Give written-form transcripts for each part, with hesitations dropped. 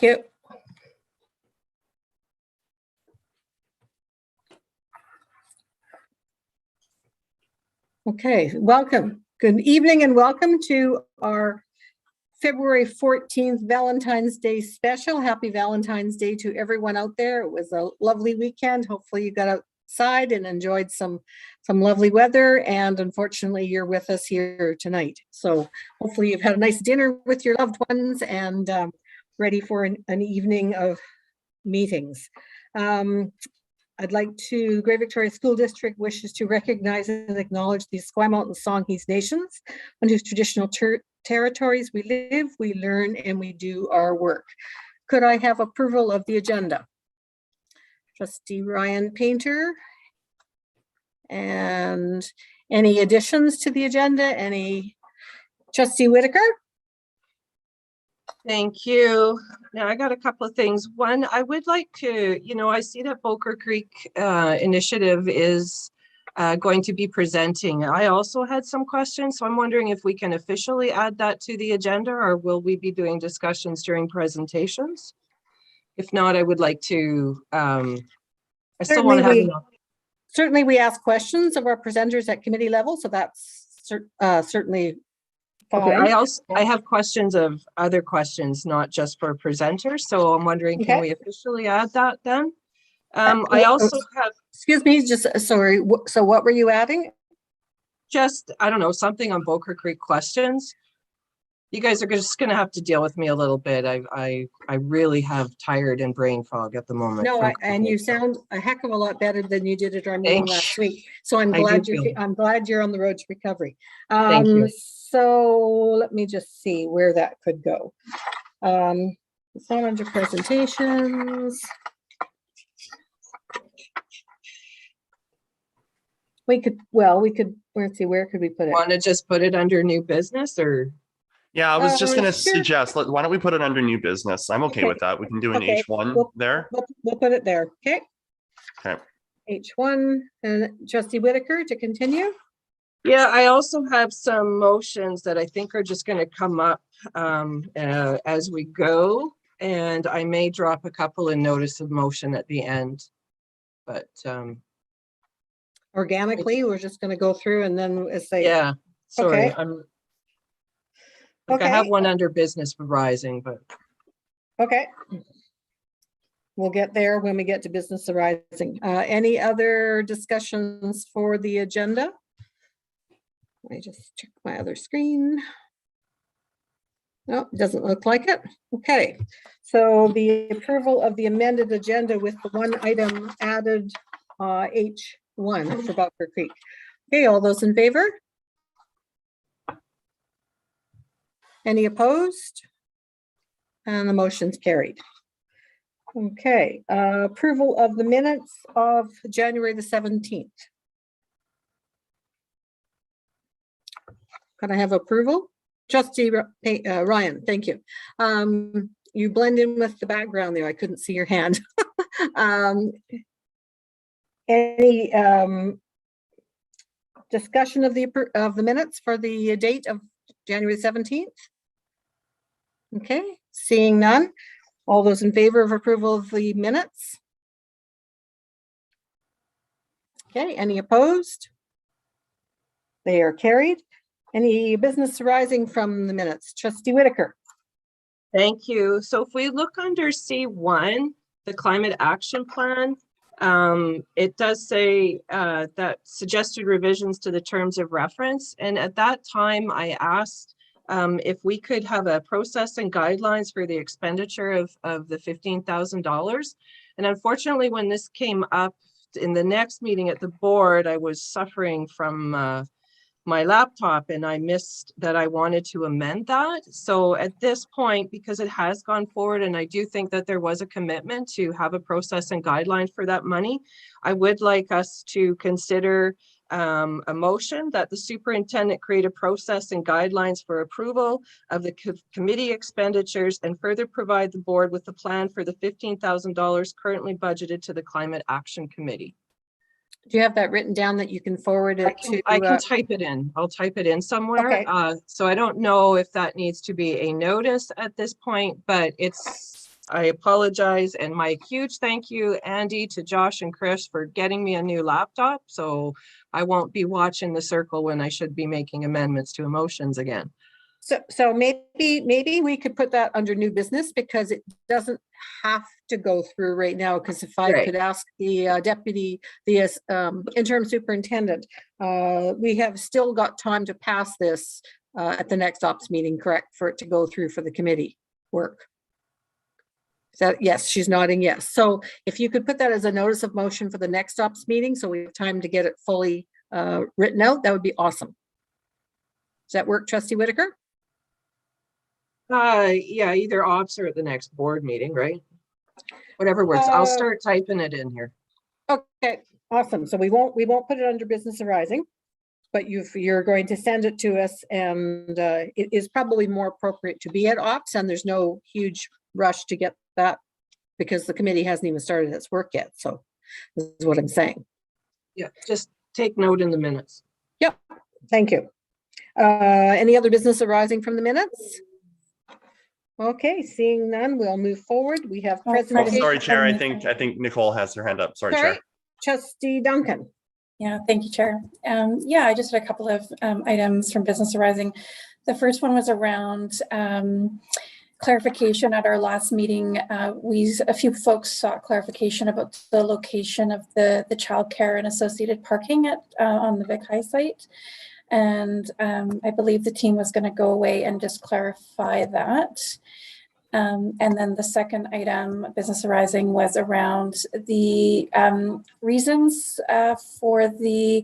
you. Okay, welcome. Good evening and welcome to our February 14th Valentine's Day special. Happy Valentine's Day to everyone out there. It was a lovely weekend. Hopefully you got outside and enjoyed some lovely weather, and unfortunately you're with us here tonight. So hopefully you've had a nice dinner with your loved ones and ready for an evening of meetings. I'd like to, Great Victoria School District wishes to recognize and acknowledge the Esquimalt and Songhees Nations, on whose traditional territories we live, we learn, and we do our work. Could I have approval of the agenda? Trustee Ryan Painter. And any additions to the agenda? Any? Trustee Whitaker? Thank you. Now I got a couple of things. One, I would like to, I see that Boker Creek initiative is going to be presenting. I also had some questions, so I'm wondering if we can officially add that to the agenda, or will we be doing discussions during presentations? If not, I would like to, I still want to have enough. Certainly we ask questions of our presenters at committee level, so that's certainly fine. Okay, I have questions of other questions, not just for presenters. So I'm wondering, can we officially add that then? I also have. Excuse me, just sorry. So what were you adding? Just, I don't know, something on Boker Creek questions. You guys are just going to have to deal with me a little bit. I really have tired and brain fog at the moment. No, and you sound a heck of a lot better than you did at our meeting last week. So I'm glad you're on the road to recovery. Thank you. So let me just see where that could go. It's not under presentations. Let's see, where could we put it? Want to just put it under new business, or? Yeah, I was just going to suggest, why don't we put it under new business? I'm okay with that. We can do an H1 there. We'll put it there. Okay. Okay. H1 and Trustee Whitaker to continue. Yeah, I also have some motions that I think are just going to come up as we go, and I may drop a couple in notice of motion at the end, but organically, we're just going to go through and then say, yeah, sorry, okay. I have one under business arising, but okay. We'll get there when we get to business arising. Any other discussions for the agenda? I just check my other screen. No, it doesn't look like it. Okay, so the approval of the amended agenda with the one item added, H1 for Boker Creek. Okay, all those in favor? Any opposed? And the motion's carried. Okay, approval of the minutes of January the 17th. Can I have approval? Trustee Ryan, thank you. You blend in with the background there. I couldn't see your hand. Any discussion of the minutes for the date of January 17th? Okay, seeing none. All those in favor of approval of the minutes? Okay, any opposed? They are carried. Any business arising from the minutes? Trustee Whitaker. Thank you. So if we look under C1, the climate action plan, it does say that suggested revisions to the terms of reference. And at that time, I asked if we could have a process and guidelines for the expenditure of the $15,000. And unfortunately, when this came up in the next meeting at the board, I was suffering from my laptop and I missed that I wanted to amend that. So at this point, because it has gone forward and I do think that there was a commitment to have a process and guideline for that money, I would like us to consider a motion that the superintendent create a process and guidelines for approval of the committee expenditures and further provide the board with a plan for the $15,000 currently budgeted to the Climate Action Committee. Do you have that written down that you can forward it to? I can type it in. I'll type it in somewhere. Okay. So I don't know if that needs to be a notice at this point, but it's I apologize, and my huge thank you, Andy, to Josh and Chris for getting me a new laptop, so I won't be watching the circle when I should be making amendments to emotions again. So maybe we could put that under new business because it doesn't have to go through right now. Because if I could ask the interim superintendent, we have still got time to pass this at the next ops meeting, correct, for it to go through for the committee work. So yes, she's nodding yes. So if you could put that as a notice of motion for the next ops meeting, so we have time to get it fully written out, that would be awesome. Does that work, Trustee Whitaker? Yeah, either ops or at the next board meeting, right? Whatever works. I'll start typing it in here. Okay, awesome. So we won't put it under business arising, but you're going to send it to us, and it is probably more appropriate to be at ops, and there's no huge rush to get that because the committee hasn't even started its work yet. So this is what I'm saying. Yeah, just take note in the minutes. Yep, thank you. Any other business arising from the minutes? Okay, seeing none, we'll move forward. We have presentation. Oh, sorry, Chair. I think Nicole has her hand up. Sorry, Chair. Trustee Duncan. Yeah, thank you, Chair. Yeah, I just had a couple of items from business arising. The first one was around clarification at our last meeting. A few folks sought clarification about the location of the childcare and associated parking on the Vic High site. And I believe the team was going to go away and just clarify that. And then the second item, business arising, was around the reasons for the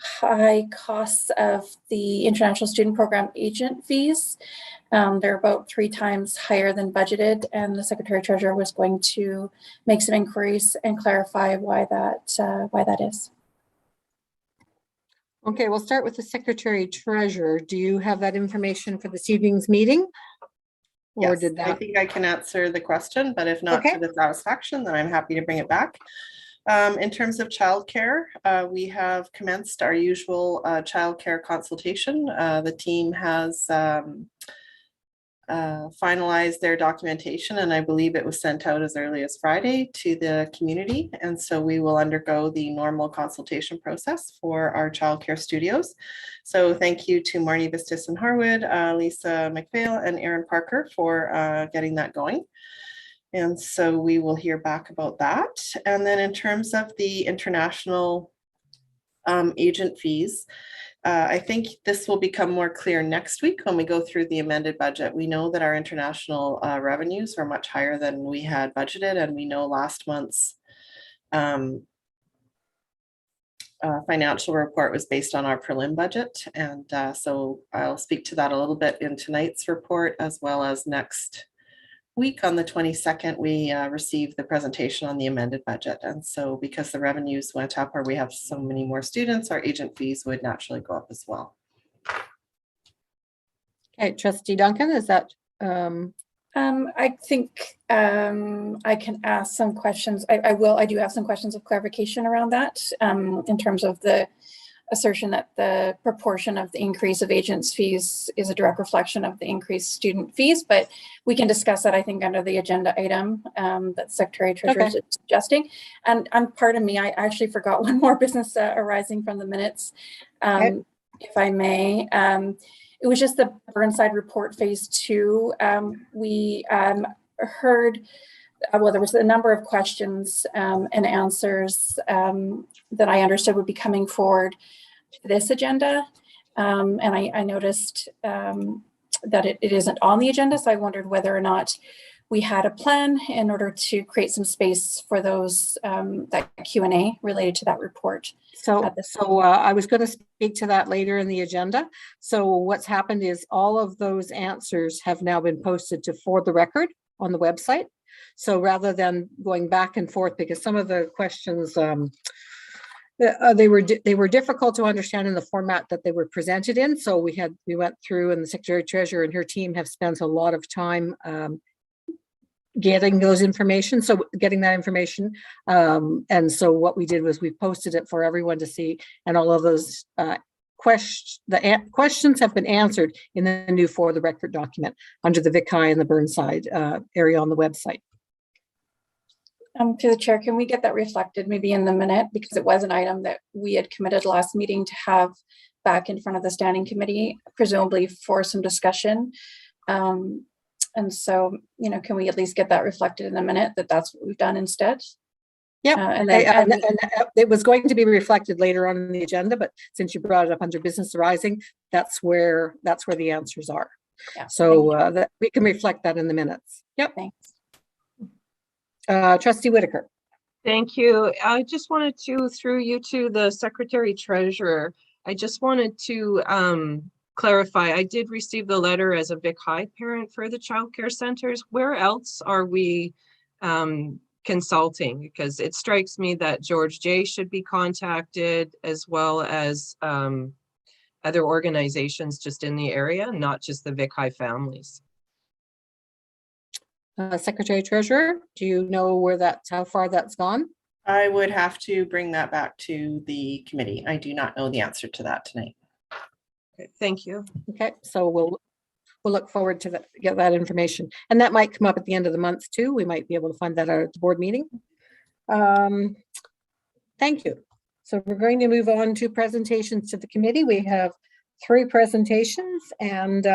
high costs of the international student program agent fees. They're about 3 times higher than budgeted, and the Secretary Treasurer was going to make some inquiries and clarify why that is. Okay, we'll start with the Secretary Treasurer. Do you have that information for this evening's meeting? Or Yes, did that? I think I can answer the question, but if not to the satisfaction, then I'm happy to bring it back. In terms of childcare, we have commenced our usual childcare consultation. The team has finalized their documentation, and I believe it was sent out as early as Friday to the community. And so we will undergo the normal consultation process for our childcare studios. So thank you to Marnie Vistis and Harwood, Lisa McPhail, and Erin Parker for getting that going. And so we will hear back about that. And then in terms of the international agent fees, I think this will become more clear next week when we go through the amended budget. We know that our international revenues are much higher than we had budgeted, and we know last month's financial report was based on our prelim budget. And so I'll speak to that a little bit in tonight's report, as well as next week on the 22nd, we received the presentation on the amended budget. And so because the revenues went up, or we have so many more students, our agent fees would naturally go up as well. Okay, Trustee Duncan, is that? I think I can ask some questions. I do have some questions of clarification around that in terms of the assertion that the proportion of the increase of agents fees is a direct reflection of the increased student fees, but we can discuss that, I think, under the agenda item that Secretary Treasurer is suggesting. And pardon me, I actually forgot one more business arising from the minutes, if I may. It was just the Burnside Report Phase 2. We heard, well, there was a number of questions and answers that I understood would be coming forward to this agenda. And I noticed that it isn't on the agenda. So I wondered whether or not we had a plan in order to create some space for those that Q&A related to that report. So I was going to speak to that later in the agenda. So what's happened is all of those answers have now been posted to For the Record on the website. So rather than going back and forth, because some of the questions, they were difficult to understand in the format that they were presented in. So we went through, and the Secretary Treasurer and her team have spent a lot of time getting that information. And so what we did was we posted it for everyone to see, and all of those questions have been answered in the new for the record document under the VICI and the Burnside area on the website. Through the chair, can we get that reflected maybe in the minute, because it was an item that we had committed last meeting to have back in front of the standing committee, presumably for some discussion. And so, you know, can we at least get that reflected in the minute that that's what we've done instead? Yeah, and it was going to be reflected later on in the agenda, but since you brought it up under business arising, that's where the answers are. Yeah, so that we can reflect that in the minutes. Yep. Thanks. Trustee Whitaker. Thank you. I just wanted to, through you to the Secretary Treasurer, I just wanted to clarify, I did receive the letter as a VIC-High parent for the childcare centers. Where else are we consulting? Because it strikes me that George J should be contacted, as well as other organizations just in the area, not just the VIC-High families. Secretary Treasurer, do you know how far that's gone? I would have to bring that back to the committee. I do not know the answer to that tonight. Okay, thank you. Okay, so we'll look forward to get that information, and that might come up at the end of the month too. We might be able to find that out at the board meeting. Thank you. So we're going to move on to presentations to the committee. We have 3 presentations, and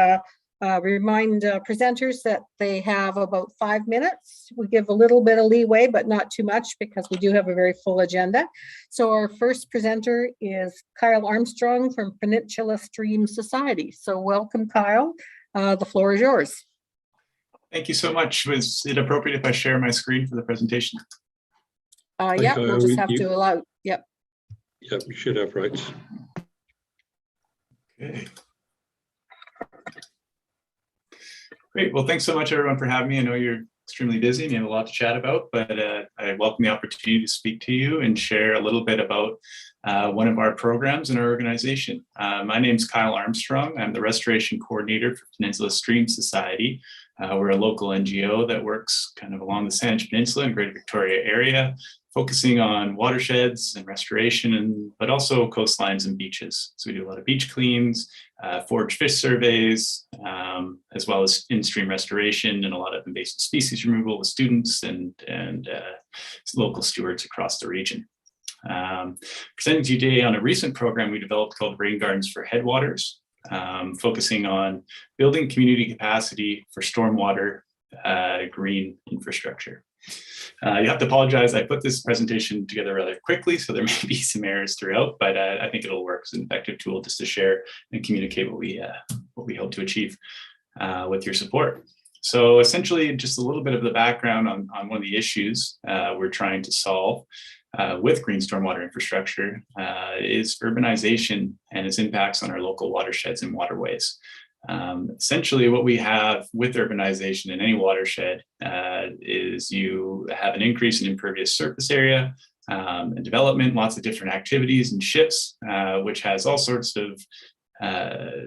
remind presenters that they have about 5 minutes. We give a little bit of leeway, but not too much, because we do have a very full agenda. So our first presenter is Kyle Armstrong from Peninsula Stream Society. So welcome, Kyle. The floor is yours. Thank you so much. Was it appropriate if I share my screen for the presentation? Yeah, we'll just have to allow. Yep. Yep, you should have rights. Okay. Great. Well, thanks so much, everyone, for having me. I know you're extremely busy and you have a lot to chat about, but I welcome the opportunity to speak to you and share a little bit about one of our programs in our organization. My name is Kyle Armstrong. I'm the Restoration Coordinator for Peninsula Stream Society. We're a local NGO that works kind of along the Saanich Peninsula and Greater Victoria area, focusing on watersheds and restoration, but also coastlines and beaches. So we do a lot of beach cleans, forage fish surveys, as well as in-stream restoration and a lot of invasive species removal with students and local stewards across the region. Presenting to you today on a recent program we developed called Rain Gardens for Headwaters, focusing on building community capacity for stormwater green infrastructure. You have to apologize. I put this presentation together rather quickly, so there may be some errors throughout, but I think it'll work as an effective tool just to share and communicate what we hope to achieve with your support. So essentially, just a little bit of the background on one of the issues we're trying to solve with green stormwater infrastructure is urbanization and its impacts on our local watersheds and waterways. Essentially, what we have with urbanization in any watershed is you have an increase in impervious surface area and development, lots of different activities and shifts, which has all sorts of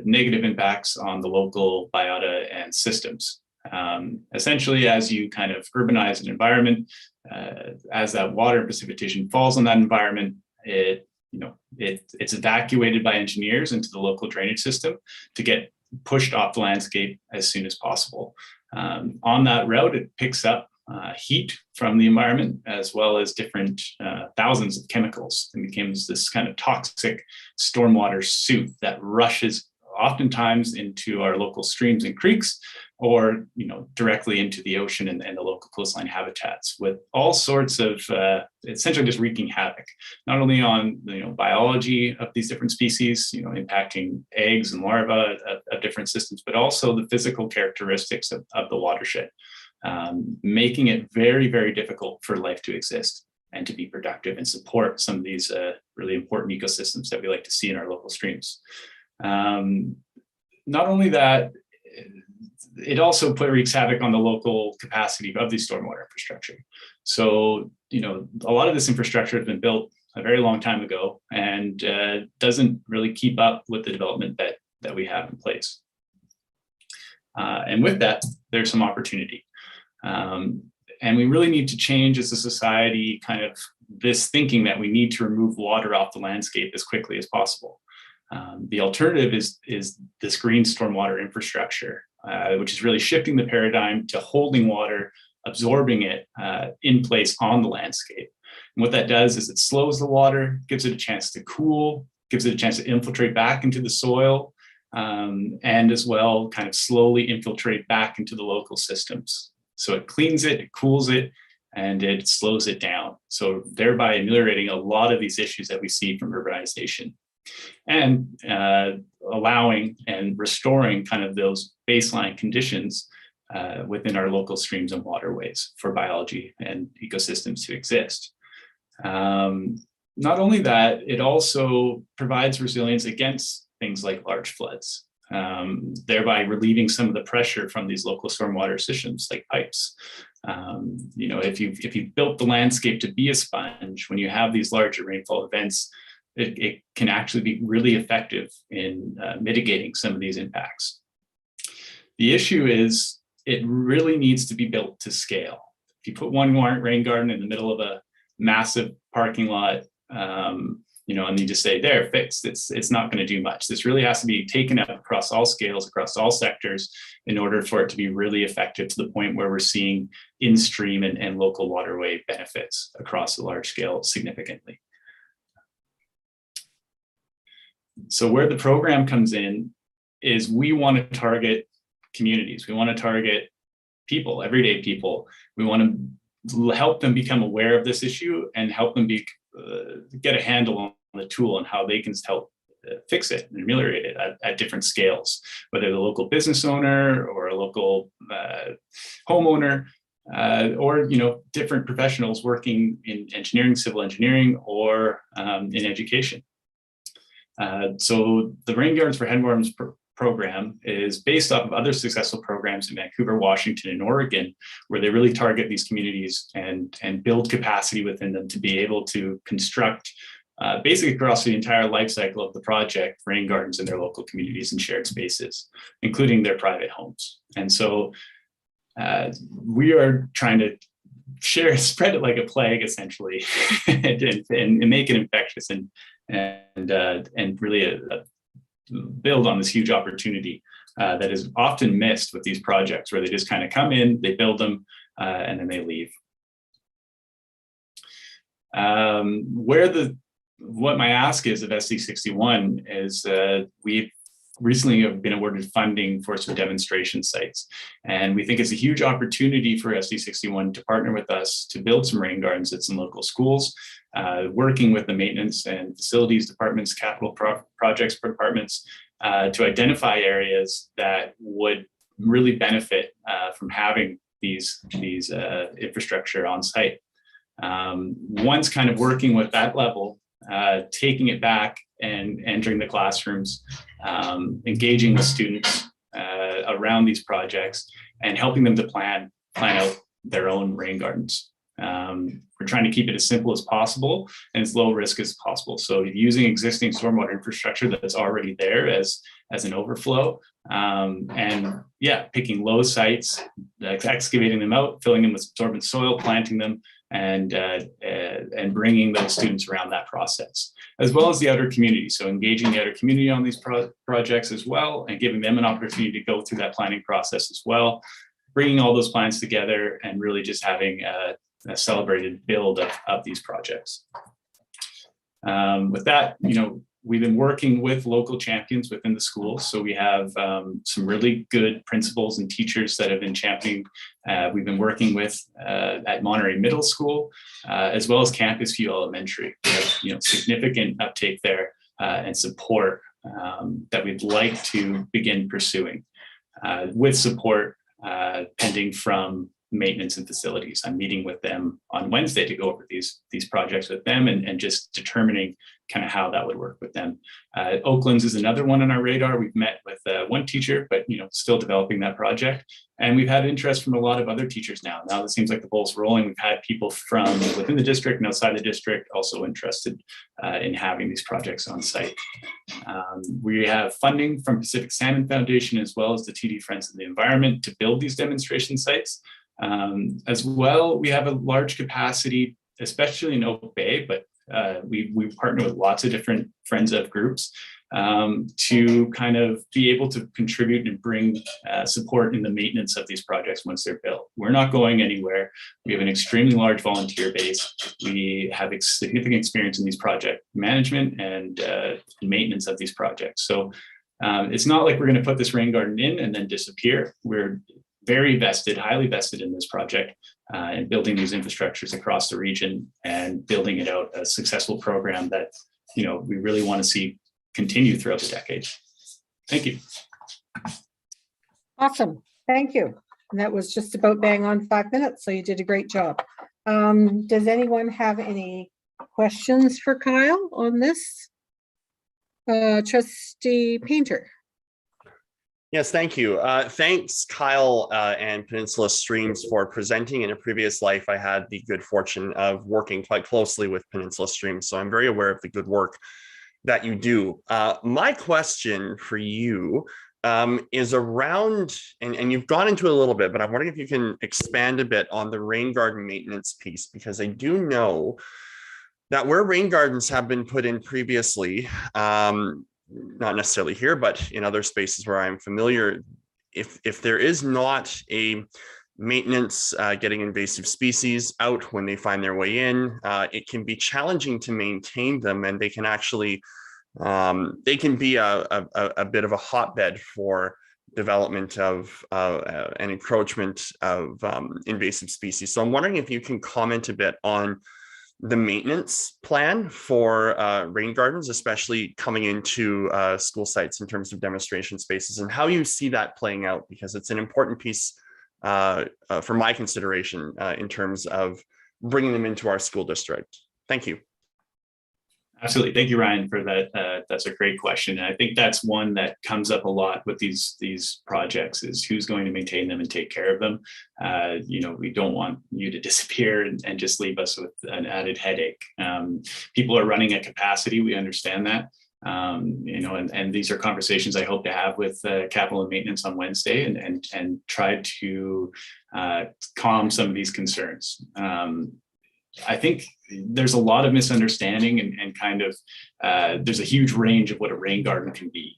negative impacts on the local biota and systems. Essentially, as you kind of urbanize an environment, as that water and precipitation falls on that environment, it's evacuated by engineers into the local drainage system to get pushed off the landscape as soon as possible. On that route, it picks up heat from the environment, as well as different thousands of chemicals, and becomes this kind of toxic stormwater soup that rushes oftentimes into our local streams and creeks, or directly into the ocean and the local coastline habitats, with all sorts of essentially just wreaking havoc, not only on biology of these different species, impacting eggs and larvae of different systems, but also the physical characteristics of the watershed, making it very, very difficult for life to exist and to be productive and support some of these really important ecosystems that we like to see in our local streams. Not only that, it also wreaks havoc on the local capacity of the stormwater infrastructure. So, a lot of this infrastructure has been built a very long time ago and doesn't really keep up with the development that we have in place. And with that, there's some opportunity. And we really need to change as a society kind of this thinking that we need to remove water off the landscape as quickly as possible. The alternative is this green stormwater infrastructure, which is really shifting the paradigm to holding water, absorbing it in place on the landscape. And what that does is it slows the water, gives it a chance to cool, gives it a chance to infiltrate back into the soil, and as well kind of slowly infiltrate back into the local systems. So it cleans it, it cools it, and it slows it down. So thereby ameliorating a lot of these issues that we see from urbanization, and allowing and restoring kind of those baseline conditions within our local streams and waterways for biology and ecosystems to exist. Not only that, it also provides resilience against things like large floods, thereby relieving some of the pressure from these local stormwater systems like pipes. You know, if you built the landscape to be a sponge, when you have these larger rainfall events, it can actually be really effective in mitigating some of these impacts. The issue is it really needs to be built to scale. If you put one rain garden in the middle of a massive parking lot, you know, and you just say, there, fixed, it's not going to do much. This really has to be taken up across all scales, across all sectors, in order for it to be really effective to the point where we're seeing in-stream and local waterway benefits across a large scale significantly. So where the program comes in is we want to target communities. We want to target people, everyday people. We want to help them become aware of this issue and help them get a handle on the tool and how they can help fix it and ameliorate it at different scales, whether the local business owner or a local homeowner, or, you know, different professionals working in engineering, civil engineering, or in education. So the Rain Gardens for Headwaters program is based off of other successful programs in Vancouver, Washington, and Oregon, where they really target these communities and build capacity within them to be able to construct basically across the entire life cycle of the project, rain gardens in their local communities and shared spaces, including their private homes. And so we are trying to spread it like a plague, essentially, and make it infectious and really build on this huge opportunity that is often missed with these projects, where they just kind of come in, they build them, and then they leave. What my ask is of SD61 is we've recently have been awarded funding for some demonstration sites. And we think it's a huge opportunity for SD61 to partner with us to build some rain gardens at some local schools, working with the maintenance and facilities departments, capital projects departments, to identify areas that would really benefit from having these infrastructure on site. Once kind of working with that level, taking it back and entering the classrooms, engaging with students around these projects and helping them to plan out their own rain gardens. We're trying to keep it as simple as possible and as low risk as possible. So using existing stormwater infrastructure that's already there as an overflow, and yeah, picking low sites, excavating them out, filling them with absorbent soil, planting them, and bringing those students around that process, as well as the outer community. So engaging the outer community on these projects as well, and giving them an opportunity to go through that planning process as well, bringing all those plans together and really just having a celebrated build of these projects. With that, you know, we've been working with local champions within the schools. So we have some really good principals and teachers that have been championing. We've been working with at Monterey Middle School, as well as Campus View Elementary. We have, you know, significant uptake there and support that we'd like to begin pursuing with support pending from maintenance and facilities. I'm meeting with them on Wednesday to go over these projects with them and just determining kind of how that would work with them. Oakland's is another one on our radar. We've met with one teacher, but you know, still developing that project. And we've had interest from a lot of other teachers now. Now it seems like the ball's rolling. We've had people from within the district and outside the district also interested in having these projects on site. We have funding from Pacific Salmon Foundation, as well as the TD Friends of the Environment, to build these demonstration sites. As well, we have a large capacity, especially in Oak Bay, but we partner with lots of different friends of groups to kind of be able to contribute and bring support in the maintenance of these projects once they're built. We're not going anywhere. We have an extremely large volunteer base. We have significant experience in these project management and maintenance of these projects. So it's not like we're going to put this rain garden in and then disappear. We're very vested, highly vested in this project and building these infrastructures across the region and building it out a successful program that, you know, we really want to see continue throughout the decade. Thank you. Awesome. Thank you. And that was just about bang on 5 minutes, so you did a great job. Does anyone have any questions for Kyle on this? Trustee Painter. Yes, thank you. Thanks, Kyle and Peninsula Streams for presenting. In a previous life, I had the good fortune of working quite closely with Peninsula Streams, so I'm very aware of the good work that you do. My question for you is around, and you've gone into it a little bit, but I'm wondering if you can expand a bit on the rain garden maintenance piece, because I do know that where rain gardens have been put in previously, not necessarily here, but in other spaces where I'm familiar, if there is not a maintenance getting invasive species out when they find their way in, it can be challenging to maintain them, and they can actually they can be a bit of a hotbed for development of an encroachment of invasive species. So I'm wondering if you can comment a bit on the maintenance plan for rain gardens, especially coming into school sites in terms of demonstration spaces, and how you see that playing out, because it's an important piece for my consideration in terms of bringing them into our school district. Thank you. Absolutely. Thank you, Ryan, for that. That's a great question. And I think that's one that comes up a lot with these projects, is who's going to maintain them and take care of them. You know, we don't want you to disappear and just leave us with an added headache. People are running at capacity. We understand that. You know, and these are conversations I hope to have with capital and maintenance on Wednesday and try to calm some of these concerns. I think there's a lot of misunderstanding and kind of there's a huge range of what a rain garden can be.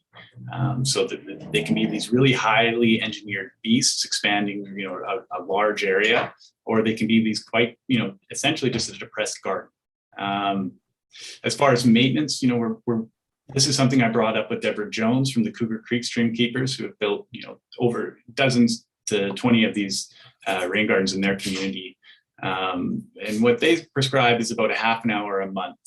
So that they can be these really highly engineered beasts expanding, you know, a large area, or they can be these quite, you know, essentially just a depressed garden. As far as maintenance, you know, this is something I brought up with Deborah Jones from the Cougar Creek Stream Keepers, who have built, you know, over dozens to 20 of these rain gardens in their community. And what they prescribe is about a half an hour a month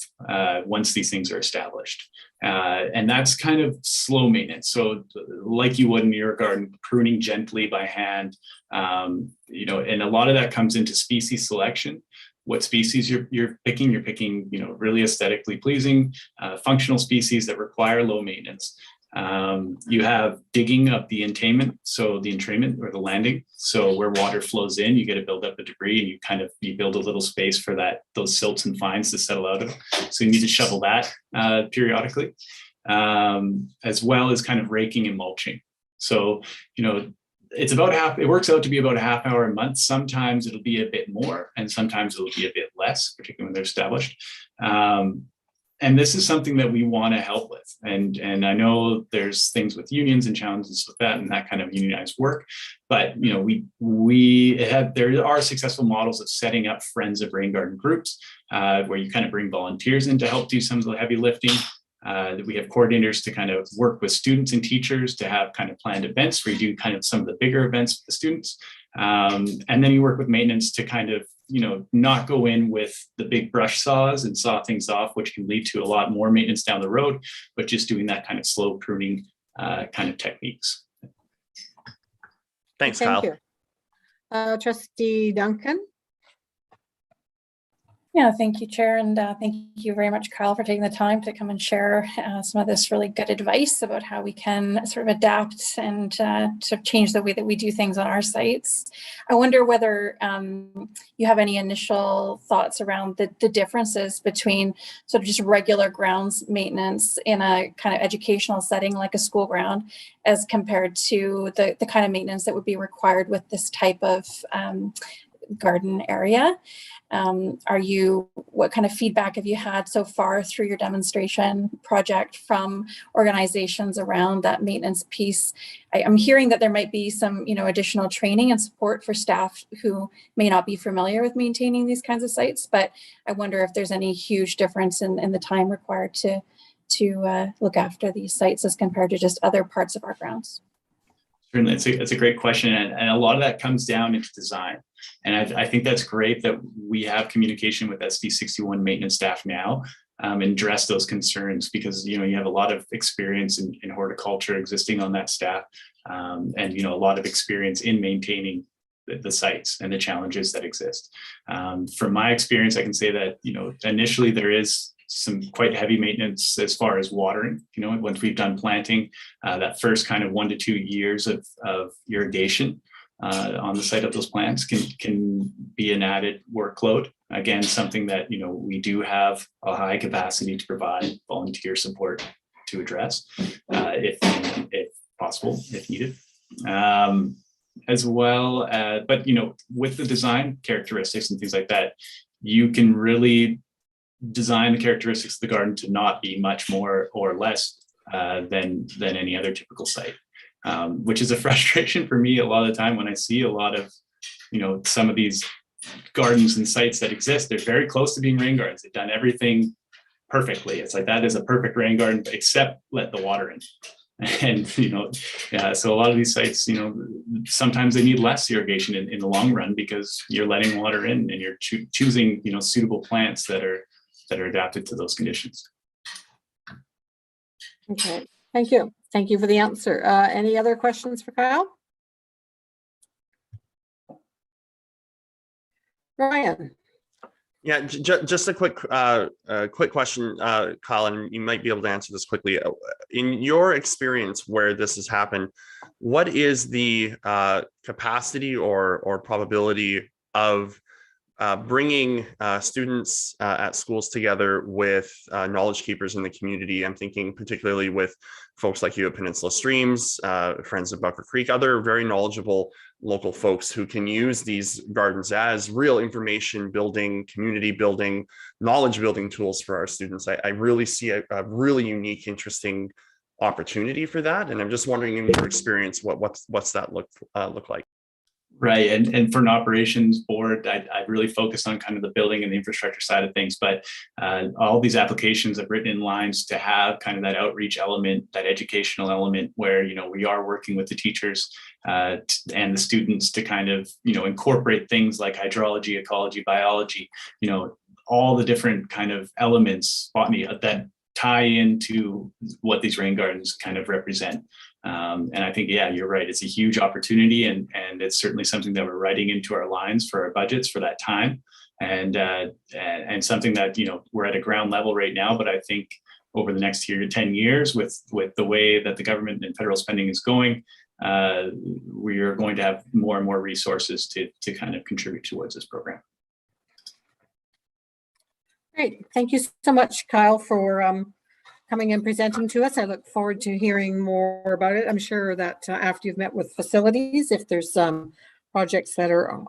once these things are established. And that's kind of slow maintenance. So like you would in your garden, pruning gently by hand, you know, and a lot of that comes into species selection. What species you're picking, you know, really aesthetically pleasing, functional species that require low maintenance. You have digging of the entrainment, so the entrainment or the landing. So where water flows in, you get to build up the debris, and you build a little space for those silts and fines to settle out of. So you need to shovel that periodically, as well as kind of raking and mulching. So, you know, it works out to be about a half hour a month. Sometimes it'll be a bit more, and sometimes it'll be a bit less, particularly when they're established. And this is something that we want to help with. And I know there's things with unions and challenges with that and that kind of unionized work. But, you know, there are successful models of setting up Friends of Rain Garden groups where you kind of bring volunteers in to help do some of the heavy lifting. We have coordinators to kind of work with students and teachers to have kind of planned events where you do kind of some of the bigger events with the students. And then you work with maintenance to kind of, you know, not go in with the big brush saws and saw things off, which can lead to a lot more maintenance down the road, but just doing that kind of slow pruning kind of techniques. Thanks, Thank Kyle. you. Trustee Duncan. Yeah, thank you, Chair, and thank you very much, Kyle, for taking the time to come and share some of this really good advice about how we can sort of adapt and to change the way that we do things on our sites. I wonder whether you have any initial thoughts around the differences between sort of just regular grounds maintenance in a kind of educational setting like a school ground as compared to the kind of maintenance that would be required with this type of garden area. What kind of feedback have you had so far through your demonstration project from organizations around that maintenance piece? I'm hearing that there might be some, additional training and support for staff who may not be familiar with maintaining these kinds of sites, but I wonder if there's any huge difference in the time required to look after these sites as compared to just other parts of our grounds. Certainly, it's a great question, and a lot of that comes down into design. And I think that's great that we have communication with SD61 maintenance staff now and address those concerns, because you have a lot of experience in horticulture existing on that staff, and a lot of experience in maintaining the sites and the challenges that exist. From my experience, I can say that initially there is some quite heavy maintenance as far as watering. Once we've done planting, that first kind of 1 to 2 years of irrigation on the site of those plants can be an added workload. Again, something that we do have a high capacity to provide volunteer support to address, if possible, if needed. As well as, but with the design characteristics and things like that, you can really design the characteristics of the garden to not be much more or less than any other typical site, which is a frustration for me a lot of the time when I see a lot of, some of these gardens and sites that exist. They're very close to being rain gardens. They've done everything perfectly. It's like, that is a perfect rain garden, except let the water in. And, so a lot of these sites, sometimes they need less irrigation in the long run, because you're letting water in and you're choosing, suitable plants that are adapted to those conditions. Okay, thank you. Thank you for the answer. Any other questions for Kyle? Ryan. Yeah, just a quick question, Kyle, and you might be able to answer this quickly. In your experience where this has happened, what is the capacity or probability of bringing students at schools together with knowledge keepers in the community? I'm thinking particularly with folks like you at Peninsula Streams, Friends of Bucker Creek, other very knowledgeable local folks who can use these gardens as real information building, community building, knowledge building tools for our students. I really see a really unique, interesting opportunity for that. And I'm just wondering, in your experience, what's that look like? Right. And for an operations board, I really focused on kind of the building and the infrastructure side of things. But all these applications I've written in lines to have kind of that outreach element, that educational element where, we are working with the teachers and the students to kind of, incorporate things like hydrology, ecology, biology, all the different kind of elements, botany, that tie into what these rain gardens kind of represent. And I think, yeah, you're right. It's a huge opportunity, and it's certainly something that we're writing into our lines for our budgets for that time, and something that we're at a ground level right now. But I think over the next 10 years, with the way that the government and federal spending is going, we are going to have more and more resources to kind of contribute towards this program. Great. Thank you so much, Kyle, for coming and presenting to us. I look forward to hearing more about it. I'm sure that after you've met with facilities, if there's some projects that are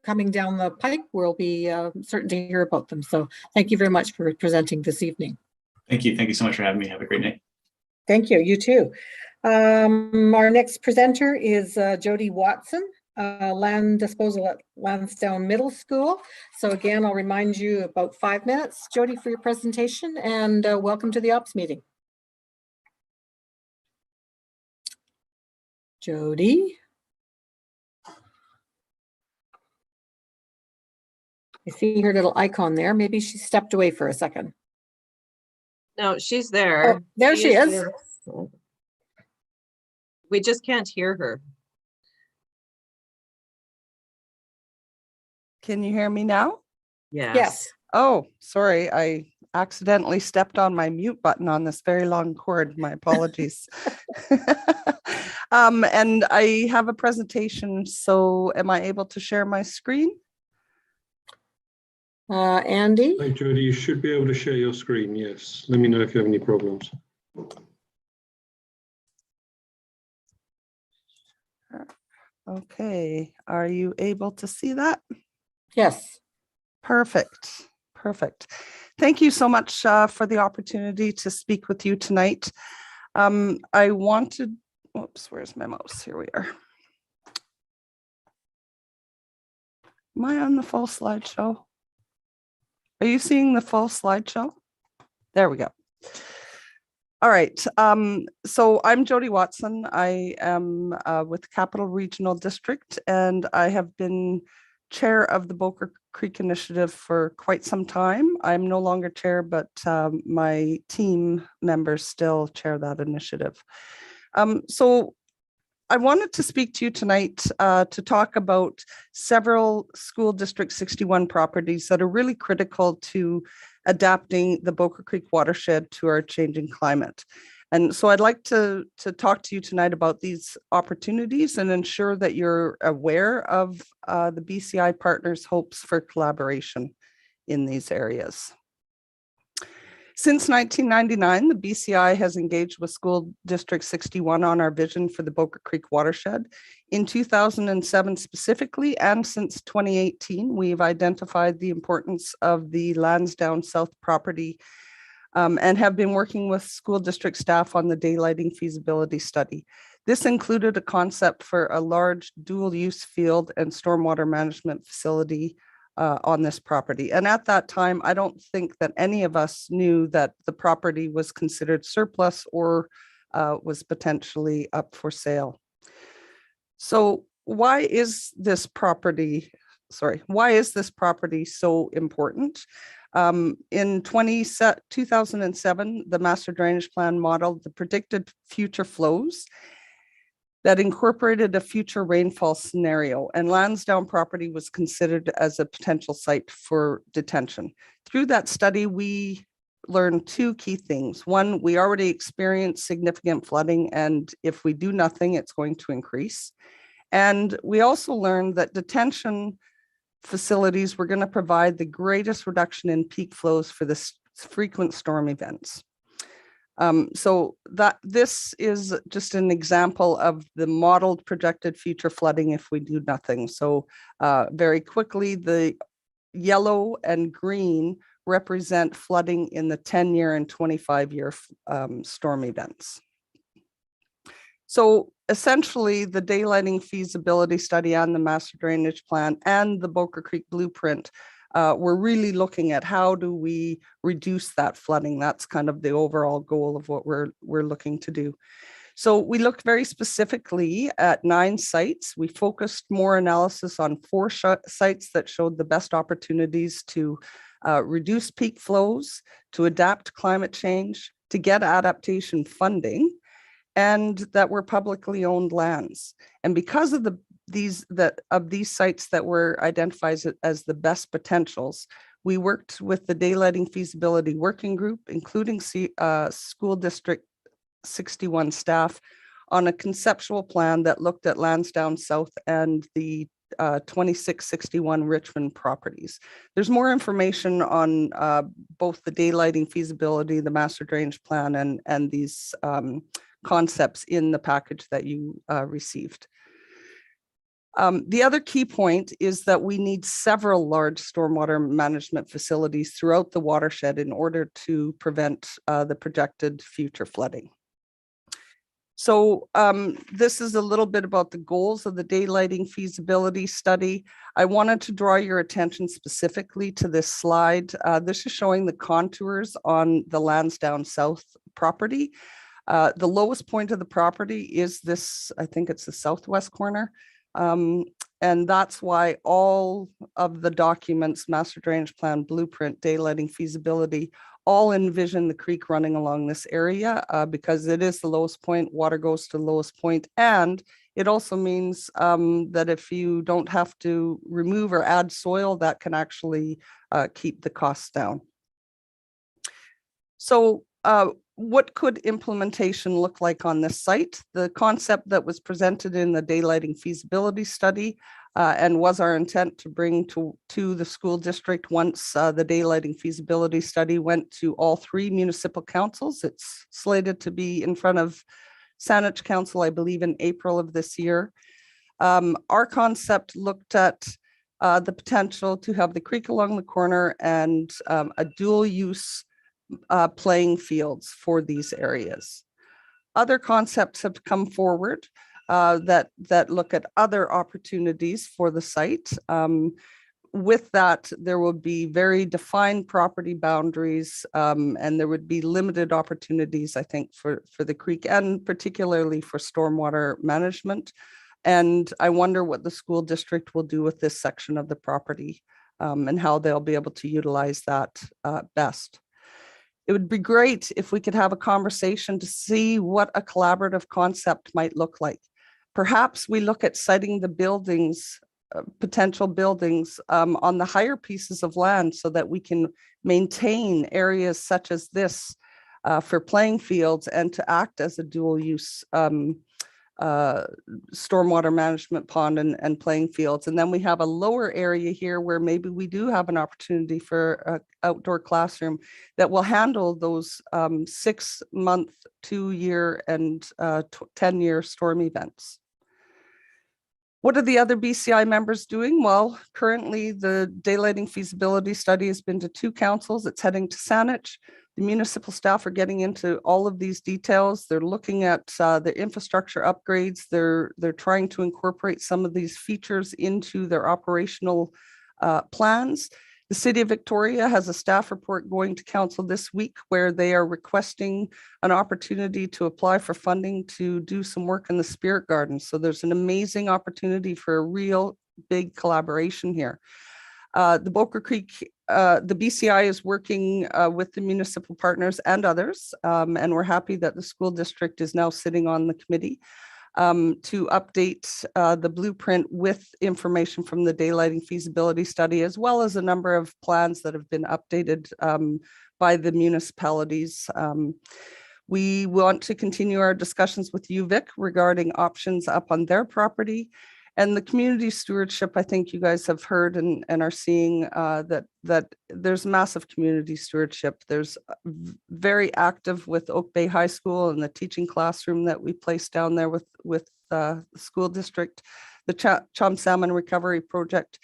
coming down the pike, we'll be certain to hear about them. So thank you very much for presenting this evening. Thank you. Thank you so much for having me. Have a great night. Thank you. You too. Our next presenter is Jody Watson, land disposal at Lansdowne Middle School. So again, I'll remind you about 5 minutes, Jody, for your presentation, and welcome to the ops meeting. Jody. I see her little icon there. Maybe she stepped away for a second. No, she's there. Oh, there she is. There. We just can't hear her. Can you hear me now? Yes. Oh, sorry. I accidentally stepped on my mute button on this very long cord. My apologies. And I have a presentation. So am I able to share my screen? Andy? Hi, Jody. You should be able to share your screen. Yes. Let me know if you have any problems. Okay, are you able to see that? Yes. Perfect, perfect. Thank you so much for the opportunity to speak with you tonight. I wanted, whoops, where's my mouse? Here we are. Am I on the full slideshow? Are you seeing the full slideshow? There we go. All right, so I'm Jody Watson. I am with Capital Regional District, and I have been chair of the Boker Creek Initiative for quite some time. I'm no longer chair, but my team members still chair that initiative. So I wanted to speak to you tonight to talk about several School District 61 properties that are really critical to adapting the Boker Creek watershed to our changing climate. And so I'd like to talk to you tonight about these opportunities and ensure that you're aware of the BCI partners' hopes for collaboration in these areas. Since 1999, the BCI has engaged with School District 61 on our vision for the Boker Creek watershed. In 2007 specifically, and since 2018, we've identified the importance of the Lansdowne South property and have been working with school district staff on the daylighting feasibility study. This included a concept for a large dual use field and stormwater management facility on this property. And at that time, I don't think that any of us knew that the property was considered surplus or was potentially up for sale. So why is this property so important? In 2007, the Master Drainage Plan modeled the predicted future flows that incorporated a future rainfall scenario, and Lansdowne property was considered as a potential site for detention. Through that study, we learned two key things. One, we already experienced significant flooding, and if we do nothing, it's going to increase. And we also learned that detention facilities were going to provide the greatest reduction in peak flows for the frequent storm events. So that this is just an example of the modeled projected future flooding if we do nothing. So very quickly, the yellow and green represent flooding in the 10-year and 25-year storm events. So essentially, the daylighting feasibility study and the master drainage plan and the Boker Creek blueprint we're really looking at how do we reduce that flooding. That's kind of the overall goal of what we're looking to do. So we looked very specifically at 9 sites. We focused more analysis on 4 sites that showed the best opportunities to reduce peak flows, to adapt to climate change, to get adaptation funding, and that were publicly owned lands. And because of these sites that were identified as the best potentials, we worked with the daylighting feasibility working group, including School District 61 staff, on a conceptual plan that looked at Lansdowne South and the 2661 Richmond properties. There's more information on both the daylighting feasibility, the master drainage plan, and these concepts in the package that you received. The other key point is that we need several large stormwater management facilities throughout the watershed in order to prevent the projected future flooding. So this is a little bit about the goals of the daylighting feasibility study. I wanted to draw your attention specifically to this slide. This is showing the contours on the Lansdowne South property. The lowest point of the property is this, I think it's the southwest corner. And that's why all of the documents, master drainage plan, blueprint, daylighting feasibility, all envision the creek running along this area because it is the lowest point, water goes to the lowest point. And it also means that if you don't have to remove or add soil, that can actually keep the costs down. So what could implementation look like on this site? The concept that was presented in the daylighting feasibility study and was our intent to bring to the school district once the daylighting feasibility study went to all 3 municipal councils. It's slated to be in front of Saanich Council, I believe, in April of this year. Our concept looked at the potential to have the creek along the corner and a dual use playing fields for these areas. Other concepts have come forward that look at other opportunities for the site. With that, there will be very defined property boundaries, and there would be limited opportunities, I think, for the creek and particularly for stormwater management. And I wonder what the school district will do with this section of the property and how they'll be able to utilize that best. It would be great if we could have a conversation to see what a collaborative concept might look like. Perhaps we look at siting the buildings, potential buildings on the higher pieces of land so that we can maintain areas such as this for playing fields and to act as a dual use stormwater management pond and playing fields. And then we have a lower area here where maybe we do have an opportunity for an outdoor classroom that will handle those 6-month, 2-year, and 10-year storm events. What are the other BCI members doing? Well, currently the daylighting feasibility study has been to 2 councils. It's heading to Saanich. The municipal staff are getting into all of these details. They're looking at the infrastructure upgrades. They're trying to incorporate some of these features into their operational plans. The City of Victoria has a staff report going to council this week where they are requesting an opportunity to apply for funding to do some work in the Spirit Garden. So there's an amazing opportunity for a real big collaboration here. The Boker Creek, the BCI is working with the municipal partners and others, and we're happy that the school district is now sitting on the committee to update the blueprint with information from the daylighting feasibility study, as well as a number of plans that have been updated by the municipalities. We want to continue our discussions with UVic regarding options up on their property. And the community stewardship, I think you guys have heard and are seeing that there's massive community stewardship. There's very active with Oak Bay High School and the teaching classroom that we placed down there with the school district, the Chum Salmon Recovery Project.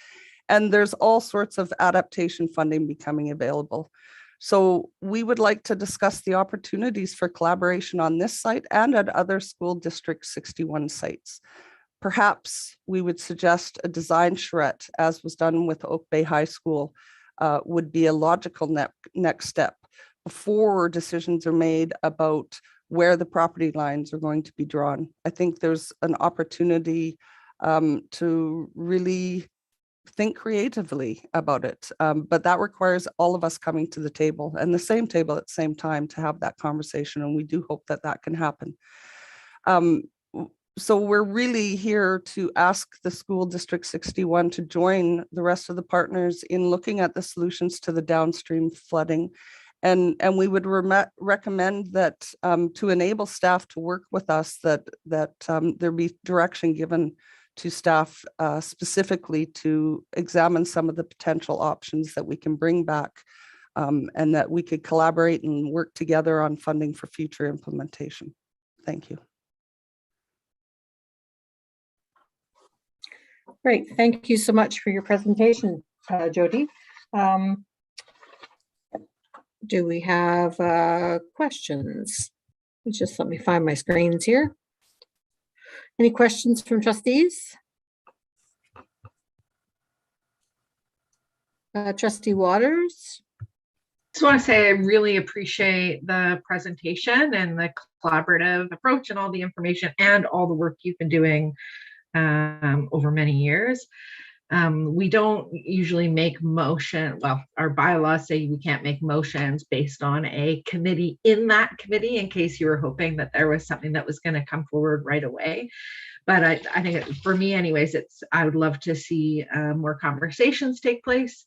And there's all sorts of adaptation funding becoming available. So we would like to discuss the opportunities for collaboration on this site and at other school district 61 sites. Perhaps we would suggest a design charrette, as was done with Oak Bay High School, would be a logical next step before decisions are made about where the property lines are going to be drawn. I think there's an opportunity to really think creatively about it, but that requires all of us coming to the table and the same table at the same time to have that conversation, and we do hope that that can happen. So we're really here to ask the school district 61 to join the rest of the partners in looking at the solutions to the downstream flooding. And we would recommend that to enable staff to work with us, that there be direction given to staff specifically to examine some of the potential options that we can bring back, and that we could collaborate and work together on funding for future implementation. Thank you. Great. Thank you so much for your presentation, Jody. Do we have questions? Just let me find my screens here. Any questions from trustees? Trustee Waters? Just want to say I really appreciate the presentation and the collaborative approach and all the information and all the work you've been doing over many years. We don't usually make motion. Well, our bylaws say we can't make motions based on a committee in that committee, in case you were hoping that there was something that was going to come forward right away. But I think for me anyways, I would love to see more conversations take place.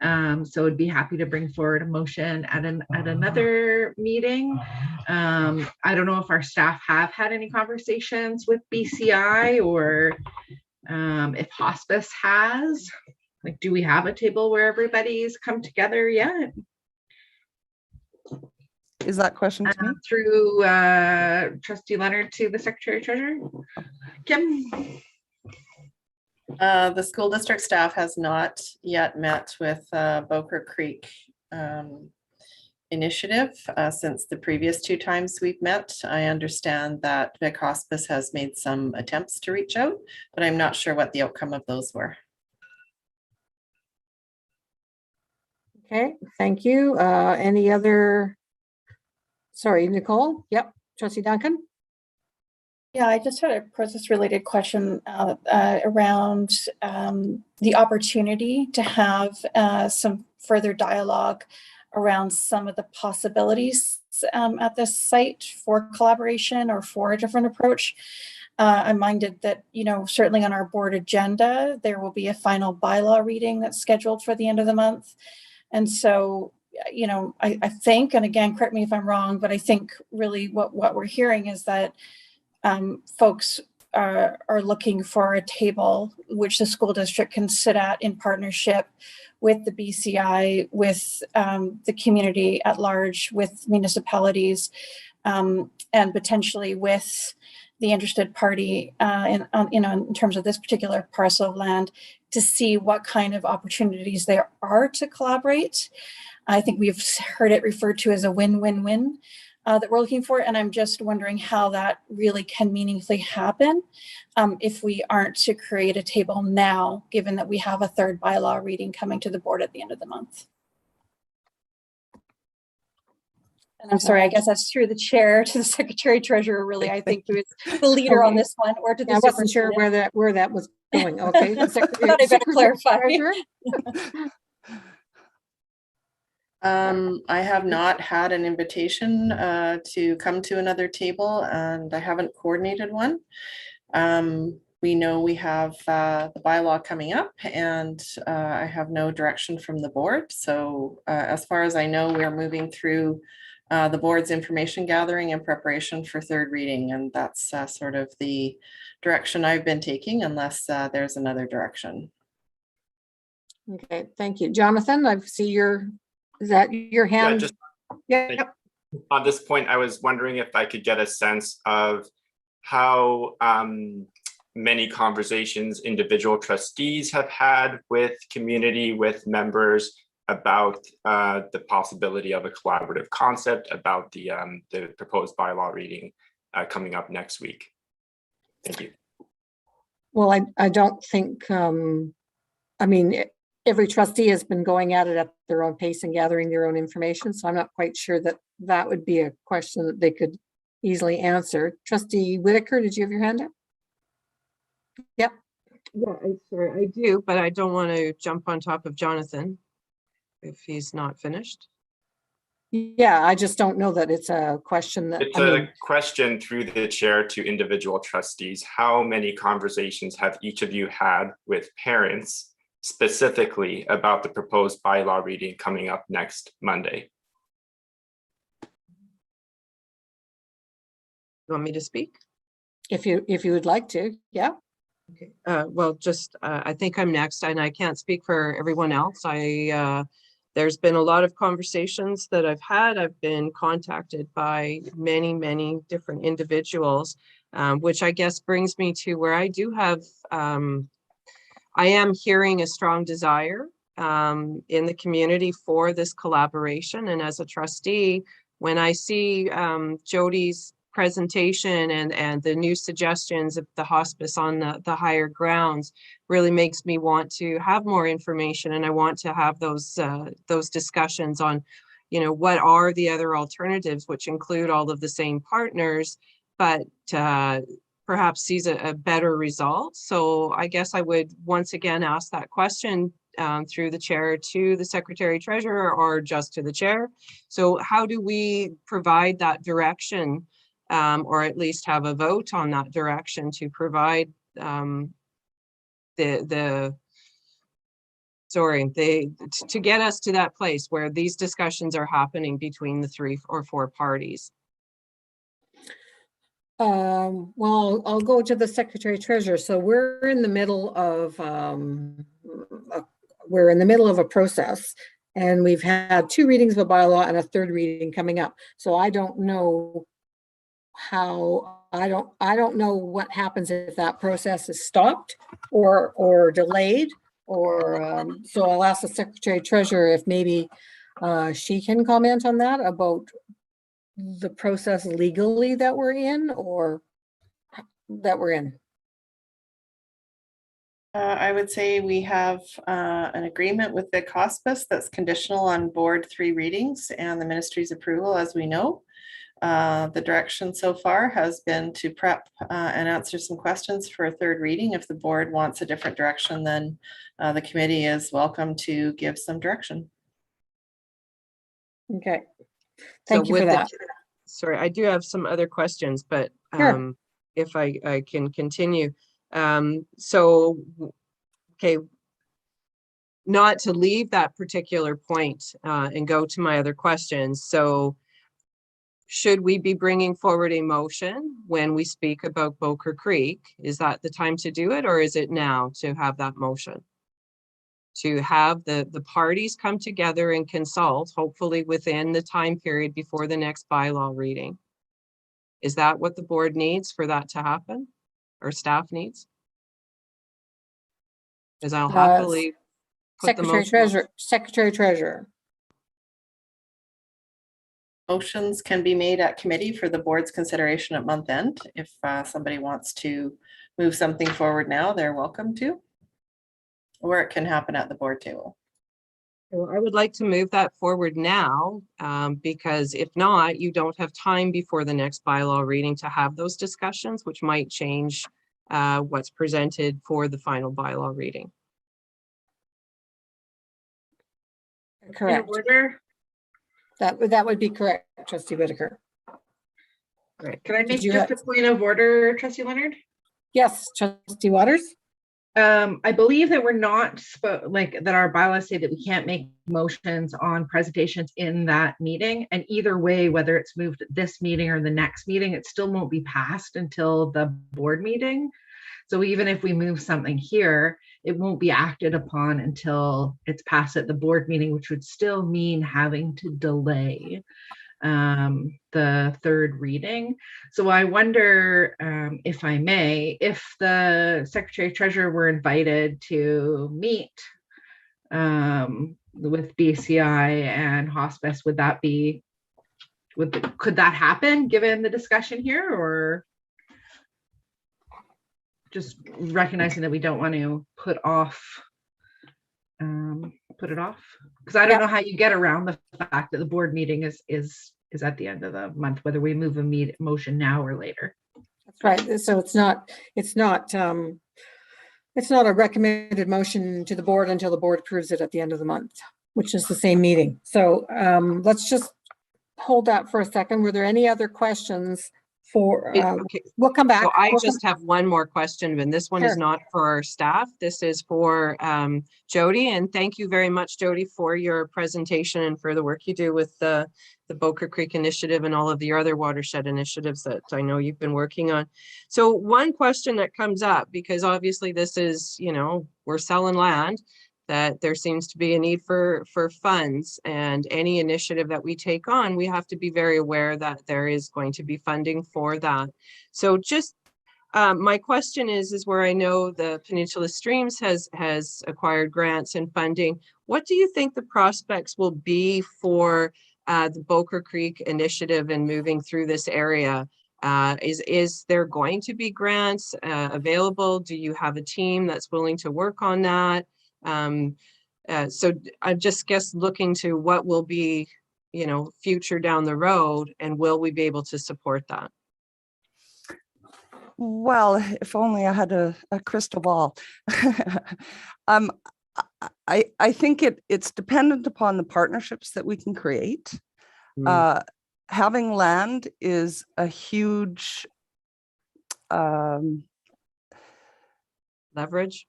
So I'd be happy to bring forward a motion at another meeting. I don't know if our staff have had any conversations with BCI, or if hospice has. Like, do we have a table where everybody's come together yet? Is that question to me? Through Trustee Leonard to the Secretary Treasurer. Kim? The school district staff has not yet met with Boker Creek initiative since the previous 2 times we've met. I understand that Vic Hospice has made some attempts to reach out, but I'm not sure what the outcome of those were. Okay, thank you. Any other? Sorry, Nicole? Yep, Trustee Duncan? Yeah, I just had a process-related question around the opportunity to have some further dialogue around some of the possibilities at this site for collaboration or for a different approach. I'm minded that, certainly on our board agenda, there will be a final bylaw reading that's scheduled for the end of the month. And so, I think, and again, correct me if I'm wrong, but I think really what we're hearing is that folks are looking for a table which the school district can sit at in partnership with the BCI, with the community at large, with municipalities, and potentially with the interested party in terms of this particular parcel of land, to see what kind of opportunities there are to collaborate. I think we've heard it referred to as a win-win-win that we're looking for. And I'm just wondering how that really can meaningfully happen if we aren't to create a table now, given that we have a 3rd bylaw reading coming to the board at the end of the month. And I'm sorry, I guess that's through the chair to the secretary treasurer, really, I think, who is the leader on this one, or to the I wasn't sure where that was going. Okay. I thought I better clarify. I have not had an invitation to come to another table, and I haven't coordinated one. We know we have the bylaw coming up, and I have no direction from the board. So as far as I know, we are moving through the board's information gathering in preparation for 3rd reading, and that's sort of the direction I've been taking, unless there's another direction. Okay, thank you. Jonathan, I see is that your hand? Yeah, on this point, I was wondering if I could get a sense of how many conversations individual trustees have had with community, with members about the possibility of a collaborative concept about the proposed bylaw reading coming up next week. Thank you. Well, I don't think, every trustee has been going at it at their own pace and gathering their own information. So I'm not quite sure that would be a question that they could easily answer. Trustee Whitaker, did you have your hand up? Yep. Yeah, sorry, I do, but I don't want to jump on top of Jonathan if he's not finished. Yeah, I just don't know that it's a question that it's a question through the chair to individual trustees. How many conversations have each of you had with parents specifically about the proposed bylaw reading coming up next Monday? You want me to speak? If you would like to, yeah. Okay. Well, just I think I'm next, and I can't speak for everyone else. There's been a lot of conversations that I've had. I've been contacted by many different individuals, which I guess brings me to where I do have, I am hearing a strong desire in the community for this collaboration. And as a trustee, when I see Jody's presentation and the new suggestions of the hospice on the higher grounds, really makes me want to have more information, and I want to have those discussions on, what are the other alternatives, which include all of the same partners, but perhaps sees a better result. So I guess I would once again ask that question through the chair to the secretary treasurer, or just to the chair. So how do we provide that direction, or at least have a vote on that direction to provide to get us to that place where these discussions are happening between the 3 or 4 parties? Well, I'll go to the secretary treasurer. So we're in the middle of a process, and we've had 2 readings of a bylaw and a 3rd reading coming up. So I don't know how I don't know what happens if that process is stopped or delayed, or so I'll ask the Secretary Treasurer if maybe she can comment on that, about the process legally that we're in, or that we're in. I would say we have an agreement with the hospice that's conditional on board 3 readings and the ministry's approval, as we know. The direction so far has been to prep and answer some questions for a 3rd reading. If the board wants a different direction, then the committee is welcome to give some direction. Okay. So Thank you for with the- that. Sorry, I do have some other questions, but Sure. if I can continue. So, okay, not to leave that particular point and go to my other questions. So should we be bringing forward a motion when we speak about Boker Creek? Is that the time to do it, or is it now to have that motion? To have the parties come together and consult, hopefully within the time period before the next bylaw reading. Is that what the board needs for that to happen, or staff needs? Because I'll happily put the motion. Secretary Treasurer. Motions can be made at committee for the board's consideration at month end. If somebody wants to move something forward now, they're welcome to. Or it can happen at the board table. Well, I would like to move that forward now, because if not, you don't have time before the next bylaw reading to have those discussions, which might change what's presented for the final bylaw reading. Correct. In order, That would be correct, Trustee Whitaker. Right. can I make you just have- a point of order, Trustee Leonard? Yes, Trustee Waters? I believe that we're not that our bylaws say that we can't make motions on presentations in that meeting. And either way, whether it's moved this meeting or the next meeting, it still won't be passed until the board meeting. So even if we move something here, it won't be acted upon until it's passed at the board meeting, which would still mean having to delay the 3rd reading. So I wonder, if I may, if the Secretary Treasurer were invited to meet with BCI and hospice, could that happen given the discussion here, or just recognizing that we don't want to put it off? Because I don't know how you get around the fact that the board meeting is at the end of the month, whether we move a motion now or later. That's right. So it's not a recommended motion to the board until the board approves it at the end of the month, which is the same meeting. So let's just hold that for a second. Were there any other questions for, Okay. we'll come back. So I just have one more question, and this one is Sure. not for our staff. This is for Jody. And thank you very much, Jody, for your presentation and for the work you do with the Boker Creek Initiative and all of the other watershed initiatives that I know you've been working on. So one question that comes up, because obviously this is, we're selling land, that there seems to be a need for funds, and any initiative that we take on, we have to be very aware that there is going to be funding for that. So just my question is where I know the Peninsula Streams has acquired grants and funding, what do you think the prospects will be for the Boker Creek Initiative and moving through this area? Is there going to be grants available? Do you have a team that's willing to work on that? So I just guess looking to what will be, future down the road, and will we be able to support that? Well, if only I had a crystal ball. I think it's dependent upon the partnerships that we can create. Having land is a huge Leverage.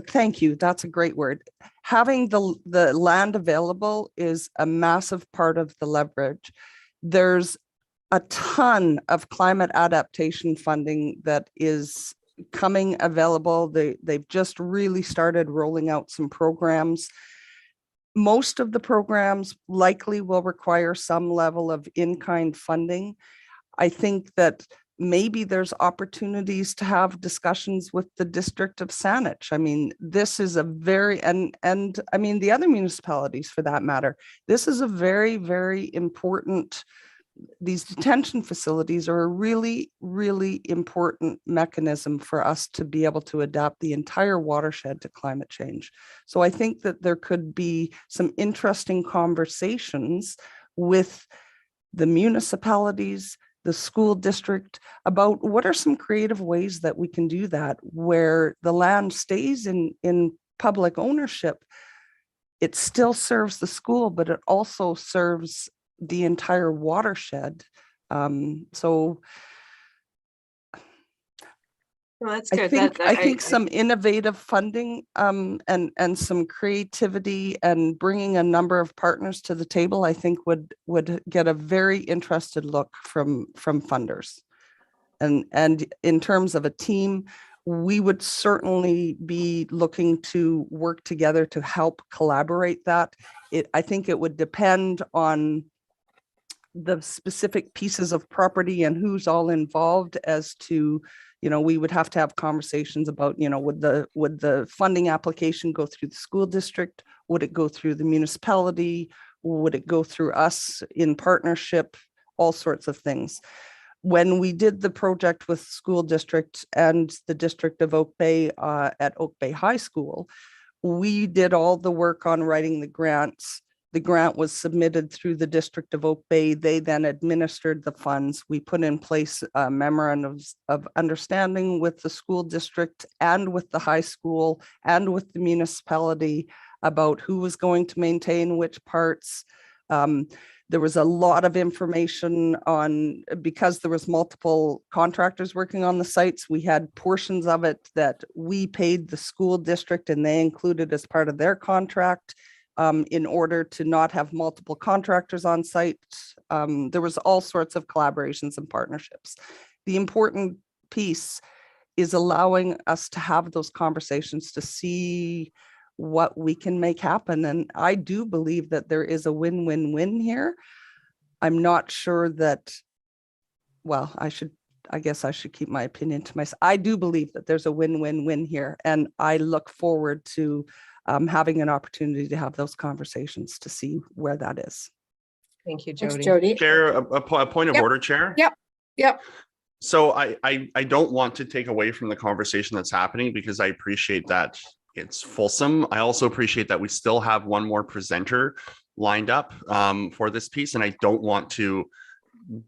Thank you. That's a great word. Having the land available is a massive part of the leverage. There's a ton of climate adaptation funding that is coming available. They've just really started rolling out some programs. Most of the programs likely will require some level of in-kind funding. I think that maybe there's opportunities to have discussions with the district of Saanich. I mean, this is a very, and I mean, the other municipalities for that matter, this is a very, very important, these detention facilities are a really, really important mechanism for us to be able to adapt the entire watershed to climate change. So I think that there could be some interesting conversations with the municipalities, the school district, about what are some creative ways that we can do that where the land stays in public ownership. It still serves the school, but it also serves the entire watershed. So Well, that's I good. think I think some innovative funding and some creativity and bringing a number of partners to the table, I think would get a very interested look from funders. And in terms of a team, we would certainly be looking to work together to help collaborate that. I think it would depend on the specific pieces of property and who's all involved as to, you know, we would have to have conversations about, you know, would the funding application go through the school district? Would it go through the municipality? Would it go through us in partnership? All sorts of things. When we did the project with school district and the district of Oak Bay at Oak Bay High School, we did all the work on writing the grants. The grant was submitted through the District of Oak Bay. They then administered the funds. We put in place memorandums of understanding with the school district and with the high school and with the municipality about who was going to maintain which parts. There was a lot of information on, because there was multiple contractors working on the sites, we had portions of it that we paid the school district and they included as part of their contract. In order to not have multiple contractors on site. There was all sorts of collaborations and partnerships. The important piece is allowing us to have those conversations to see what we can make happen. And I do believe that there is a win-win-win here. I'm not sure that, well, I guess I should keep my opinion to myself. I do believe that there's a win-win-win here. And I look forward to having an opportunity to have those conversations to see where that is. Thank you, Thanks, Jody. Jody. Chair, a point of Yep. order, Chair. Yep. So I don't want to take away from the conversation that's happening because I appreciate that it's fulsome. I also appreciate that we still have one more presenter lined up for this piece, and I don't want to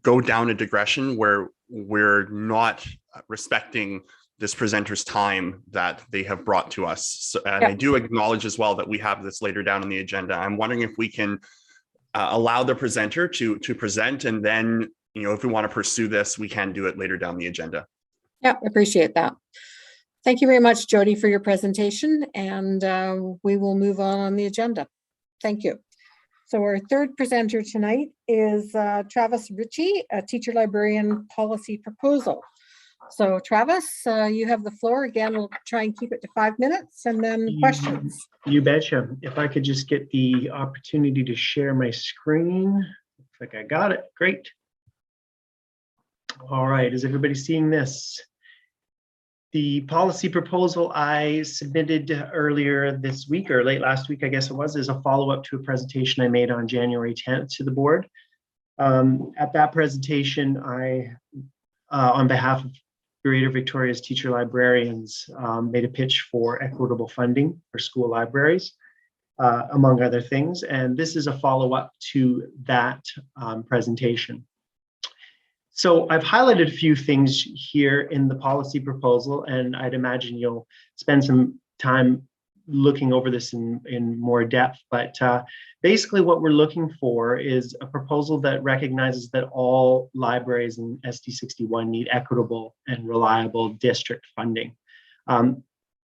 go down a digression where we're not respecting this presenter's time that they have brought to us. So, and I do acknowledge as well that we have this later down on the agenda. I'm wondering if we can allow the presenter to present, and then, you know, if we want to pursue this, we can do it later down the agenda. Yeah, appreciate that. Thank you very much, Jody, for your presentation, and we will move on the agenda. Thank you. So our third presenter tonight is Travis Ritchie, a teacher librarian policy proposal. So Travis, you have the floor. Again, we'll try and keep it to 5 minutes and then questions. You betcha. If I could just get the opportunity to share my screen. Looks like I got it. Great. All right, is everybody seeing this? The policy proposal I submitted earlier this week, or late last week, I guess it was, is a follow-up to a presentation I made on January 10th to the board. At that presentation, I, on behalf of Greater Victoria's teacher librarians, made a pitch for equitable funding for school libraries, among other things. And this is a follow-up to that presentation. So I've highlighted a few things here in the policy proposal, and I'd imagine you'll spend some time looking over this in more depth. But basically what we're looking for is a proposal that recognizes that all libraries in SD61 need equitable and reliable district funding.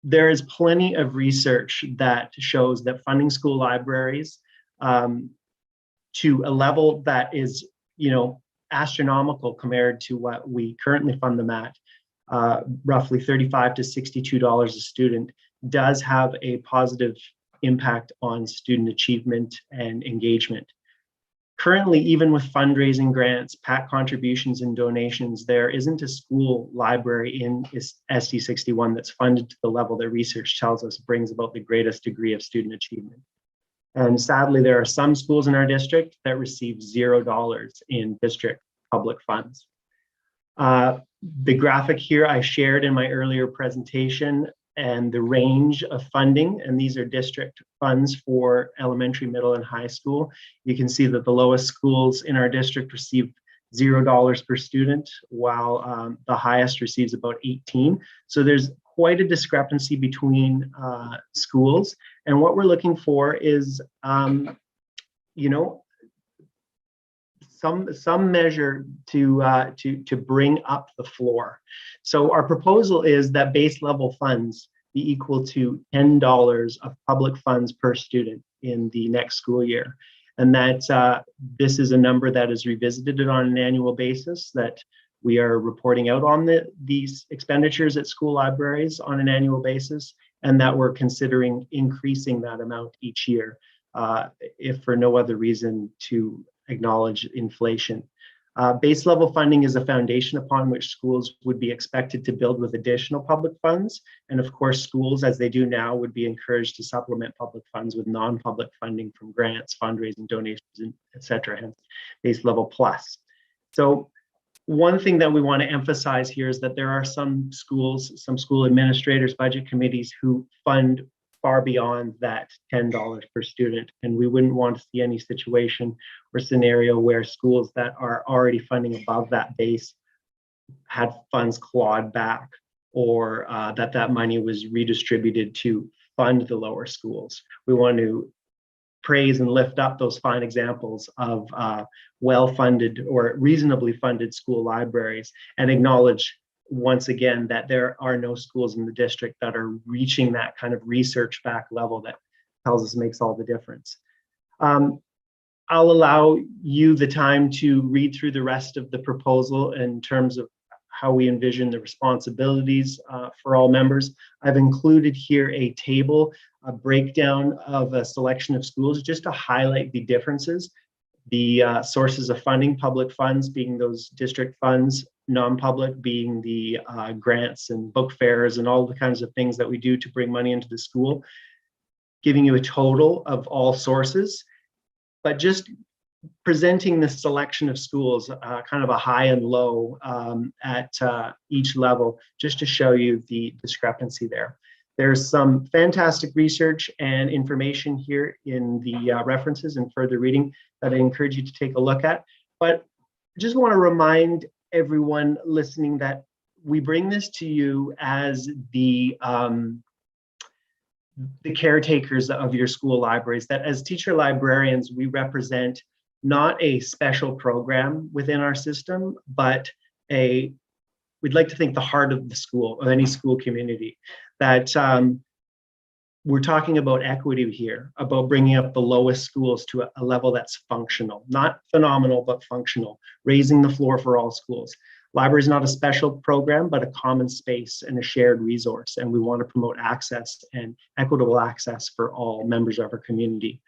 There is plenty of research that shows that funding school libraries to a level that is, you know, astronomical compared to what we currently fund them at, roughly $35 to $62 a student, does have a positive impact on student achievement and engagement. currently, even with fundraising grants, PAC contributions and donations, there isn't a school library in SD61 that's funded to the level that research tells us brings about the greatest degree of student achievement. And sadly, there are some schools in our district that receive $0 in district public funds. The graphic here I shared in my earlier presentation and the range of funding, and these are district funds for elementary, middle, and high school. You can see that the lowest schools in our district receive $0 per student, while the highest receives about 18. So there's quite a discrepancy between schools. And what we're looking for is, some measure to bring up the floor. So our proposal is that base level funds be equal to $10 of public funds per student in the next school year. And that this is a number that is revisited on an annual basis, that we are reporting out on these expenditures at school libraries on an annual basis, and that we're considering increasing that amount each year, if for no other reason to acknowledge inflation. Base level funding is a foundation upon which schools would be expected to build with additional public funds. And of course, schools, as they do now, would be encouraged to supplement public funds with non-public funding from grants, fundraising, donations, etc. Hence, base level plus. So one thing that we want to emphasize here is that there are some schools, some school administrators, budget committees who fund far beyond that $10 per student. And we wouldn't want to see any situation or scenario where schools that are already funding above that base had funds clawed back, or that money was redistributed to fund the lower schools. We want to praise and lift up those fine examples of well-funded or reasonably funded school libraries, and acknowledge once again that there are no schools in the district that are reaching that kind of research back level that tells us makes all the difference. I'll allow you the time to read through the rest of the proposal in terms of how we envision the responsibilities for all members. I've included here a table, a breakdown of a selection of schools just to highlight the differences. The sources of funding, public funds being those district funds, non-public being the grants and book fairs and all the kinds of things that we do to bring money into the school, giving you a total of all sources, but just presenting the selection of schools, kind of a high and low at each level, just to show you the discrepancy there. There's some fantastic research and information here in the references and further reading that I encourage you to take a look at. But I just want to remind everyone listening that we bring this to you as the caretakers of your school libraries, that as teacher librarians, we represent not a special program within our system, but we'd like to think the heart of the school, of any school community, that we're talking about equity here, about bringing up the lowest schools to a level that's functional, not phenomenal, but functional, raising the floor for all schools. Library is not a special program, but a common space and a shared resource. And we want to promote access and equitable access for all members of our community.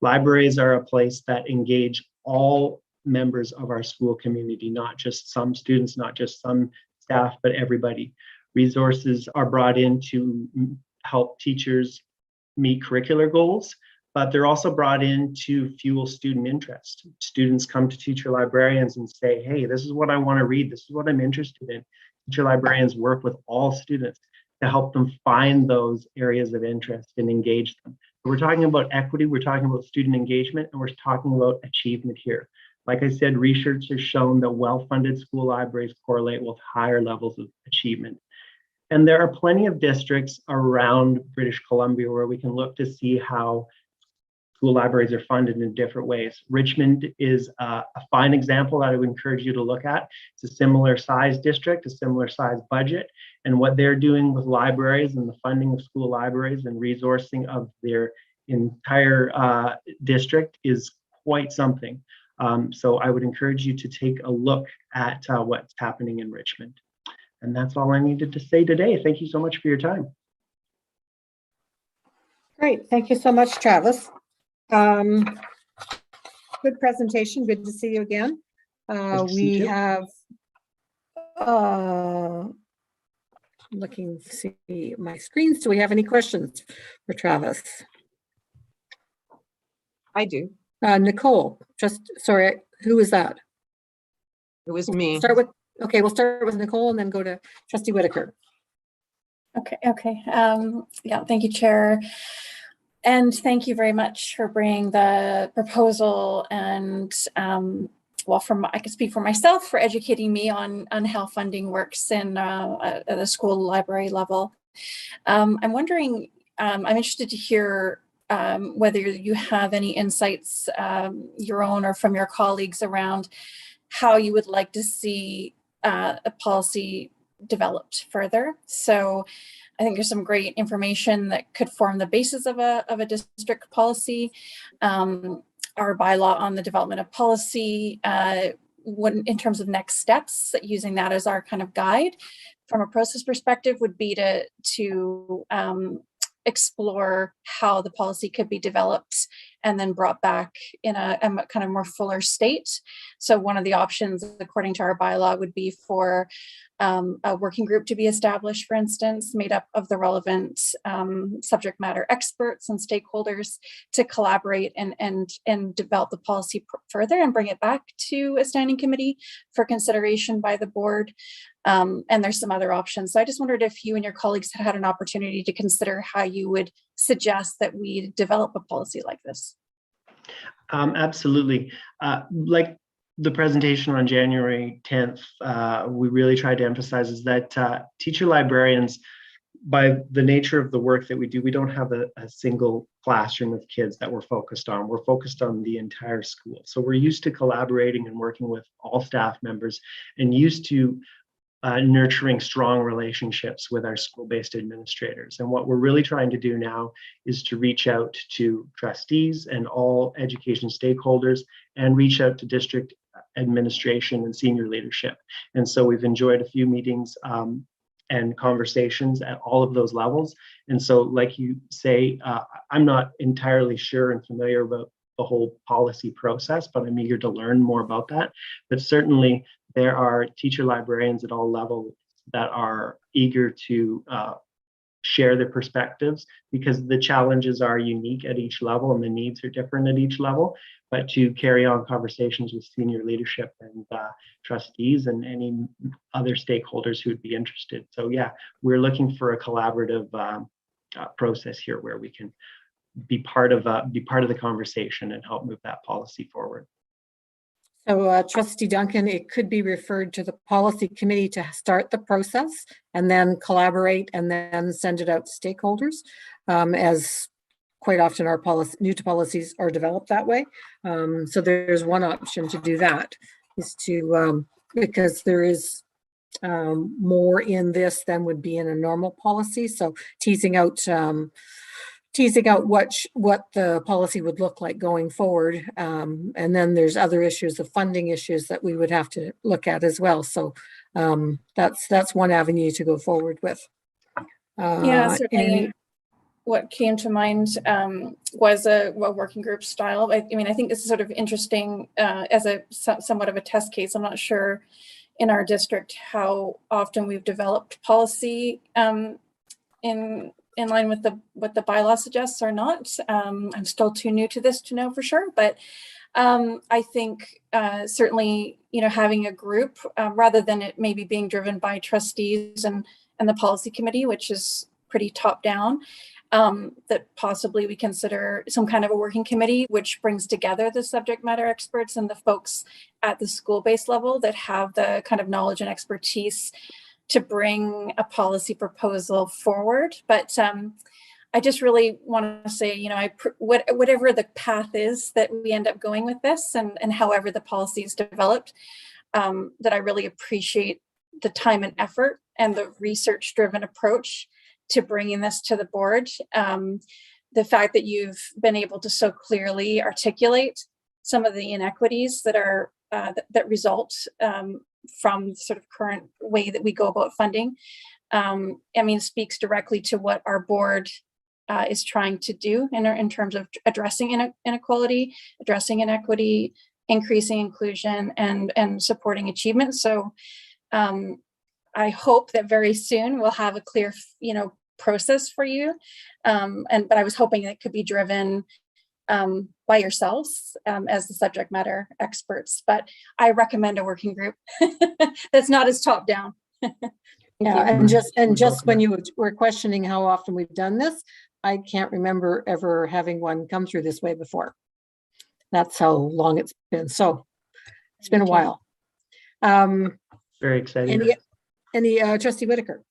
Libraries are a place that engage all members of our school community, not just some students, not just some staff, but everybody. Resources are brought in to help teachers meet curricular goals, but they're also brought in to fuel student interest. Students come to teacher librarians and say, hey, this is what I want to read. This is what I'm interested in. Teacher librarians work with all students to help them find those areas of interest and engage them. We're talking about equity, we're talking about student engagement, and we're talking about achievement here. Like I said, research has shown that well-funded school libraries correlate with higher levels of achievement. And there are plenty of districts around British Columbia where we can look to see how school libraries are funded in different ways. Richmond is a fine example that I would encourage you to look at. It's a similar size district, a similar size budget, and what they're doing with libraries and the funding of school libraries and resourcing of their entire district is quite something. So I would encourage you to take a look at what's happening in Richmond. And that's all I needed to say today. Thank you so much for your time. Great, thank you so much, Travis. Good presentation. Good to see you again. to see you We too. have looking to see my screens. Do we have any questions for Travis? I do. Nicole, sorry, who was that? It was me. We'll start with Nicole and then go to Trustee Whitaker. Okay. Yeah, thank you, Chair. And thank you very much for bringing the proposal and well, I can speak for myself, for educating me on how funding works in at the school library level. I'm wondering, I'm interested to hear whether you have any insights, your own or from your colleagues, around how you would like to see a policy developed further. So I think there's some great information that could form the basis of a district policy. Our bylaw on the development of policy, in terms of next steps, using that as our kind of guide from a process perspective, would be to explore how the policy could be developed and then brought back in a kind of more fuller state. So one of the options, according to our bylaw, would be for a working group to be established, for instance, made up of the relevant subject matter experts and stakeholders to collaborate and develop the policy further and bring it back to a standing committee for consideration by the board. And there's some other options. So I just wondered if you and your colleagues had an opportunity to consider how you would suggest that we develop a policy like this. Absolutely. Like the presentation on January 10th, we really tried to emphasize is that teacher librarians, by the nature of the work that we do, we don't have a single classroom of kids that we're focused on. We're focused on the entire school. So we're used to collaborating and working with all staff members, and used to nurturing strong relationships with our school-based administrators. And what we're really trying to do now is to reach out to trustees and all education stakeholders, and reach out to district administration and senior leadership. And so we've enjoyed a few meetings and conversations at all of those levels. And so, like you say, I'm not entirely sure and familiar about the whole policy process, but I'm eager to learn more about that. But certainly there are teacher librarians at all levels that are eager to share their perspectives, because the challenges are unique at each level and the needs are different at each level. But to carry on conversations with senior leadership and trustees and any other stakeholders who would be interested. So yeah, we're looking for a collaborative process here where we can be part of the conversation and help move that policy forward. So Trustee Duncan, it could be referred to the policy committee to start the process and then collaborate and then send it out to stakeholders, as quite often our new policies are developed that way. So there's one option to do that, is to, because there is more in this than would be in a normal policy. So teasing out what the policy would look like going forward. And then there's other issues of funding issues that we would have to look at as well. So that's one avenue to go forward with. Yeah, certainly. What came to mind was a working group style. I mean, I think this is sort of interesting as somewhat of a test case. I'm not sure in our district how often we've developed policy in line with what the bylaw suggests or not. I'm still too new to this to know for sure, but I think certainly, having a group rather than it maybe being driven by trustees and the policy committee, which is pretty top down, that possibly we consider some kind of a working committee, which brings together the subject matter experts and the folks at the school-based level that have the kind of knowledge and expertise to bring a policy proposal forward. But I just really want to say, whatever the path is that we end up going with this, and however the policy is developed, that I really appreciate the time and effort and the research-driven approach to bringing this to the board. The fact that you've been able to so clearly articulate some of the inequities that are that result from sort of current way that we go about funding, speaks directly to what our board is trying to do in terms of addressing inequality, addressing inequity, increasing inclusion, and supporting achievement. So I hope that very soon we'll have a clear, process for you. But I was hoping it could be driven by yourselves as the subject matter experts. But I recommend a working group that's not as top down. Yeah, and just when you were questioning how often we've done this, I can't remember ever having one come through this way before. That's how long it's been. So it's been a while. Very exciting. Any Trustee Whitaker?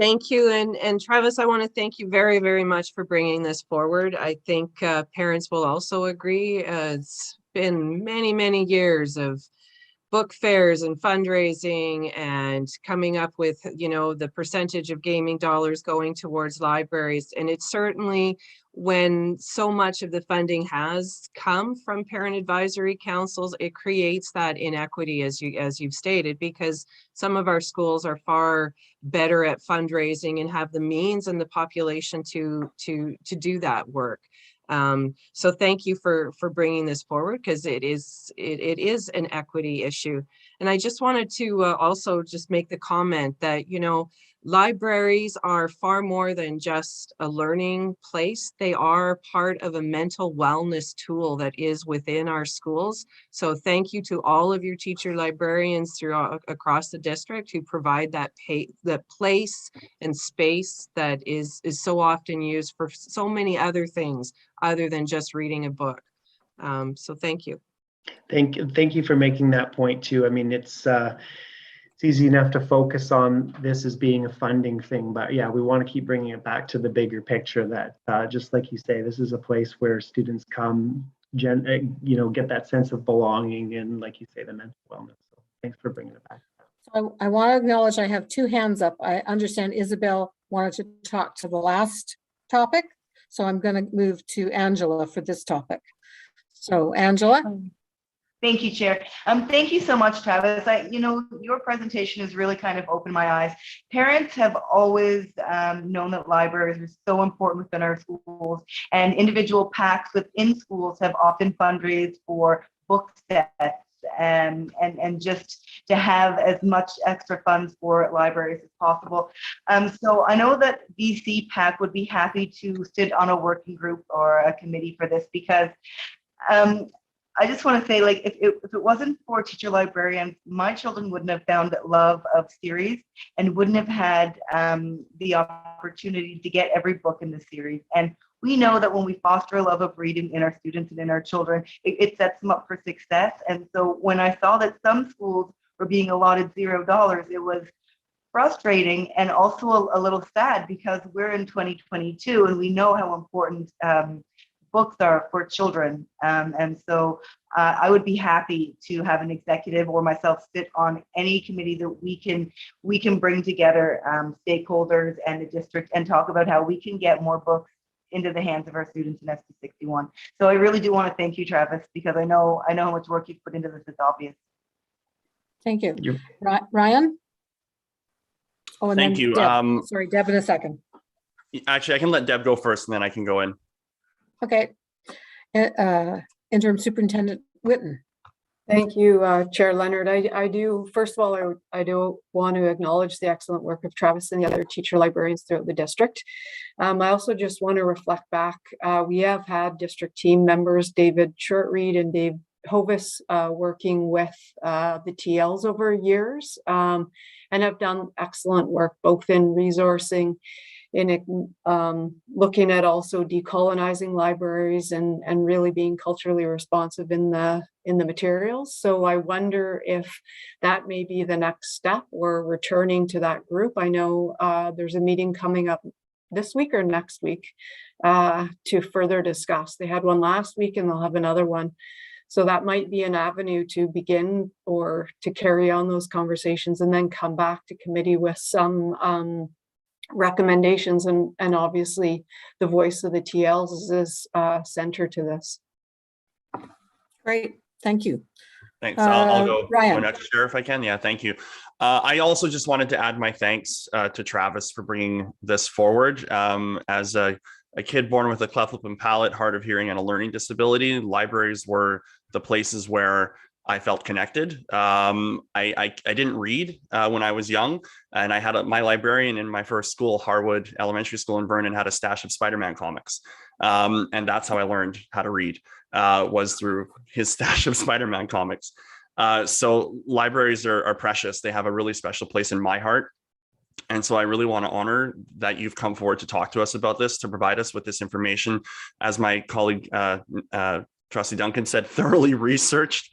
Thank you. And Travis, I want to thank you very, very much for bringing this forward. I think parents will also agree. It's been many, many years of book fairs and fundraising and coming up with, the percentage of gaming dollars going towards libraries. And it's certainly when so much of the funding has come from parent advisory councils, it creates that inequity, as you've stated, because some of our schools are far better at fundraising and have the means and the population to do that work. So thank you for bringing this forward, because it is an equity issue. And I just wanted to also just make the comment that, libraries are far more than just a learning place. They are part of a mental wellness tool that is within our schools. So thank you to all of your teacher librarians across the district who provide that place and space that is so often used for so many other things other than just reading a book. So thank you. Thank you for making that point too. I mean, it's easy enough to focus on this as being a funding thing, but yeah, we want to keep bringing it back to the bigger picture that just like you say, this is a place where students come, get that sense of belonging and, like you say, the mental wellness. So thanks for bringing it back. So I want to acknowledge I have two hands up. I understand Isabel wanted to talk to the last topic, so I'm going to move to Angela for this topic. So Angela. Thank you, Chair. Thank you so much, Travis. Your presentation has really kind of opened my eyes. Parents have always known that libraries are so important within our schools, and individual PACs within schools have often fundraised for book sets and just to have as much extra funds for libraries as possible. So I know that BC PAC would be happy to sit on a working group or a committee for this, because I just want to say, like, if it wasn't for teacher librarians, my children wouldn't have found love of series and wouldn't have had the opportunity to get every book in the series. And we know that when we foster a love of reading in our students and in our children, it sets them up for success. And so when I saw that some schools were being allotted $0, it was frustrating and also a little sad, because we're in 2022 and we know how important books are for children. And so I would be happy to have an executive or myself sit on any committee that we can bring together stakeholders and the district and talk about how we can get more books into the hands of our students in SD61. So I really do want to thank you, Travis, because I know how much work you've put into this. It's obvious. Thank you. Ryan? Oh, and Thank then you. Deb. Sorry, Deb in a second. Actually, I can let Deb go first and then I can go in. Okay. Interim Superintendent Whitten. Thank you, Chair Leonard. I do, first of all, I do want to acknowledge the excellent work of Travis and the other teacher librarians throughout the district. I also just want to reflect back. We have had district team members, David Shortreed and Dave Hovis, working with the TLs over years and have done excellent work, both in resourcing, in looking at also decolonizing libraries and really being culturally responsive in the materials. So I wonder if that may be the next step, or returning to that group. I know there's a meeting coming up this week or next week to further discuss. They had one last week and they'll have another one. So that might be an avenue to begin or to carry on those conversations and then come back to committee with some recommendations, and obviously the voice of the TLs is center to this. Great, thank you. Thanks. I'll go Ryan. next, Chair, if I can. Yeah, thank you. I also just wanted to add my thanks to Travis for bringing this forward. As a kid born with a cleft lip and palate, hard of hearing, and a learning disability, libraries were the places where I felt connected. I didn't read when I was young, and I had my librarian in my first school, Harwood Elementary School in Vernon, had a stash of Spider-Man comics. And that's how I learned how to read, was through his stash of Spider-Man comics. So libraries are precious. They have a really special place in my heart. And so I really want to honor that you've come forward to talk to us about this, to provide us with this information. As my colleague, Trustee Duncan said, thoroughly researched,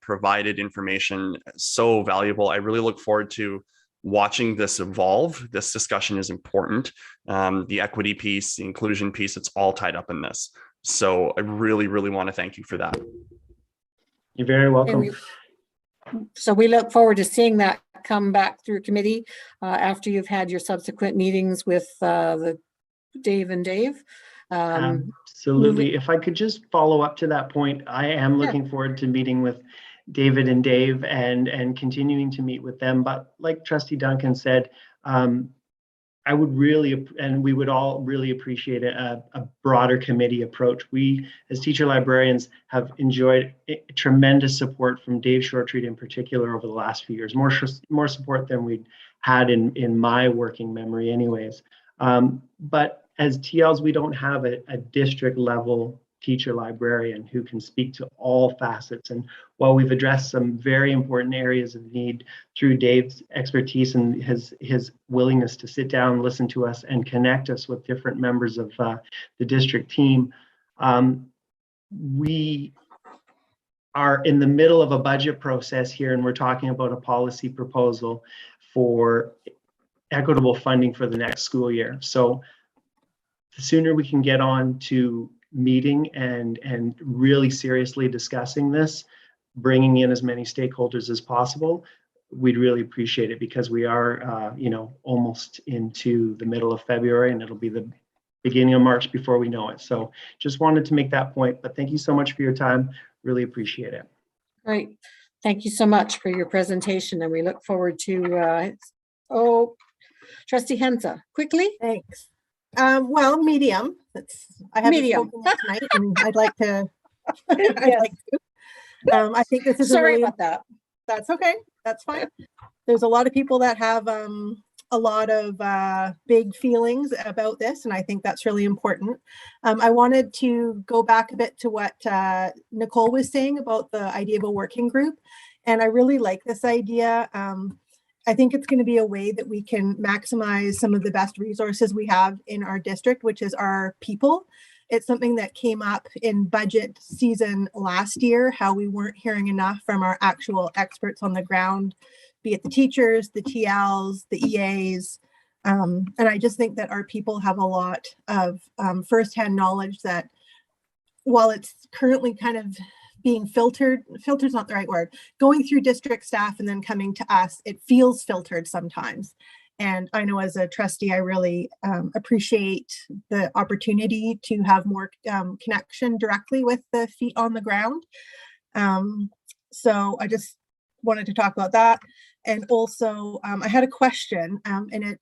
provided information, so valuable. I really look forward to watching this evolve. This discussion is important. The equity piece, the inclusion piece, it's all tied up in this. So I really, really want to thank you for that. You're very welcome. So we look forward to seeing that come back through committee after you've had your subsequent meetings with the Dave and Dave. Absolutely. If I could just follow up to that point, I am looking forward to meeting with David and Dave and continuing to meet with them. But like Trustee Duncan said, I would really, and we would all really appreciate a broader committee approach. We, as teacher librarians, have enjoyed tremendous support from Dave Shortreed in particular over the last few years, more support than we'd had in my working memory anyways. But as TLs, we don't have a district level teacher librarian who can speak to all facets. And while we've addressed some very important areas of need through Dave's expertise and his willingness to sit down, listen to us, and connect us with different members of the district team, we are in the middle of a budget process here, and we're talking about a policy proposal for equitable funding for the next school year. So the sooner we can get on to meeting and really seriously discussing this, bringing in as many stakeholders as possible, we'd really appreciate it, because we are, almost into the middle of February, and it'll be the beginning of March before we know it. So just wanted to make that point, but thank you so much for your time. Really appreciate it. Great. Thank you so much for your presentation, and we look forward to, Trustee Hensa, quickly. Thanks. Well, medium. I haven't Medium. spoken yet tonight, and I'd like to. I think this is Sorry about that. That's okay. That's fine. There's a lot of people that have a lot of big feelings about this, and I think that's really important. I wanted to go back a bit to what Nicole was saying about the idea of a working group, and I really like this idea. I think it's going to be a way that we can maximize some of the best resources we have in our district, which is our people. It's something that came up in budget season last year, how we weren't hearing enough from our actual experts on the ground, be it the teachers, the TLs, the EAs. And I just think that our people have a lot of firsthand knowledge that, while it's currently kind of being filter's not the right word, going through district staff and then coming to us, it feels filtered sometimes. And I know as a trustee, I really appreciate the opportunity to have more connection directly with the feet on the ground. So I just wanted to talk about that. And also I had a question, and it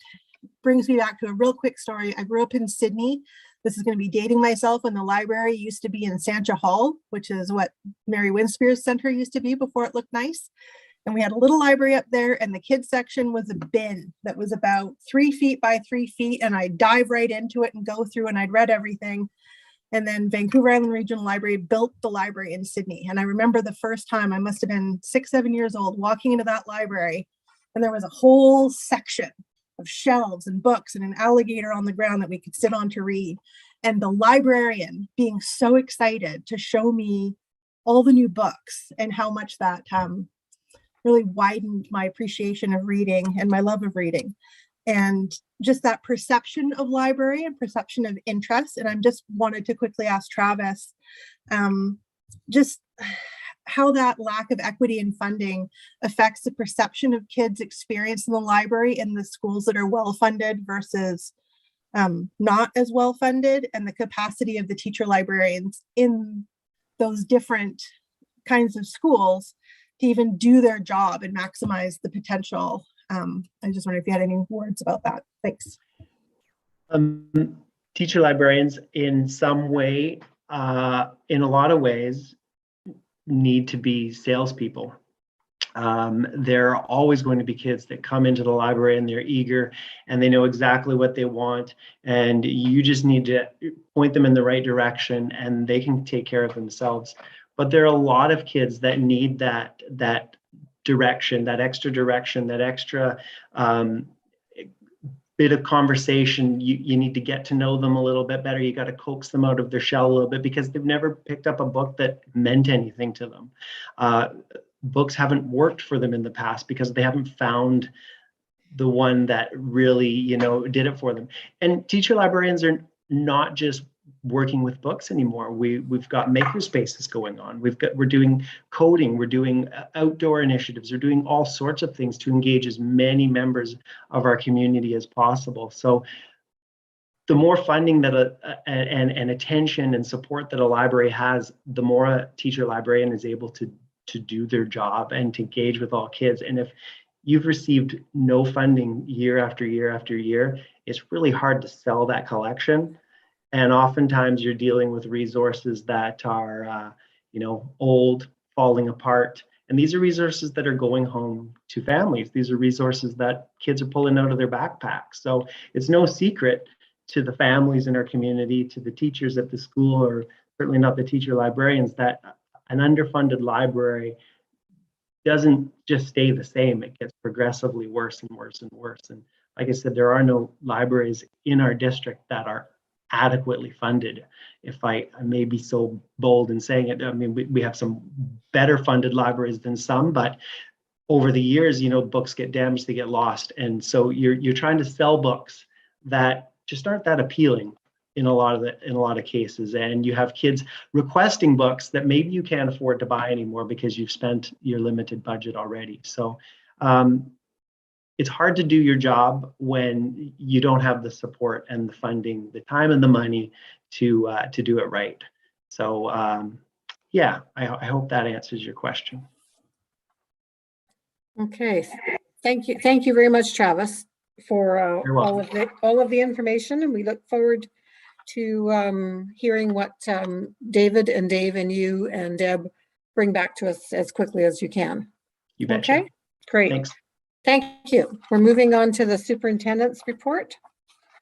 brings me back to a real quick story. I grew up in Sydney. This is going to be dating myself, when the library used to be in Sancha Hall, which is what Mary Winspear's Center used to be before it looked nice. And we had a little library up there, and the kids section was a bin that was about 3 feet by 3 feet. And I'd dive right into it and go through, and I'd read everything. And then Vancouver Island Regional Library built the library in Sydney. And I remember the first time, I must have been 6, 7 years old, walking into that library, and there was a whole section of shelves and books and an alligator on the ground that we could sit on to read. And the librarian being so excited to show me all the new books, and how much that really widened my appreciation of reading and my love of reading. And just that perception of library and perception of interest. And I just wanted to quickly ask Travis, just how that lack of equity in funding affects the perception of kids' experience in the library in the schools that are well-funded versus not as well-funded, and the capacity of the teacher librarians in those different kinds of schools to even do their job and maximize the potential. I just wonder if you had any words about that. Thanks. Teacher librarians in some way, in a lot of ways, need to be salespeople. There are always going to be kids that come into the library and they're eager and they know exactly what they want, and you just need to point them in the right direction and they can take care of themselves. But there are a lot of kids that need that direction, that extra bit of conversation. You need to get to know them a little bit better. You got to coax them out of their shell a little bit because they've never picked up a book that meant anything to them. Books haven't worked for them in the past because they haven't found the one that really, did it for them. And teacher librarians are not just working with books anymore. We've got maker spaces going on. We're doing coding, we're doing outdoor initiatives, we're doing all sorts of things to engage as many members of our community as possible. So the more funding that and attention and support that a library has, the more a teacher librarian is able to do their job and to engage with all kids. And if you've received no funding year after year after year, it's really hard to sell that collection. And oftentimes you're dealing with resources that are, old, falling apart. And these are resources that are going home to families. These are resources that kids are pulling out of their backpacks. So it's no secret to the families in our community, to the teachers at the school, or certainly not the teacher librarians, that an underfunded library doesn't just stay the same. It gets progressively worse and worse and worse. And like I said, there are no libraries in our district that are adequately funded. If I may be so bold in saying it, I mean, we have some better funded libraries than some, but over the years, books get damaged, they get lost. And so you're trying to sell books that just aren't that appealing in a lot of cases. And you have kids requesting books that maybe you can't afford to buy anymore because you've spent your limited budget already. So it's hard to do your job when you don't have the support and the funding, the time and the money to do it right. So yeah, I hope that answers your question. Okay, thank you. Thank you very much, Travis, for all of the information, and we look forward to hearing what David and Dave and you and Deb bring back to us as quickly as you can. You betcha. Okay, great. Thanks. Thank you. We're moving on to the superintendent's report.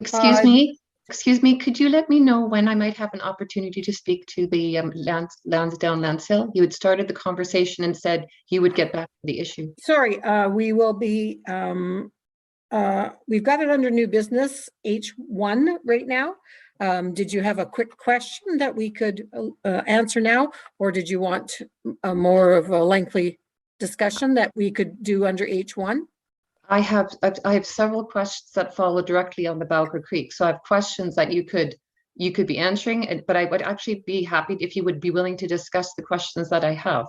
Excuse me, could you let me know when I might have an opportunity to speak to the Lansdowne Landfill? You had started the conversation and said you would get back to the issue. Sorry, we will be, we've got it under new business, H1 right now. Did you have a quick question that we could answer now, or did you want more of a lengthy discussion that we could do under H1? I have several questions that follow directly on the Bowker Creek. So I have questions that you could be answering, but I would actually be happy if you would be willing to discuss the questions that I have.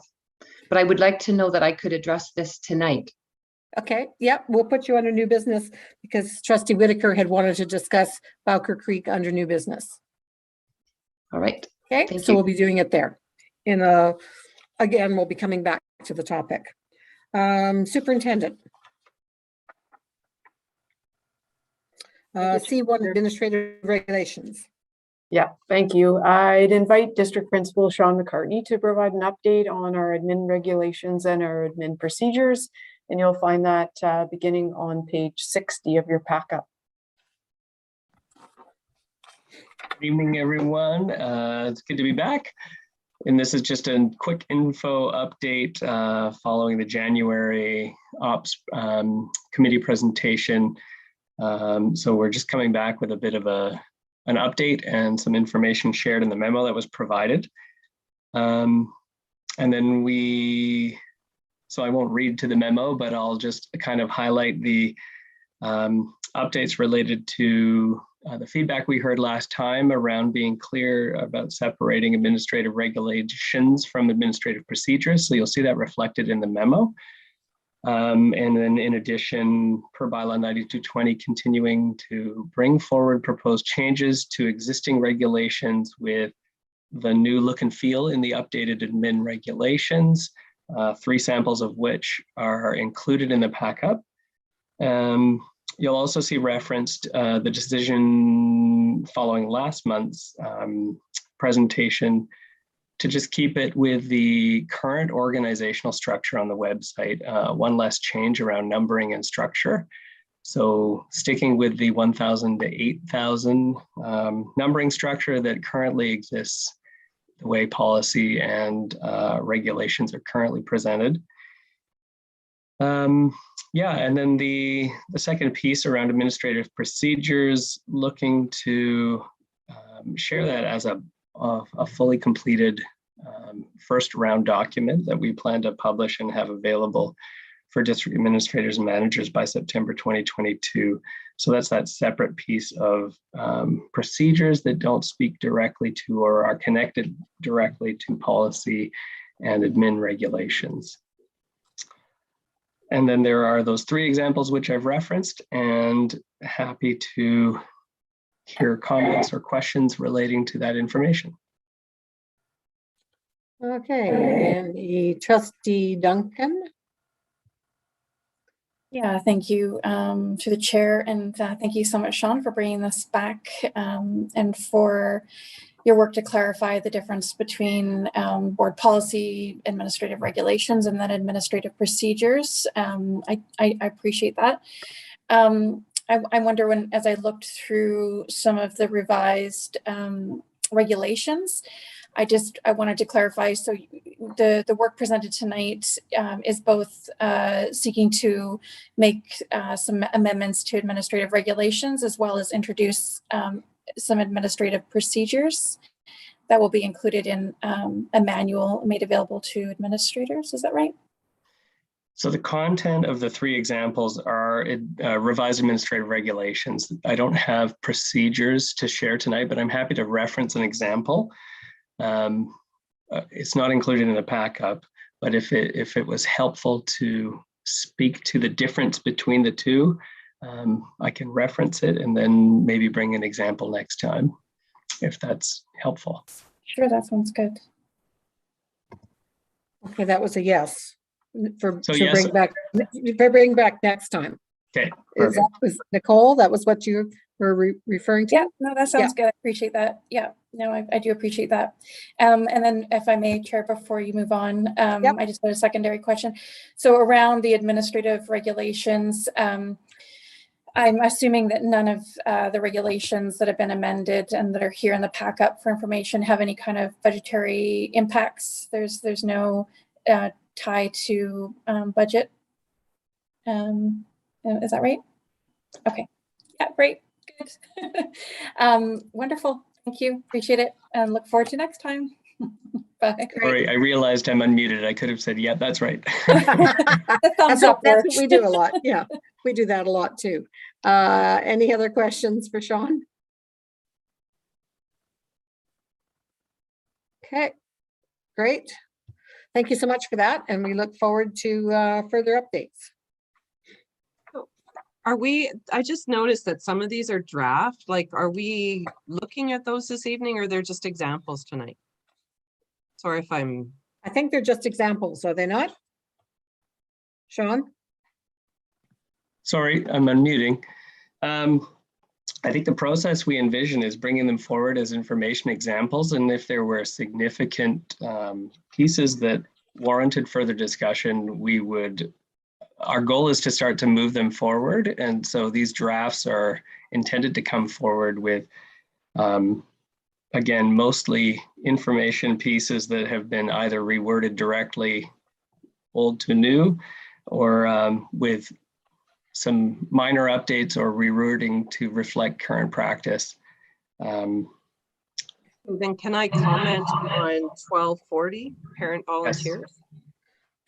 But I would like to know that I could address this tonight. Okay, yep, we'll put you under new business because Trustee Whitaker had wanted to discuss Bowker Creek under new business. All right. Okay, Thank so you. we'll be doing it there. Again, we'll be coming back to the topic. Superintendent. C1 administrative regulations. Yeah, thank you. I'd invite District Principal Sean McCartney to provide an update on our admin regulations and our admin procedures. And you'll find that beginning on page 60 of your packet. Good evening, everyone. It's good to be back. And this is just a quick info update following the January Ops Committee presentation. So we're just coming back with a bit of an update and some information shared in the memo that was provided. And then so I won't read to the memo, but I'll just kind of highlight the updates related to the feedback we heard last time around being clear about separating administrative regulations from administrative procedures. So you'll see that reflected in the memo. And then in addition, per bylaw 9220, continuing to bring forward proposed changes to existing regulations with the new look and feel in the updated admin regulations, 3 samples of which are included in the pack-up. You'll also see referenced the decision following last month's presentation to just keep it with the current organizational structure on the website, one less change around numbering and structure. So sticking with the 1,000 to 8,000 numbering structure that currently exists, the way policy and regulations are currently presented. Yeah, and then the second piece around administrative procedures, looking to share that as a fully completed first round document that we plan to publish and have available for district administrators and managers by September 2022. So that's that separate piece of procedures that don't speak directly to or are connected directly to policy and admin regulations. And then there are those 3 examples which I've referenced, and happy to hear comments or questions relating to that information. Okay, and the trustee Duncan. Yeah, thank you to the chair, and thank you so much, Sean, for bringing this back and for your work to clarify the difference between board policy, administrative regulations, and then administrative procedures. I appreciate that. I wonder as I looked through some of the revised regulations, I wanted to clarify. So the work presented tonight is both seeking to make some amendments to administrative regulations, as well as introduce some administrative procedures that will be included in a manual made available to administrators. Is that right? So the content of the 3 examples are revised administrative regulations. I don't have procedures to share tonight, but I'm happy to reference an example. It's not included in the pack-up, but if it was helpful to speak to the difference between the 2, I can reference it and then maybe bring an example next time, if that's helpful. Sure, that sounds good. Okay, that was a yes. Yes. Bring back next time. Okay. Was Nicole, that was what you were referring to? Yeah, no, that sounds good. I appreciate that. Yeah, no, I do appreciate that. And then if I may, Chair, before you move on, I just got a secondary question. So around the administrative regulations, I'm assuming that none of the regulations that have been amended and that are here in the pack-up for information have any kind of budgetary impacts. There's no tie to budget. Is that right? Okay. Yeah, great. Good. Wonderful. Thank you. Appreciate it. And look forward to next time. Bye. Sorry, I realized I'm unmuted. I could have said, yeah, that's right. That's what we do a lot. Yeah, we do that a lot too. Any other questions for Sean? Okay, great. Thank you so much for that. And we look forward to further updates. I just noticed that some of these are draft. Like, are we looking at those this evening, or they're just examples tonight? Sorry if I think they're just examples, are they not? Sean? Sorry, I'm unmuting. I think the process we envision is bringing them forward as information examples, and if there were significant pieces that warranted further discussion, our goal is to start to move them forward. And so these drafts are intended to come forward with, again, mostly information pieces that have been either reworded directly old to new, or with some minor updates or rewording to reflect current practice. Then can I comment on 1240 parent volunteers? Yes.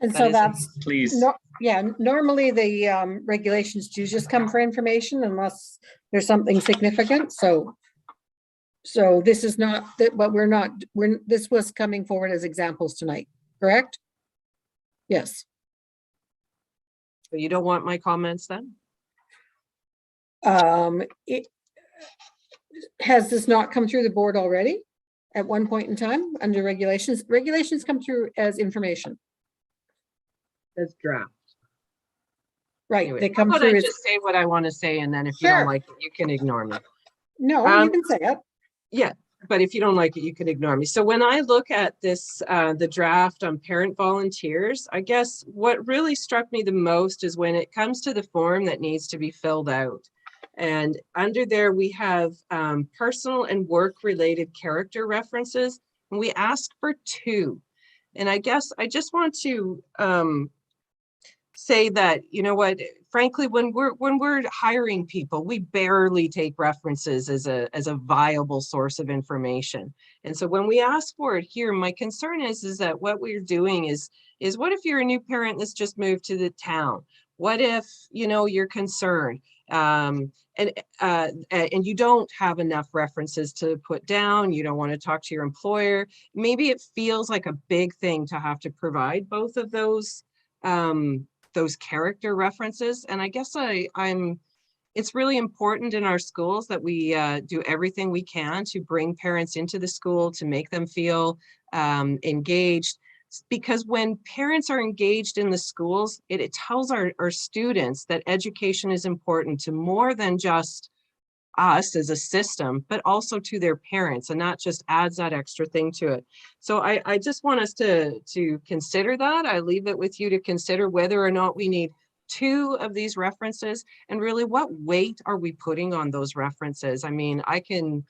And so that's, please. Normally the regulations do just come for information unless there's something significant. So this is not that, but this was coming forward as examples tonight, correct? Yes. So you don't want my comments then? Has this not come through the board already at one point in time under regulations. Regulations come through as information. As draft. Right, Anyway, they how come about through I as, just say what I want to say, and then if you don't Sure. like it, you can ignore me. no, you can say it. Yeah, but if you don't like it, you can ignore me. So when I look at this, the draft on parent volunteers, I guess what really struck me the most is when it comes to the form that needs to be filled out. And under there, we have personal and work-related character references, and we ask for 2. And I guess I just want to say that, you know what, frankly, when we're hiring people, we barely take references as a viable source of information. And so when we ask for it here, my concern is that what we're doing is what if you're a new parent that's just moved to the town? What if, you know, you're concerned and you don't have enough references to put down, you don't want to talk to your employer. Maybe it feels like a big thing to have to provide both of those character references. And I guess it's really important in our schools that we do everything we can to bring parents into the school, to make them feel engaged. Because when parents are engaged in the schools, it tells our students that education is important to more than just us as a system, but also to their parents, and that just adds that extra thing to it. So I just want us to consider that. I leave it with you to consider whether or not we need 2 of these references, and really what weight are we putting on those references? I mean, I can,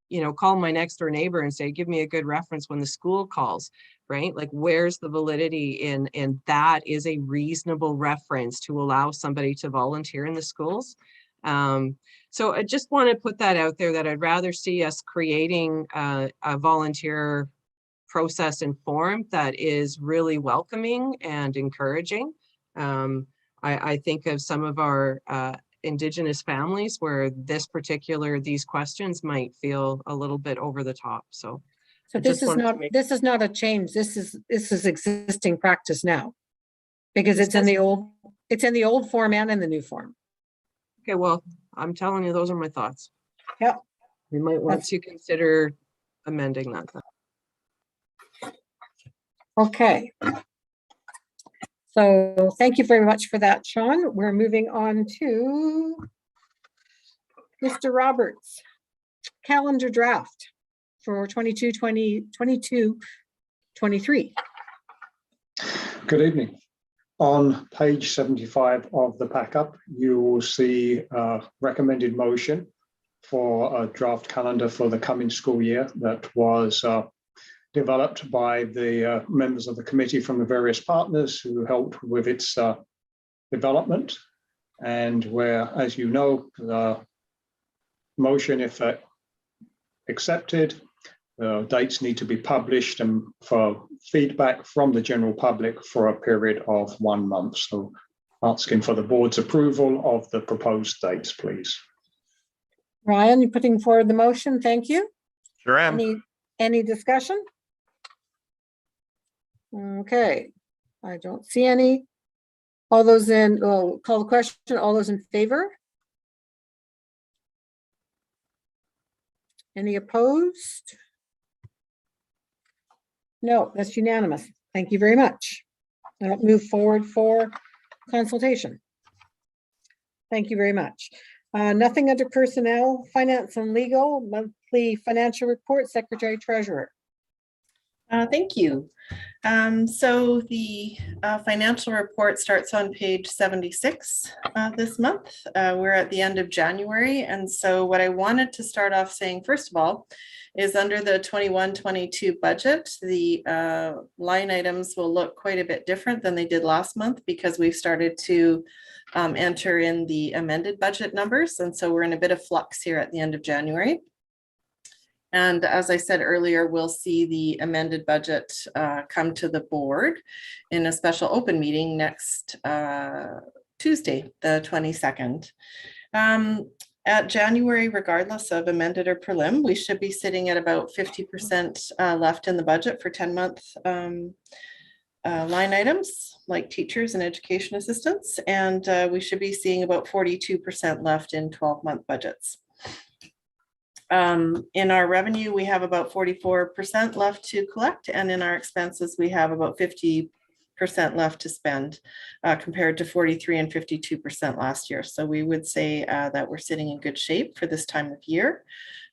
you know, call my next door neighbor and say, give me a good reference when the school calls, right? Like, where's the validity in that is a reasonable reference to allow somebody to volunteer in the schools? So I just want to put that out there, that I'd rather see us creating a volunteer process and form that is really welcoming and encouraging. I think of some of our Indigenous families where these questions might feel a little bit over the top. So this is not a change. This is existing practice now, because it's in the old form and in the new form. Okay, well, I'm telling you, those are my thoughts. Yep. We might want to consider amending that. Okay. So thank you very much for that, Sean. We're moving on to Mr. Roberts, calendar draft for 22-23. Good evening. On page 75 of the backup, you will see a recommended motion for a draft calendar for the coming school year that was developed by the members of the committee from the various partners who helped with its development, and where, as you know, the motion, if accepted, dates need to be published and for feedback from the general public for a period of 1 month. So asking for the board's approval of the proposed dates, please. Ryan, you're putting forward the motion. Thank you. Sure am. Any discussion? Okay, I don't see any. All those call the question. All those in favor? Any opposed? No, that's unanimous. Thank you very much. I'll move forward for consultation. Thank you very much. Nothing under personnel, finance and legal, monthly financial report, secretary treasurer. Thank you. So the financial report starts on page 76 this month. We're at the end of January. And so what I wanted to start off saying, first of all, is under the 21-22 budget, the line items will look quite a bit different than they did last month, because we've started to enter in the amended budget numbers. And so we're in a bit of flux here at the end of January. And as I said earlier, we'll see the amended budget come to the board in a special open meeting next Tuesday, the 22nd. At January, regardless of amended or prelim, we should be sitting at about 50% left in the budget for 10-month line items like teachers and education assistants. And we should be seeing about 42% left in 12-month budgets. In our revenue, we have about 44% left to collect, and in our expenses, we have about 50% left to spend, compared to 43 and 52% last year. So we would say that we're sitting in good shape for this time of year.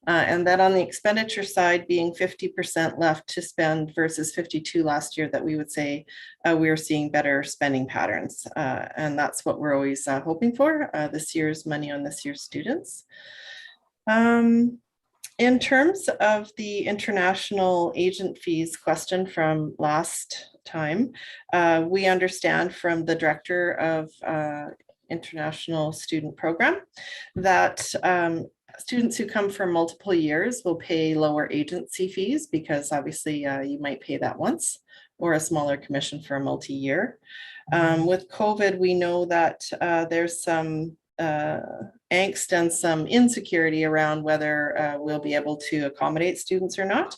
And that on the expenditure side, being 50% left to spend versus 52 last year, that we would say we are seeing better spending patterns. And that's what we're always hoping for, this year's money on this year's students. In terms of the international agent fees question from last time, we understand from the director of International Student Program that students who come from multiple years will pay lower agency fees because obviously you might pay that once, or a smaller commission for a multi-year. With COVID, we know that there's some angst and some insecurity around whether we'll be able to accommodate students or not.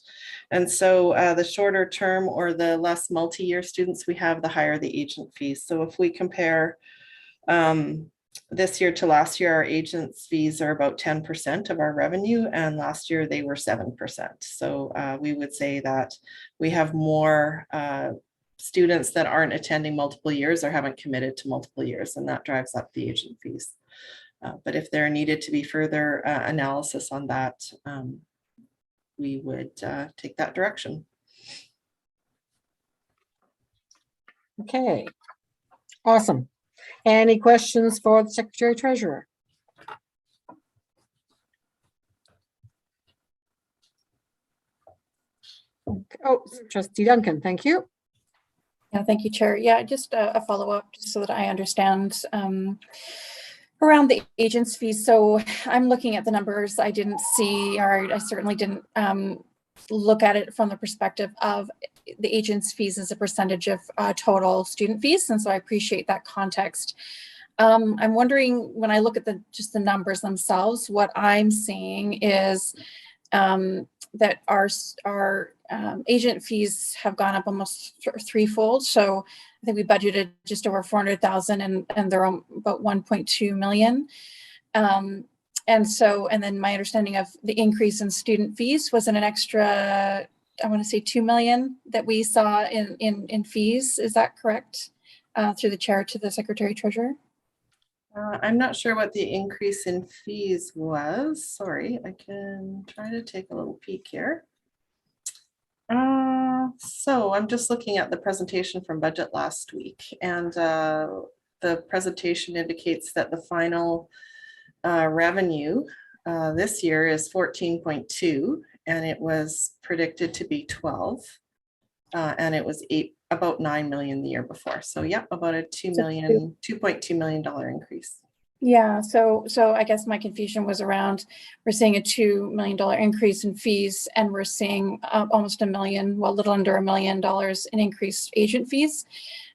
And so the shorter term or the less multi-year students we have, the higher the agent fees. So if we compare this year to last year, our agents fees are about 10% of our revenue, and last year they were 7%. So we would say that we have more students that aren't attending multiple years or haven't committed to multiple years, and that drives up the agent fees. But if there needed to be further analysis on that, we would take that direction. Okay, awesome. Any questions for the Secretary Treasurer? Oh, Trustee Duncan, thank you. Yeah, thank you, Chair. Yeah, just a follow-up just so that I understand around the agents fees. So I'm looking at the numbers. I didn't see, or I certainly didn't look at it from the perspective of the agents fees as a percentage of total student fees. And so I appreciate that context. I'm wondering, when I look at just the numbers themselves, what I'm seeing is that our agent fees have gone up almost threefold. So I think we budgeted just over 400,000 and they're about 1.2 million. And then my understanding of the increase in student fees was an extra, I want to say 2 million that we saw in fees. Is that correct? Through the chair to the Secretary Treasurer? I'm not sure what the increase in fees was. Sorry, I can try to take a little peek here. So I'm just looking at the presentation from budget last week, and the presentation indicates that the final revenue this year is 14.2, and it was predicted to be 12, and it was about 9 million the year before. So yeah, about a $2.2 million increase. Yeah, so I guess my confusion was around, we're seeing a $2 million increase in fees, and we're seeing almost $1 million, well, a little under $1 million in increased agent fees.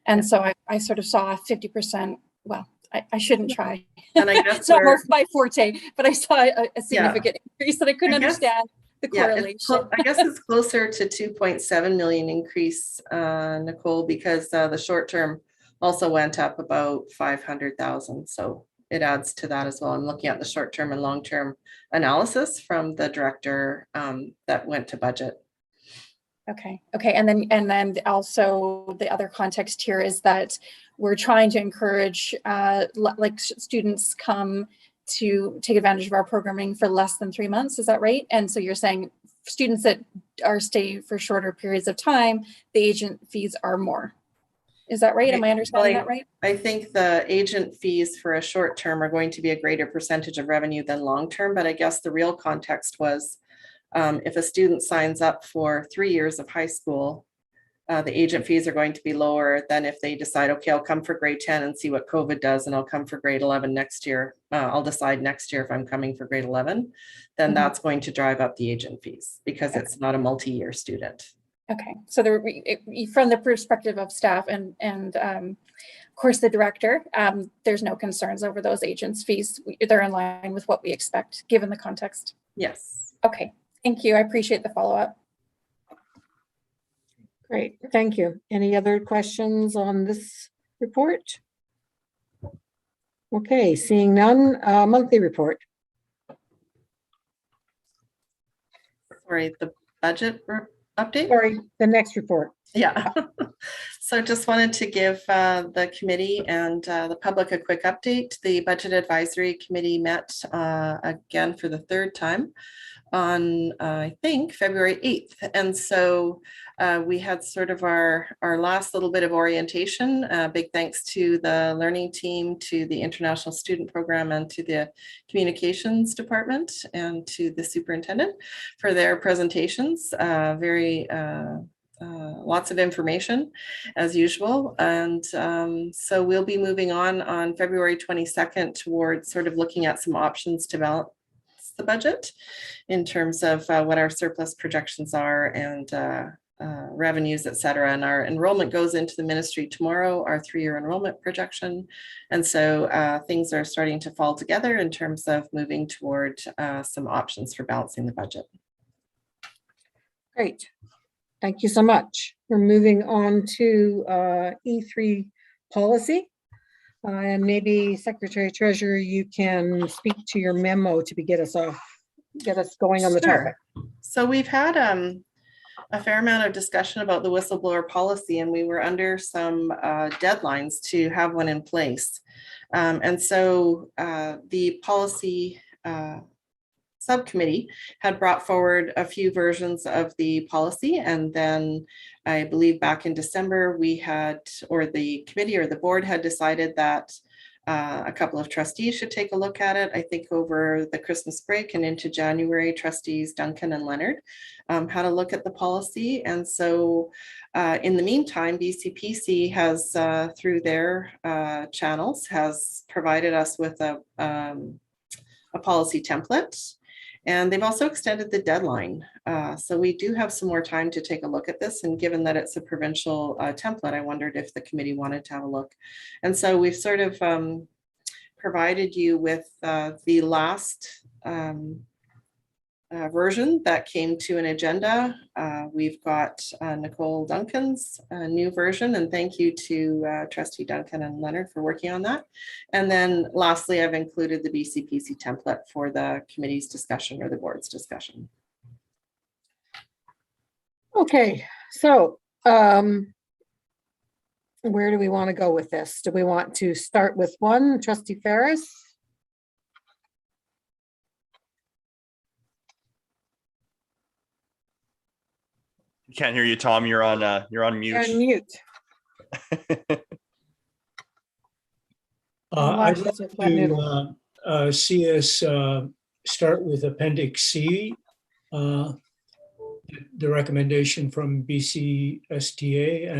And so I sort of saw 50%, well, I shouldn't try. And I guess it's not more my forte, but I saw a significant increase that I couldn't understand the correlation. I guess it's closer to 2.7 million increase, Nicole, because the short term also went up about 500,000. So it adds to that as well. I'm looking at the short term and long term analysis from the director that went to budget. Okay. And then also the other context here is that we're trying to encourage like students come to take advantage of our programming for less than 3 months. Is that right? And so you're saying students that stay for shorter periods of time, the agent fees are more. Is that right? Am I understanding that right? I think the agent fees for a short term are going to be a greater percentage of revenue than long term, but I guess the real context was if a student signs up for 3 years of high school, the agent fees are going to be lower than if they decide, okay, I'll come for grade 10 and see what COVID does, and I'll come for grade 11 next year. I'll decide next year if I'm coming for grade 11, then that's going to drive up the agent fees because it's not a multi-year student. Okay, so from the perspective of staff and of course the director, there's no concerns over those agents fees. They're in line with what we expect given the context. Yes. Okay, thank you. I appreciate the follow-up. Great, thank you. Any other questions on this report? Okay, seeing none, monthly report. Sorry, the budget update? Sorry, the next report. Yeah. So just wanted to give the committee and the public a quick update. The Budget Advisory Committee met again for the third time on, I think, February 8th. And so we had sort of our last little bit of orientation. Big thanks to the learning team, to the International Student Program, and to the Communications Department, and to the Superintendent for their presentations. Lots of information as usual. And so we'll be moving on February 22nd towards sort of looking at some options to balance the budget in terms of what our surplus projections are and revenues, et cetera. And our enrollment goes into the ministry tomorrow, our 3-year enrollment projection. And so things are starting to fall together in terms of moving toward some options for balancing the budget. Great. Thank you so much. We're moving on to E3 policy. And maybe Secretary Treasurer, you can speak to your memo to get us going on the topic. So we've had a fair amount of discussion about the whistleblower policy, and we were under some deadlines to have one in place. And so the policy subcommittee had brought forward a few versions of the policy, and then I believe back in December we had, or the committee or the board had decided that a couple of trustees should take a look at it. I think over the Christmas break and into January, trustees Duncan and Leonard had a look at the policy. And so in the meantime, BCPC has through their channels has provided us with a policy template. And they've also extended the deadline. So we do have some more time to take a look at this. And given that it's a provincial template, I wondered if the committee wanted to have a look. And so we've sort of provided you with the last version that came to an agenda. We've got Nicole Duncan's new version, and thank you to Trustee Duncan and Leonard for working on that. And then lastly, I've included the BCPC template for the committee's discussion or the board's discussion. Okay, so where do we want to go with this? Do we want to start with one, Trustee Ferris? Can't hear you, Tom. You're on mute. You're on mute. I'd like to see us start with Appendix C, the recommendation from BCSTA,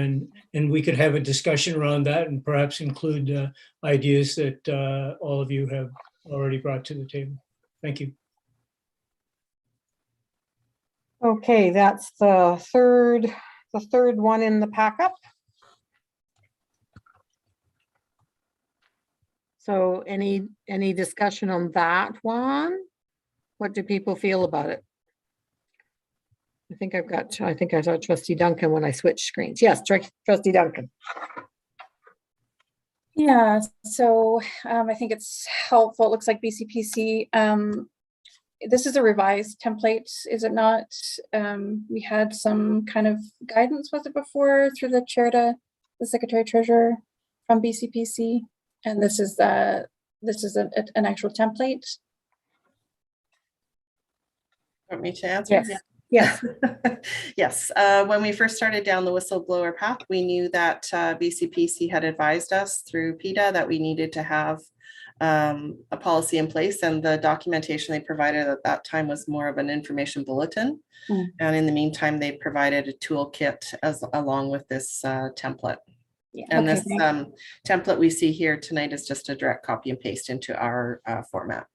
and we could have a discussion around that and perhaps include ideas that all of you have already brought to the table. Thank you. Okay, that's the third one in the pack-up. So any discussion on that one? What do people feel about it? I think I saw Trustee Duncan when I switched screens. Yes, Trustee Duncan. Yeah, so I think it's helpful. It looks like BCPC, this is a revised template, is it not? We had some kind of guidance, was it before, through the chair to the Secretary Treasurer from BCPC? And this is an actual template. Want me to answer? Yes. Yes. When we first started down the whistleblower path, we knew that BCPC had advised us through PETA that we needed to have a policy in place, and the documentation they provided at that time was more of an information bulletin. And in the meantime, they provided a toolkit along with this template. Yeah, and this template we see here tonight is just a direct copy and paste into our format.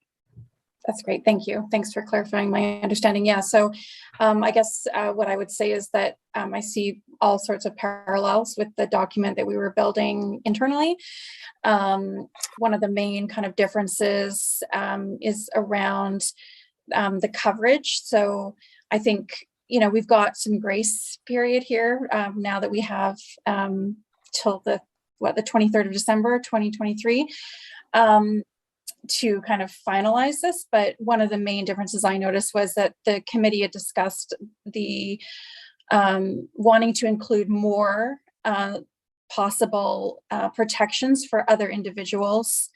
That's great. Thank you. Thanks for clarifying my understanding. Yeah, so I guess what I would say is that I see all sorts of parallels with the document that we were building internally. One of the main kind of differences is around the coverage. So I think, we've got some grace period here now that we have till the 23rd of December, 2023. to kind of finalize this, but one of the main differences I noticed was that the committee had discussed the wanting to include more possible protections for other individuals,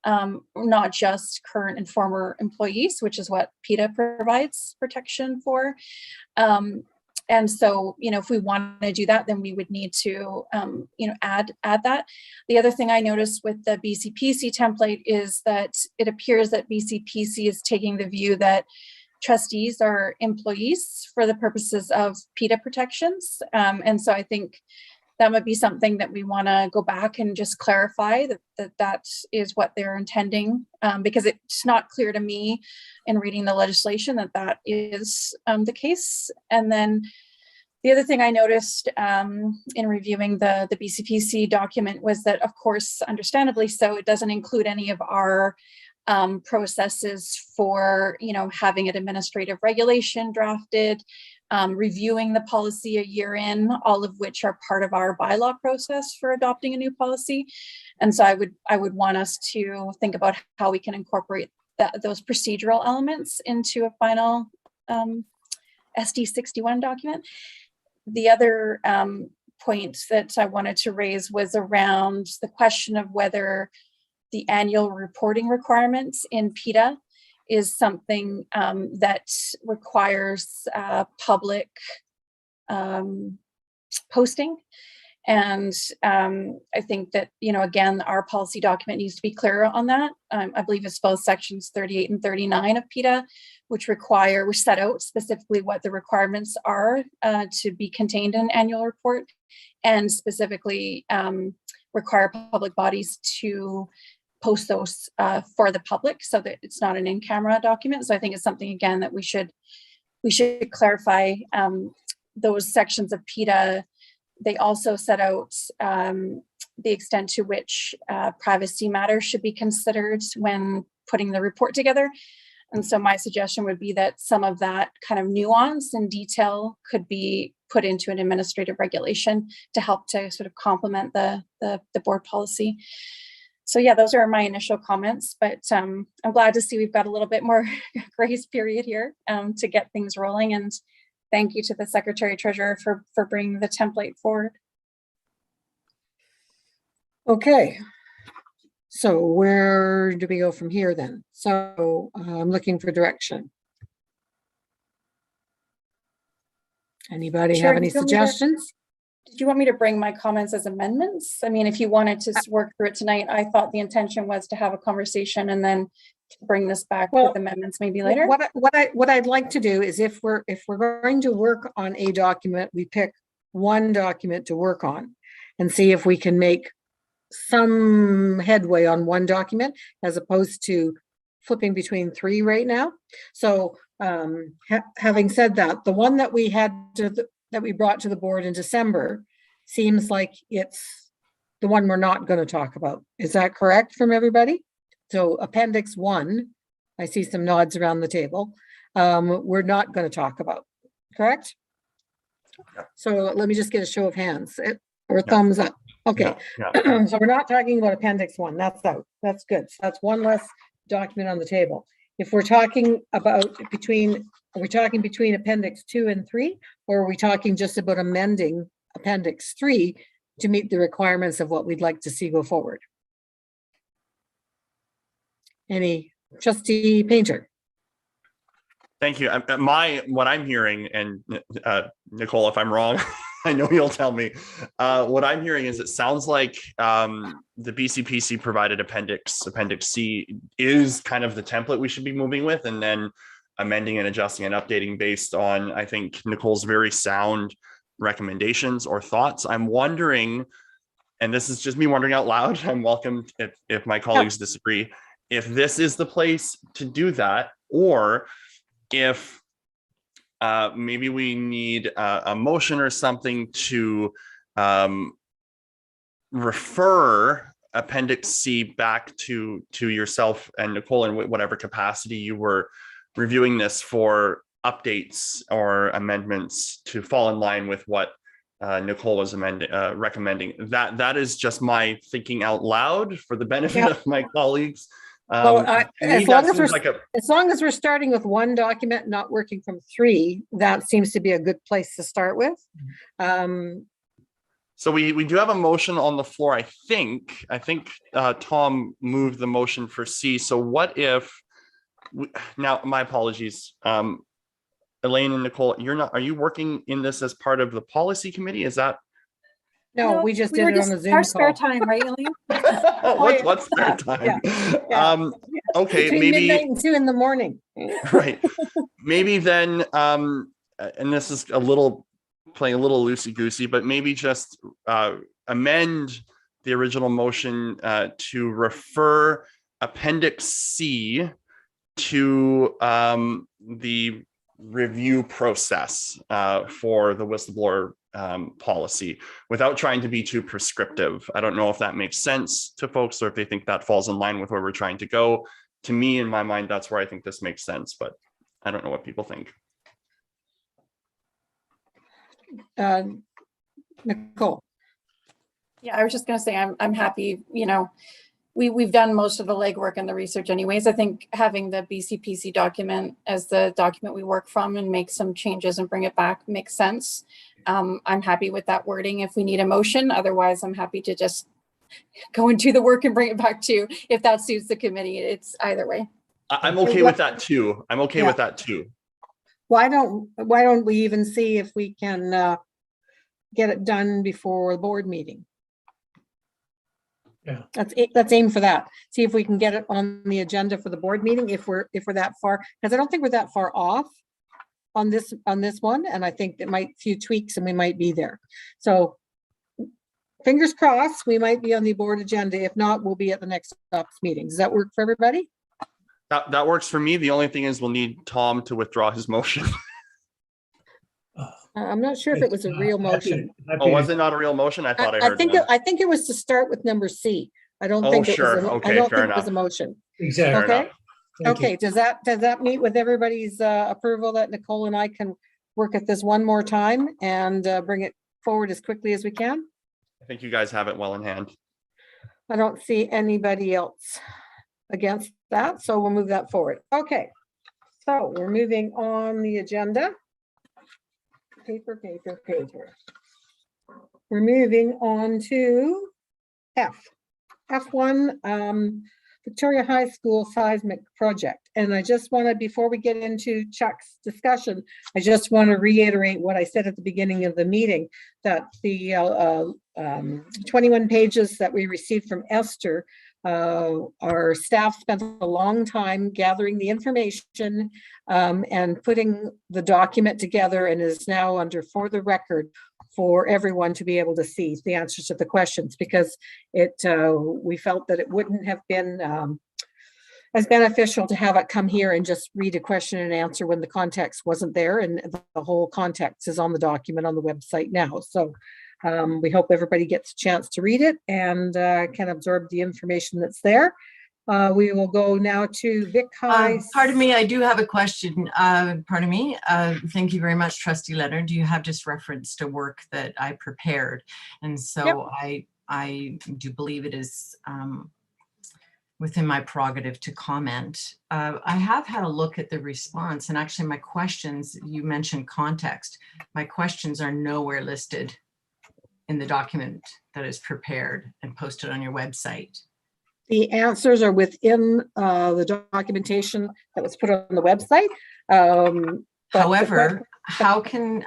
not just current and former employees, which is what PETA provides protection for. And so, if we want to do that, then we would need to, add that. The other thing I noticed with the BCPC template is that it appears that BCPC is taking the view that trustees are employees for the purposes of PETA protections. And so I think that might be something that we want to go back and just clarify that is what they're intending, because it's not clear to me in reading the legislation that is the case. And then the other thing I noticed in reviewing the BCPC document was that, of course, understandably so, it doesn't include any of our processes for, having an administrative regulation drafted, reviewing the policy a year in, all of which are part of our bylaw process for adopting a new policy. And so I would want us to think about how we can incorporate those procedural elements into a final SD61 document. The other point that I wanted to raise was around the question of whether the annual reporting requirements in PETA is something that requires public posting. And I think that, again, our policy document needs to be clear on that. I believe it's both sections 38 and 39 of PETA, which set out specifically what the requirements are to be contained in an annual report, and specifically require public bodies to post those for the public so that it's not an in-camera document. So I think it's something, again, that we should clarify. Those sections of PETA, they also set out the extent to which privacy matters should be considered when putting the report together. And so my suggestion would be that some of that kind of nuance and detail could be put into an administrative regulation to help to sort of complement the board policy. So yeah, those are my initial comments, but I'm glad to see we've got a little bit more grace period here to get things rolling. And thank you to the Secretary Treasurer for bringing the template forward. Okay. So where do we go from here then? So I'm looking for direction. Anybody have any suggestions? Did you want me to bring my comments as amendments? I mean, if you wanted to work through it tonight, I thought the intention was to have a conversation and then bring this back with amendments maybe later. What I'd like to do is if we're going to work on a document, we pick one document to work on and see if we can make some headway on one document as opposed to flipping between three right now. So having said that, the one that we had that we brought to the board in December seems like it's the one we're not going to talk about. Is that correct from everybody? So Appendix 1, I see some nods around the table. We're not going to talk about, correct? So let me just get a show of hands or thumbs up. Okay, so we're not talking about Appendix 1. That's out. That's good. So that's one less document on the table. If we're talking about are we talking between Appendix 2 and 3, or are we talking just about amending Appendix 3 to meet the requirements of what we'd like to see go forward? Any Trustee Painter? Thank you. What I'm hearing, and Nicole, if I'm wrong, I know you'll tell me. What I'm hearing is it sounds like the BCPC provided Appendix C is kind of the template we should be moving with, and then amending and adjusting and updating based on, I think, Nicole's very sound recommendations or thoughts. I'm wondering, and this is just me wondering out loud, I'm welcome if my colleagues disagree, if this is the place to do that, or if maybe we need a motion or something to refer Appendix C back to yourself and Nicole in whatever capacity you were reviewing this for updates or amendments to fall in line with what Nicole was recommending. That is just my thinking out loud for the benefit of my colleagues. Well, To me, as long that as we're, seems like a, as long as we're starting with one document, not working from three, that seems to be a good place to start with. so we do have a motion on the floor. I think Tom moved the motion for C. So what if, now my apologies. Elaine and Nicole, are you working in this as part of the policy committee? Is that? No, we just did it on the Zoom Our spare call. time, right, Elaine? What's their time? Yeah. Okay, Between maybe, midnight and 2 in the morning. right. Maybe then, and this is playing a little loosey-goosey, but maybe just amend the original motion to refer Appendix C to the review process for the whistleblower policy without trying to be too prescriptive. I don't know if that makes sense to folks or if they think that falls in line with where we're trying to go. To me, in my mind, that's where I think this makes sense, but I don't know what people think. Nicole. Yeah, I was just going to say, I'm happy, we've done most of the legwork and the research anyways. I think having the BCPC document as the document we work from and make some changes and bring it back makes sense. I'm happy with that wording if we need a motion. Otherwise, I'm happy to just go and do the work and bring it back to you if that suits the committee. It's either way. I'm okay with that too. I'm okay with that too. Why don't we even see if we can get it done before the board meeting? Yeah. Let's aim for that. See if we can get it on the agenda for the board meeting if we're that far, because I don't think we're that far off on this one, and I think it might few tweaks and we might be there. So fingers crossed, we might be on the board agenda. If not, we'll be at the next ops meeting. Does that work for everybody? That works for me. The only thing is we'll need Tom to withdraw his motion. I'm not sure if it was a real motion. Oh, was it not a real motion? I thought I heard that. I think it was to start with number C. I don't think it was. Okay, I don't fair think it was enough. a motion. Exactly. Okay. Okay. Does that meet with everybody's approval that Nicole and I can work at this one more time and bring it forward as quickly as we can? I think you guys have it well in hand. I don't see anybody else against that, so we'll move that forward. Okay. So we're moving on the agenda. Paper. We're moving on to F1, Victoria High School Seismic project. And I just want to, before we get into Chuck's discussion, I just want to reiterate what I said at the beginning of the meeting, that the 21 pages that we received from Esther, our staff spent a long time gathering the information and putting the document together, and is now under for the record for everyone to be able to see the answers to the questions, because we felt that it wouldn't have been as beneficial to have it come here and just read a question and answer when the context wasn't there, and the whole context is on the document on the website now. So we hope everybody gets a chance to read it and can absorb the information that's there. We will go now to Vic High. Pardon me, I do have a question. Pardon me. Thank you very much, Trustee Leonard. You have just referenced a work that I prepared. And so I do believe it is within my prerogative to comment. I have had a look at the response, and actually my questions, you mentioned context. My questions are nowhere listed in the document that is prepared and posted on your website. The answers are within the documentation that was put on the website. However, how can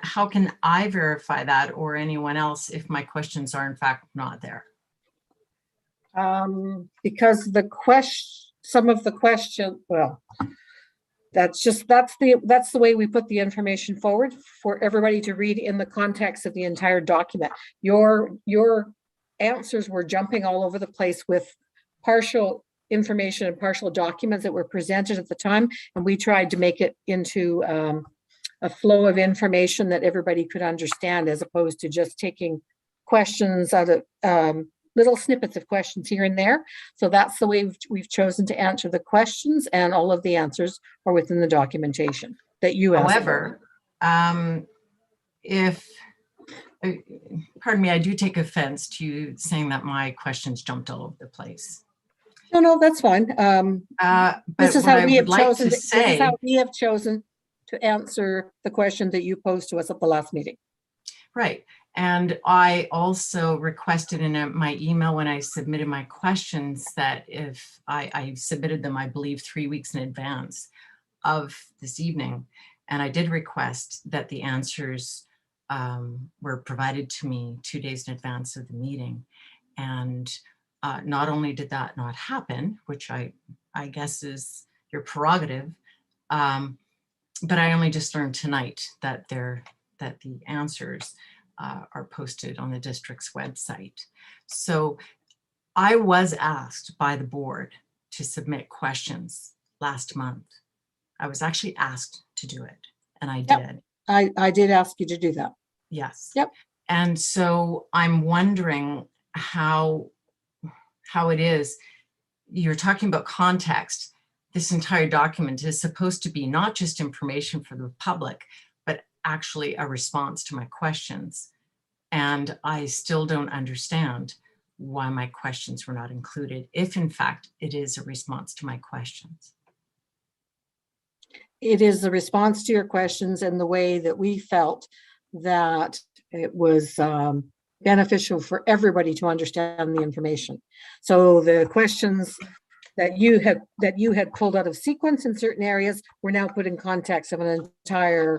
I verify that, or anyone else, if my questions are in fact not there? Because some of the question, well, that's the way we put the information forward for everybody to read in the context of the entire document. Your answers were jumping all over the place with partial information and partial documents that were presented at the time, and we tried to make it into a flow of information that everybody could understand, as opposed to just taking questions out of little snippets of questions here and there. So that's the way we've chosen to answer the questions, and all of the answers are within the documentation that you asked. However, pardon me, I do take offense to you saying that my questions jumped all over the place. No, that's fine. But This is what how I we have would like chosen, to this is how say, we have chosen to answer the question that you posed to us at the last meeting. right. And I also requested in my email when I submitted my questions that if I submitted them, I believe 3 weeks in advance of this evening. And I did request that the answers were provided to me 2 days in advance of the meeting. And not only did that not happen, which I guess is your prerogative, but I only just learned tonight that the answers are posted on the district's website. So I was asked by the board to submit questions last month. I was actually asked to do it, and I did. I did ask you to do that. Yes. Yep. And so I'm wondering how it is. You're talking about context. This entire document is supposed to be not just information for the public, but actually a response to my questions. And I still don't understand why my questions were not included, if in fact it is a response to my questions. It is the response to your questions and the way that we felt that it was beneficial for everybody to understand the information. So the questions that you had pulled out of sequence in certain areas were now put in context of an entire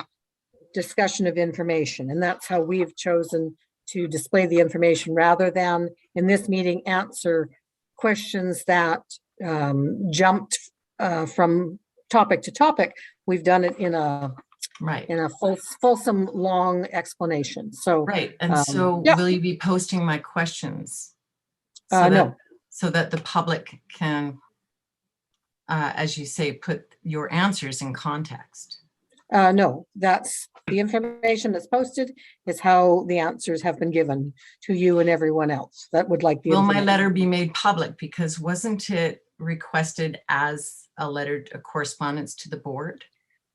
discussion of information. And that's how we have chosen to display the information rather than in this meeting answer questions that jumped from topic to topic. We've done it in a fulsome long explanation. So right. And so yeah. will you be posting my questions No. So that the public can, as you say, put your answers in context? No, that's the information that's posted is how the answers have been given to you and everyone else that would like the Will my letter be made public? Because wasn't it requested as a letter, a correspondence to the board?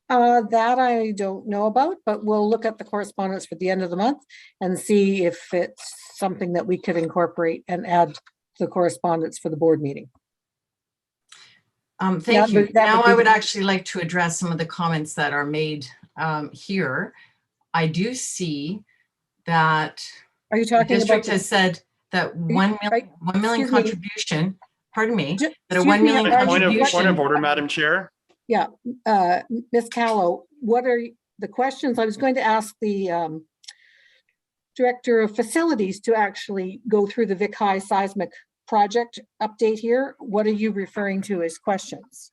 That I don't know about, but we'll look at the correspondence for the end of the month and see if it's something that we could incorporate and add the correspondence for the board meeting. Thank you. Now I would actually like to address some of the comments that are made here. I do see that are you talking the district about has said that 1 million contribution, pardon me, that a 1 million contribution. Point of order, Madam Chair. Yeah, Ms. Callow, what are the questions? I was going to ask the Director of Facilities to actually go through the Vic High Seismic project update here. What are you referring to as questions?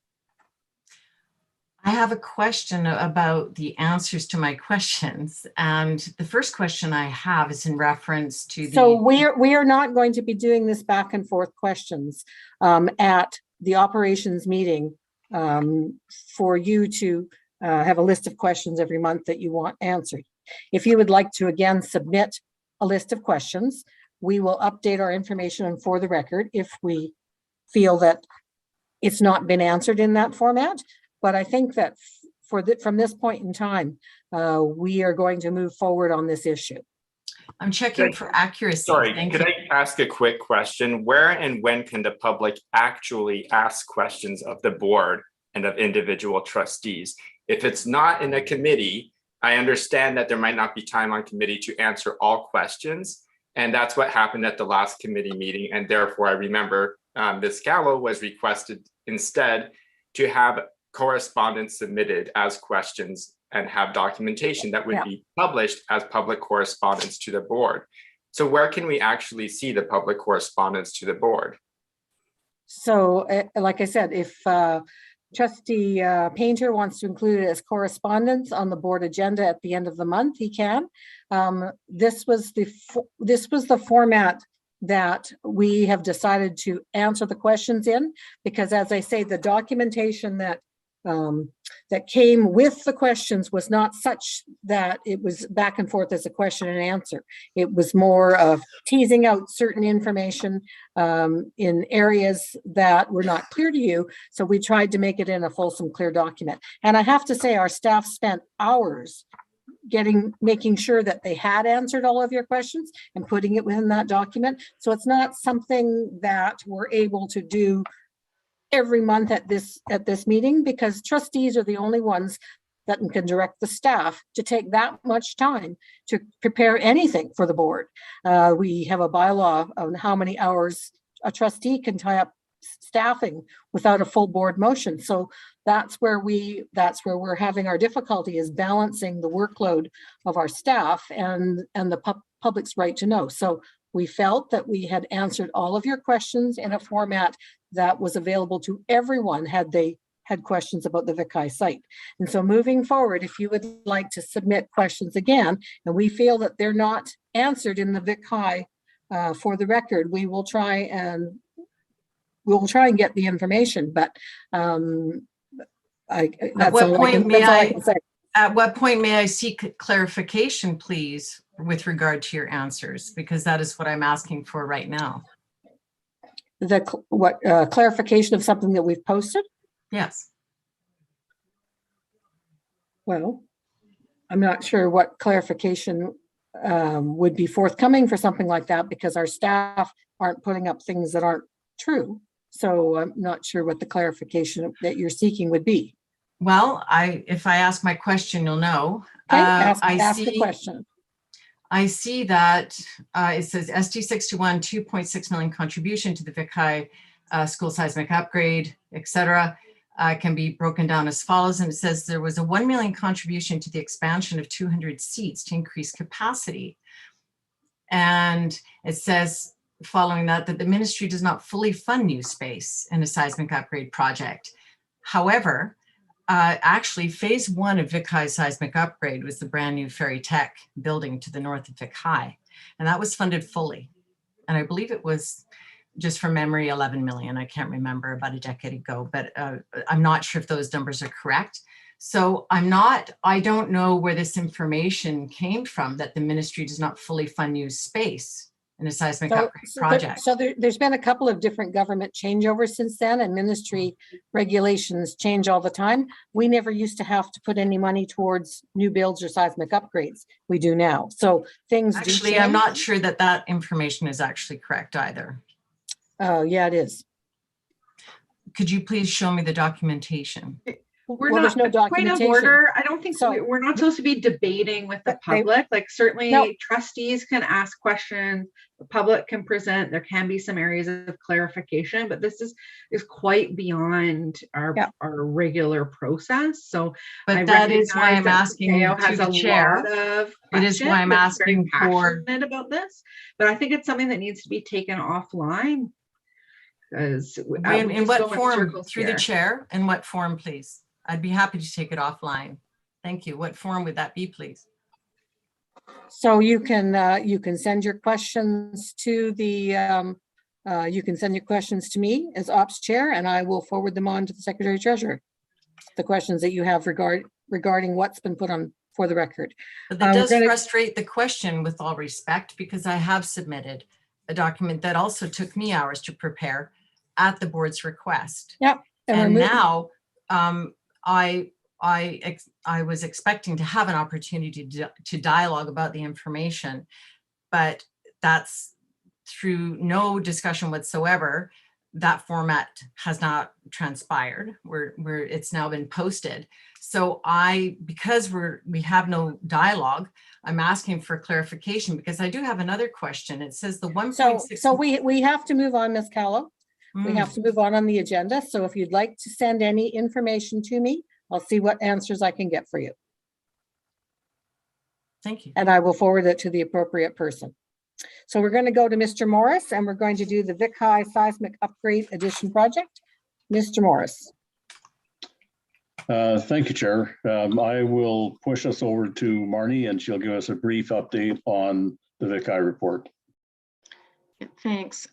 I have a question about the answers to my questions. And the first question I have is in reference to the... So we are not going to be doing this back and forth questions at the operations meeting for you to have a list of questions every month that you want answered. If you would like to again submit a list of questions, we will update our information and for the record if we feel that it's not been answered in that format. But I think that from this point in time, we are going to move forward on this issue. I'm checking for accuracy. Sorry, could I ask a quick question? Where and when can the public actually ask questions of the board and of individual trustees? If it's not in a committee, I understand that there might not be time on committee to answer all questions. And that's what happened at the last committee meeting. And therefore, I remember Ms. Gallo was requested instead to have correspondence submitted as questions and have documentation that would be published as public correspondence to the board. So where can we actually see the public correspondence to the board? So like I said, if Trustee Painter wants to include it as correspondence on the board agenda at the end of the month, he can. This was the format that we have decided to answer the questions in, because as I say, the documentation that came with the questions was not such that it was back and forth as a question and answer. It was more of teasing out certain information in areas that were not clear to you. So we tried to make it in a fulsome, clear document. And I have to say, our staff spent hours making sure that they had answered all of your questions and putting it within that document. So it's not something that we're able to do every month at this meeting, because trustees are the only ones that can direct the staff to take that much time to prepare anything for the board. We have a bylaw on how many hours a trustee can tie up staffing without a full board motion. So that's where we're having our difficulty, is balancing the workload of our staff and the public's right to know. So we felt that we had answered all of your questions in a format that was available to everyone had they had questions about the Vic High site. And so moving forward, if you would like to submit questions again, and we feel that they're not answered in the Vic High for the record, we will try and get the information. But at what point may I seek clarification, please, with regard to your answers? Because that is what I'm asking for right now. Clarification of something that we've posted? Yes. Well, I'm not sure what clarification would be forthcoming for something like that, because our staff aren't putting up things that aren't true. So I'm not sure what the clarification that you're seeking would be. Well, if I ask my question, you'll know. Okay, ask the question. I see that it says SD61 2.6 million contribution to the Vic High school seismic upgrade, etc. Can be broken down as follows. And it says there was a 1 million contribution to the expansion of 200 seats to increase capacity. And it says following that the ministry does not fully fund new space in a seismic upgrade project. However, actually phase 1 of Vic High seismic upgrade was the brand new Ferry Tech building to the north of Vic High. And that was funded fully. And I believe it was, just from memory, 11 million. I can't remember, about a decade ago, but I'm not sure if those numbers are correct. So I don't know where this information came from, that the ministry does not fully fund new space in a seismic upgrade project. There's been a couple of different government changeovers since then, and ministry regulations change all the time. We never used to have to put any money towards new builds or seismic upgrades. We do now. So things actually, I'm not sure that information is actually correct either. Oh, yeah, it is. Could you please show me the documentation? There's no documentation. Point of order. I don't think we're not supposed to be debating with the public. Like certainly trustees can ask questions, the public can present, there can be some areas of clarification, but this is quite beyond our regular process. So but that is why I'm asking to the chair. It is why I'm asking for about this, but I think it's something that needs to be taken offline. In what form? Through the chair? In what form, please? I'd be happy to take it offline. Thank you. What form would that be, please? So you can send your questions to the me as ops chair, and I will forward them on to the secretary treasurer. The questions that you have regarding what's been put on for the record. But that does frustrate the question, with all respect, because I have submitted a document that also took me hours to prepare at the board's request. Yep. And now I was expecting to have an opportunity to dialogue about the information, but that's through no discussion whatsoever. That format has not transpired. It's now been posted. So because we have no dialogue, I'm asking for clarification, because I do have another question. It says the 1.6. So we have to move on, Ms. Callow. We have to move on the agenda. So if you'd like to send any information to me, I'll see what answers I can get for you. Thank you. And I will forward it to the appropriate person. So we're going to go to Mr. Morris, and we're going to do the Vic High Seismic Upgrade Edition project. Mr. Morris. Thank you, Chair. I will push us over to Marnie, and she'll give us a brief update on the Vic High report. Thanks.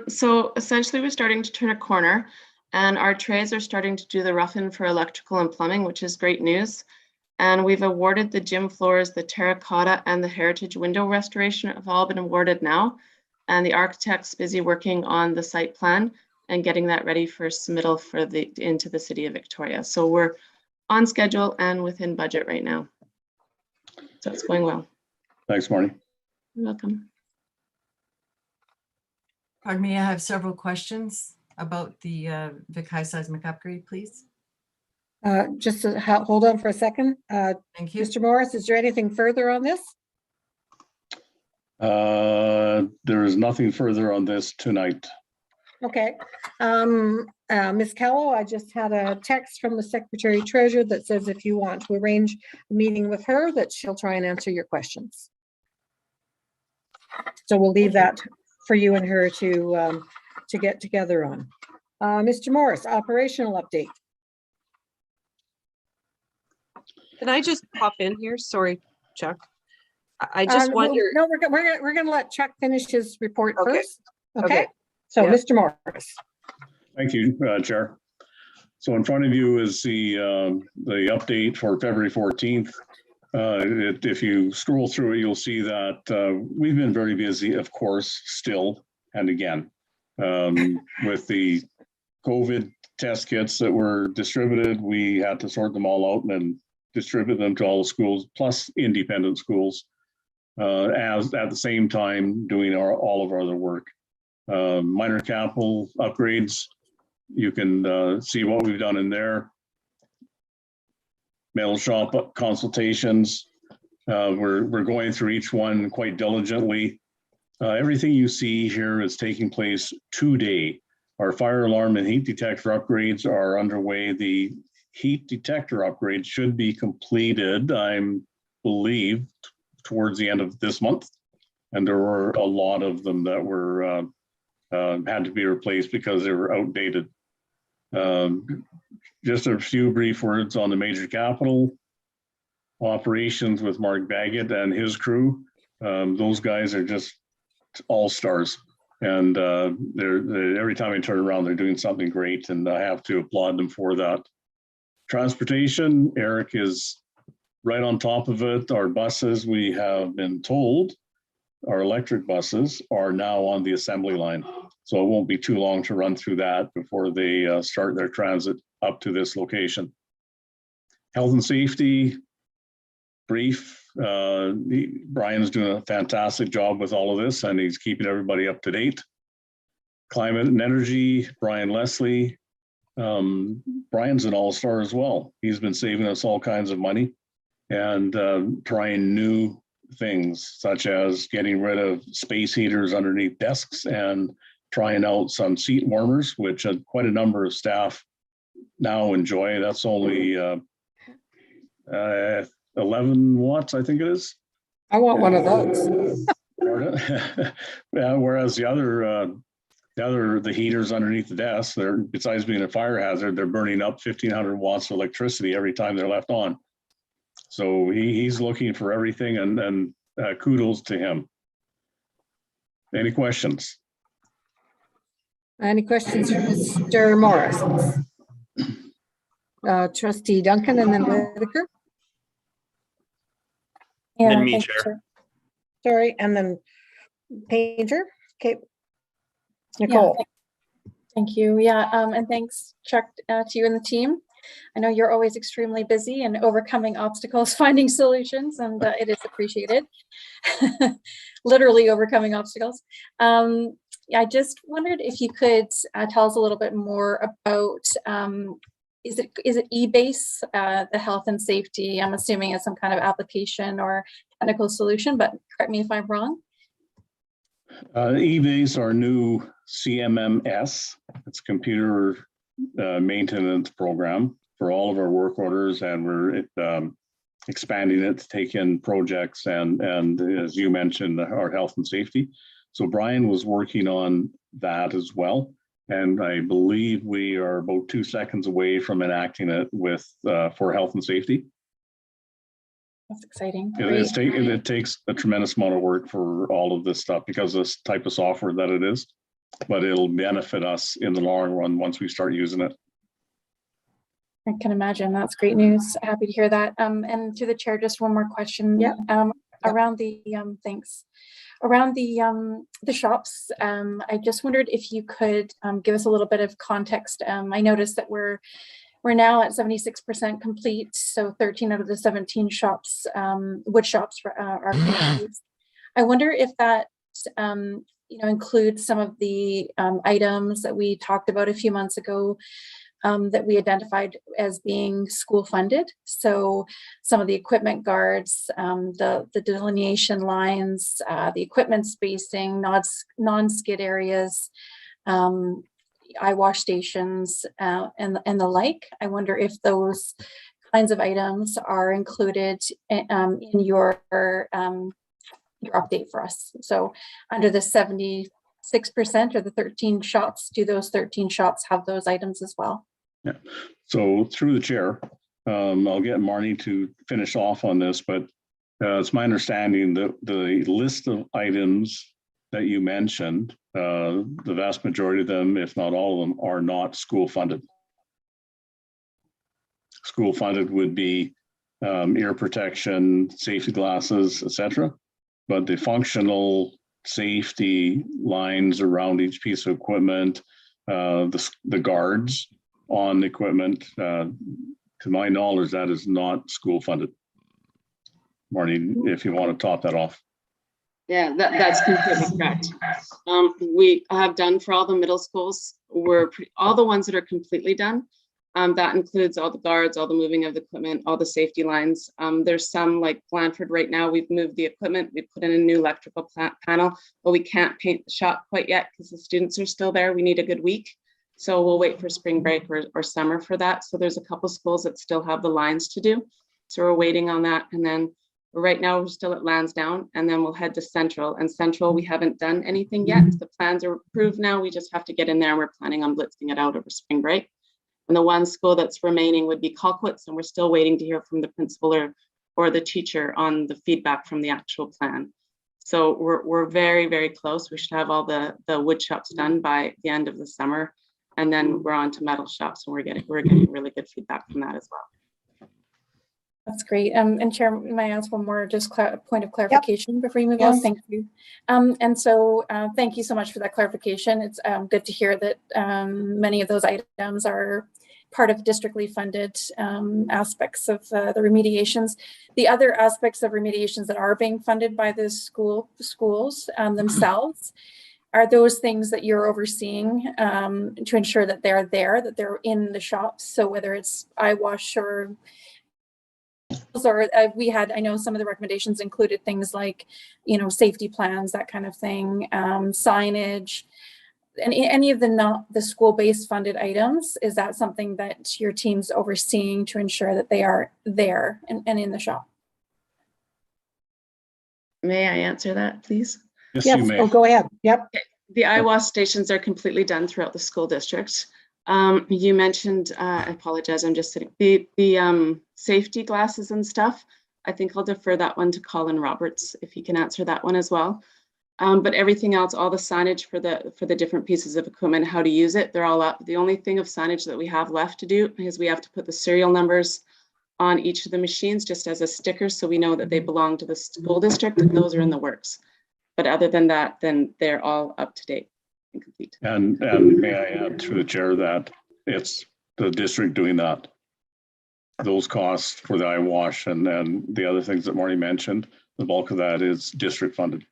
So essentially we're starting to turn a corner, and our trades are starting to do the rough-in for electrical and plumbing, which is great news. And we've awarded the gym floors, the terracotta and the heritage window restoration have all been awarded now. And the architect's busy working on the site plan and getting that ready for submittal for into the city of Victoria. So we're on schedule and within budget right now. So it's going well. Thanks, Marnie. You're welcome. Pardon me, I have several questions. about the Vic High seismic upgrade, please? Just hold on for a second. Thank you. Mr. Morris, is there anything further on this? There is nothing further on this tonight. Okay. Ms. Callow, I just had a text from the Secretary Treasurer that says if you want to arrange a meeting with her, that she'll try and answer your questions. So we'll leave that for you and her to get together on. Mr. Morris, operational update. Can I just pop in here? Sorry, Chuck. I just wonder. No, we're gonna let Chuck finish his report first. Okay. Okay. So, Yeah. Mr. Morris. Thank you, Chair. So in front of you is the update for February 14th. If you scroll through it, you'll see that we've been very busy, of course, still and again, with the COVID test kits that were distributed. We had to sort them all out and then distribute them to all the schools, plus independent schools, as at the same time doing all of our other work. Minor capital upgrades, you can see what we've done in there. Metal shop consultations, we're going through each one quite diligently. Everything you see here is taking place today. Our fire alarm and heat detector upgrades are underway. The heat detector upgrade should be completed, I believe, towards the end of this month. And there were a lot of them that were had to be replaced because they were outdated. Just a few brief words on the major capital operations with Mark Baggett and his crew. Those guys are just all stars, and they're every time I turn around, they're doing something great, and I have to applaud them for that. Transportation, Eric is right on top of it. Our buses, we have been told, our electric buses are now on the assembly line. So it won't be too long to run through that before they start their transit up to this location. Health and safety, brief. Brian's doing a fantastic job with all of this, and he's keeping everybody up to date. Climate and energy, Brian Leslie. Brian's an all-star as well. He's been saving us all kinds of money and trying new things, such as getting rid of space heaters underneath desks and trying out some seat warmers, which quite a number of staff now enjoy. That's only 11 watts, I think it is. I want one of those. Yeah, whereas the heaters underneath the desk, they're, besides being a fire hazard, they're burning up 1,500 watts of electricity every time they're left on. So he's looking for everything, and kudos to him. Any questions? Any questions for Mr. Morris? Trustee Duncan and then Whitaker. Yeah, and me, Chair. Sorry, and then Painter. Okay. Nicole. Yeah, thank you. Yeah, and thanks, Chuck, to you and the team. I know you're always extremely busy and overcoming obstacles, finding solutions, and it is appreciated. Literally overcoming obstacles. I just wondered if you could tell us a little bit more about, is it e-base, the health and safety? I'm assuming it's some kind of application or technical solution, but correct me if I'm wrong. e-base, our new CMMS, it's a computer maintenance program for all of our work orders, and we're expanding it to take in projects and as you mentioned, our health and safety. So Brian was working on that as well, and I believe we are about 2 seconds away from enacting it with for health and safety. That's exciting. It takes a tremendous amount of work for all of this stuff because of this type of software that it is, but it'll benefit us in the long run once we start using it. I can imagine. That's great news. Happy to hear that. And to the chair, just one more question. Yeah. Around the thanks. Around the shops, I just wondered if you could give us a little bit of context. I noticed that we're now at 76% complete, so 13 out of the 17 shops, wood shops, are complete. I wonder if that include some of the items that we talked about a few months ago that we identified as being school funded. So some of the equipment guards, the delineation lines, the equipment spacing, non-skid areas, eye wash stations, and the like. I wonder if those kinds of items are included in your update for us. So under the 76% or the 13 shops, do those 13 shops have those items as well? Yeah. So through the chair, I'll get Marnie to finish off on this, but it's my understanding that the list of items that you mentioned, the vast majority of them, if not all of them, are not school funded. School funded would be ear protection, safety glasses, etc. But the functional safety lines around each piece of equipment, the guards on the equipment, to my knowledge, that is not school funded. Marnie, if you want to top that off. Yeah, that's completely correct. We have done for all the middle schools, all the ones that are completely done. That includes all the guards, all the moving of the equipment, all the safety lines. There's some like Blandford right now, we've moved the equipment, we've put in a new electrical panel, but we can't paint the shop quite yet because the students are still there. We need a good week. So we'll wait for spring break or summer for that. So there's a couple schools that still have the lines to do. So we're waiting on that. And then right now we're still at Lansdowne, and then we'll head to Central. And Central, we haven't done anything yet. The plans are approved now. We just have to get in there, and we're planning on blitzing it out over spring break. And the one school that's remaining would be Colquitt's, and we're still waiting to hear from the principal or the teacher on the feedback from the actual plan. So we're very, very close. We should have all the wood shops done by the end of the summer. And then we're on to metal shops, and we're getting really good feedback from that as well. That's great. And Chair, may I ask one more just point of clarification before you move on? Thank you. And so thank you so much for that clarification. It's good to hear that many of those items are part of districtly funded aspects of the remediations. The other aspects of remediations that are being funded by the schools themselves, are those things that you're overseeing to ensure that they're there, that they're in the shops? So whether it's eye wash or I know some of the recommendations included things like, safety plans, that kind of thing, signage, and any of the school-based funded items. Is that something that your team's overseeing to ensure that they are there and in the shop? May I answer that, please? Yes, you may. Oh, go ahead. Yep. The eye wash stations are completely done throughout the school district. You mentioned, I apologize, I'm just sitting, the safety glasses and stuff. I think I'll defer that one to Colin Roberts, if he can answer that one as well. But everything else, all the signage for the different pieces of equipment, how to use it, they're all up. The only thing of signage that we have left to do is we have to put the serial numbers on each of the machines just as a sticker, so we know that they belong to the school district, and those are in the works. But other than that, then they're all up to date and complete. And may I add through the chair that it's the district doing that. Those costs for the eye wash and the other things that Marty mentioned, the bulk of that is district funded.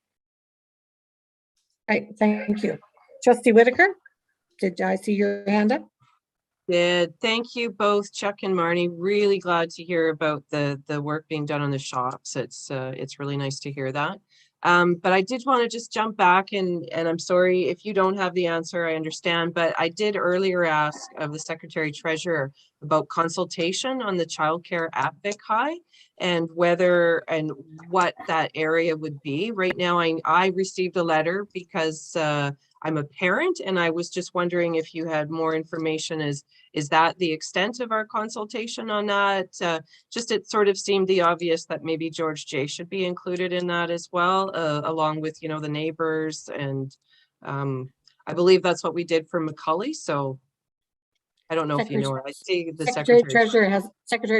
Right, thank you. Trustee Whitaker, did I see your hand up? Thank you both, Chuck and Marnie. Really glad to hear about the work being done on the shops. It's really nice to hear that. But I did want to just jump back and I'm sorry if you don't have the answer, I understand, but I did earlier ask of the Secretary Treasurer about consultation on the childcare at Vic High and whether and what that area would be. Right now, I received a letter because I'm a parent, and I was just wondering if you had more information. Is that the extent of our consultation on that? Just it sort of seemed the obvious that maybe George J should be included in that as well, along with, the neighbors. And I believe that's what we did for McCully. So I don't know if you know her. I see the Secretary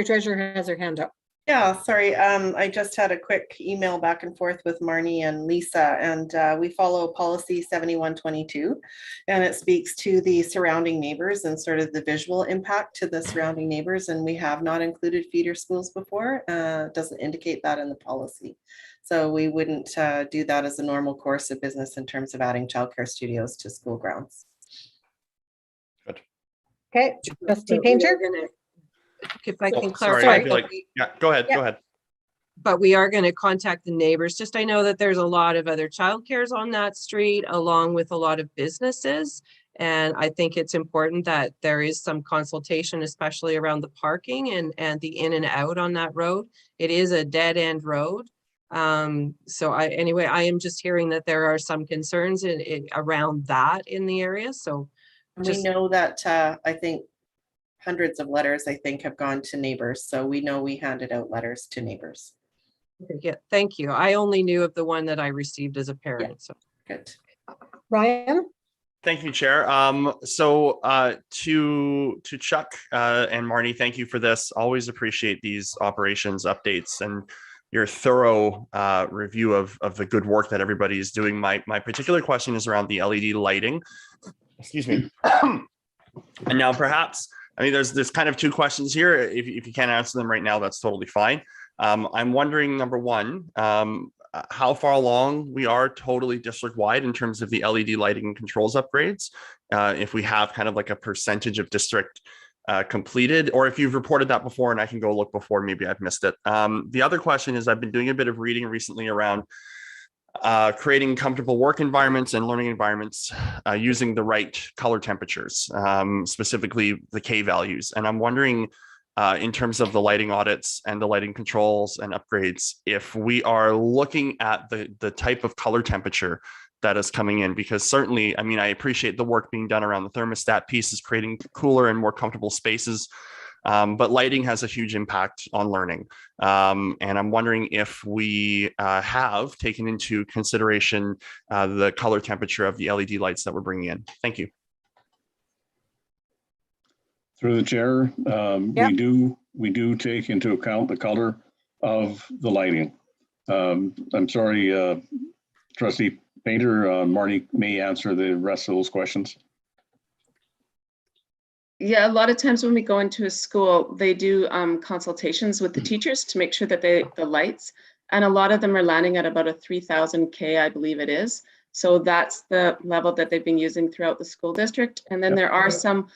Treasurer has her hand up. Yeah, sorry. I just had a quick email back and forth with Marnie and Lisa, and we follow policy 7122, and it speaks to the surrounding neighbors and sort of the visual impact to the surrounding neighbors. And we have not included feeder schools before. Doesn't indicate that in the policy. So we wouldn't do that as a normal course of business in terms of adding childcare studios to school grounds. Okay, Trustee Painter? If I can Sorry, clarify. I feel like, yeah, go ahead, go ahead. But we are going to contact the neighbors. Just I know that there's a lot of other childcares on that street, along with a lot of businesses. And I think it's important that there is some consultation, especially around the parking and the in and out on that road. It is a dead end road. So anyway, I am just hearing that there are some concerns around that in the area. So we know that I think hundreds of letters, I think, have gone to neighbors. So we know we handed out letters to neighbors. Yeah, thank you. I only knew of the one that I received as a parent. Yeah. So good. Ryan? Thank you, Chair. So to Chuck and Marnie, thank you for this. Always appreciate these operations updates and your thorough review of the good work that everybody is doing. My particular question is around the LED lighting. Excuse me. And now perhaps, I mean, there's kind of two questions here. If you can't answer them right now, that's totally fine. I'm wondering, number one, how far along we are totally district-wide in terms of the LED lighting and controls upgrades. If we have kind of like a percentage of district completed, or if you've reported that before and I can go look before, maybe I've missed it. The other question is, I've been doing a bit of reading recently around creating comfortable work environments and learning environments using the right color temperatures, specifically the K values. And I'm wondering, in terms of the lighting audits and the lighting controls and upgrades, if we are looking at the type of color temperature that is coming in, because certainly, I mean, I appreciate the work being done around the thermostat pieces, creating cooler and more comfortable spaces. But lighting has a huge impact on learning. And I'm wondering if we have taken into consideration the color temperature of the LED lights that we're bringing in. Thank you. Through the chair, we do take into account the color of the lighting. I'm sorry, Trustee Painter, Marnie may answer the rest of those questions. Yeah, a lot of times when we go into a school, they do consultations with the teachers to make sure that the lights, and a lot of them are landing at about a 3000 K, I believe it is. So that's the level that they've been using throughout the school district. And then there are some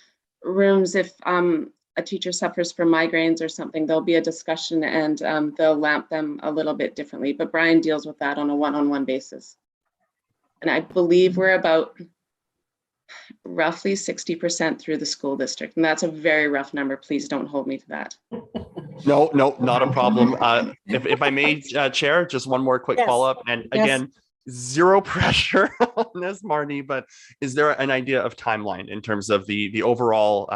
rooms, if a teacher suffers from migraines or something, there'll be a discussion and they'll lamp them a little bit differently. But Brian deals with that on a one-on-one basis. And I believe we're about roughly 60% through the school district. And that's a very rough number. Please don't hold me to that. No, not a problem. If I may, Chair, just one more quick follow-up. And again, zero pressure on this, Marnie, but is there an idea of timeline in terms of the overall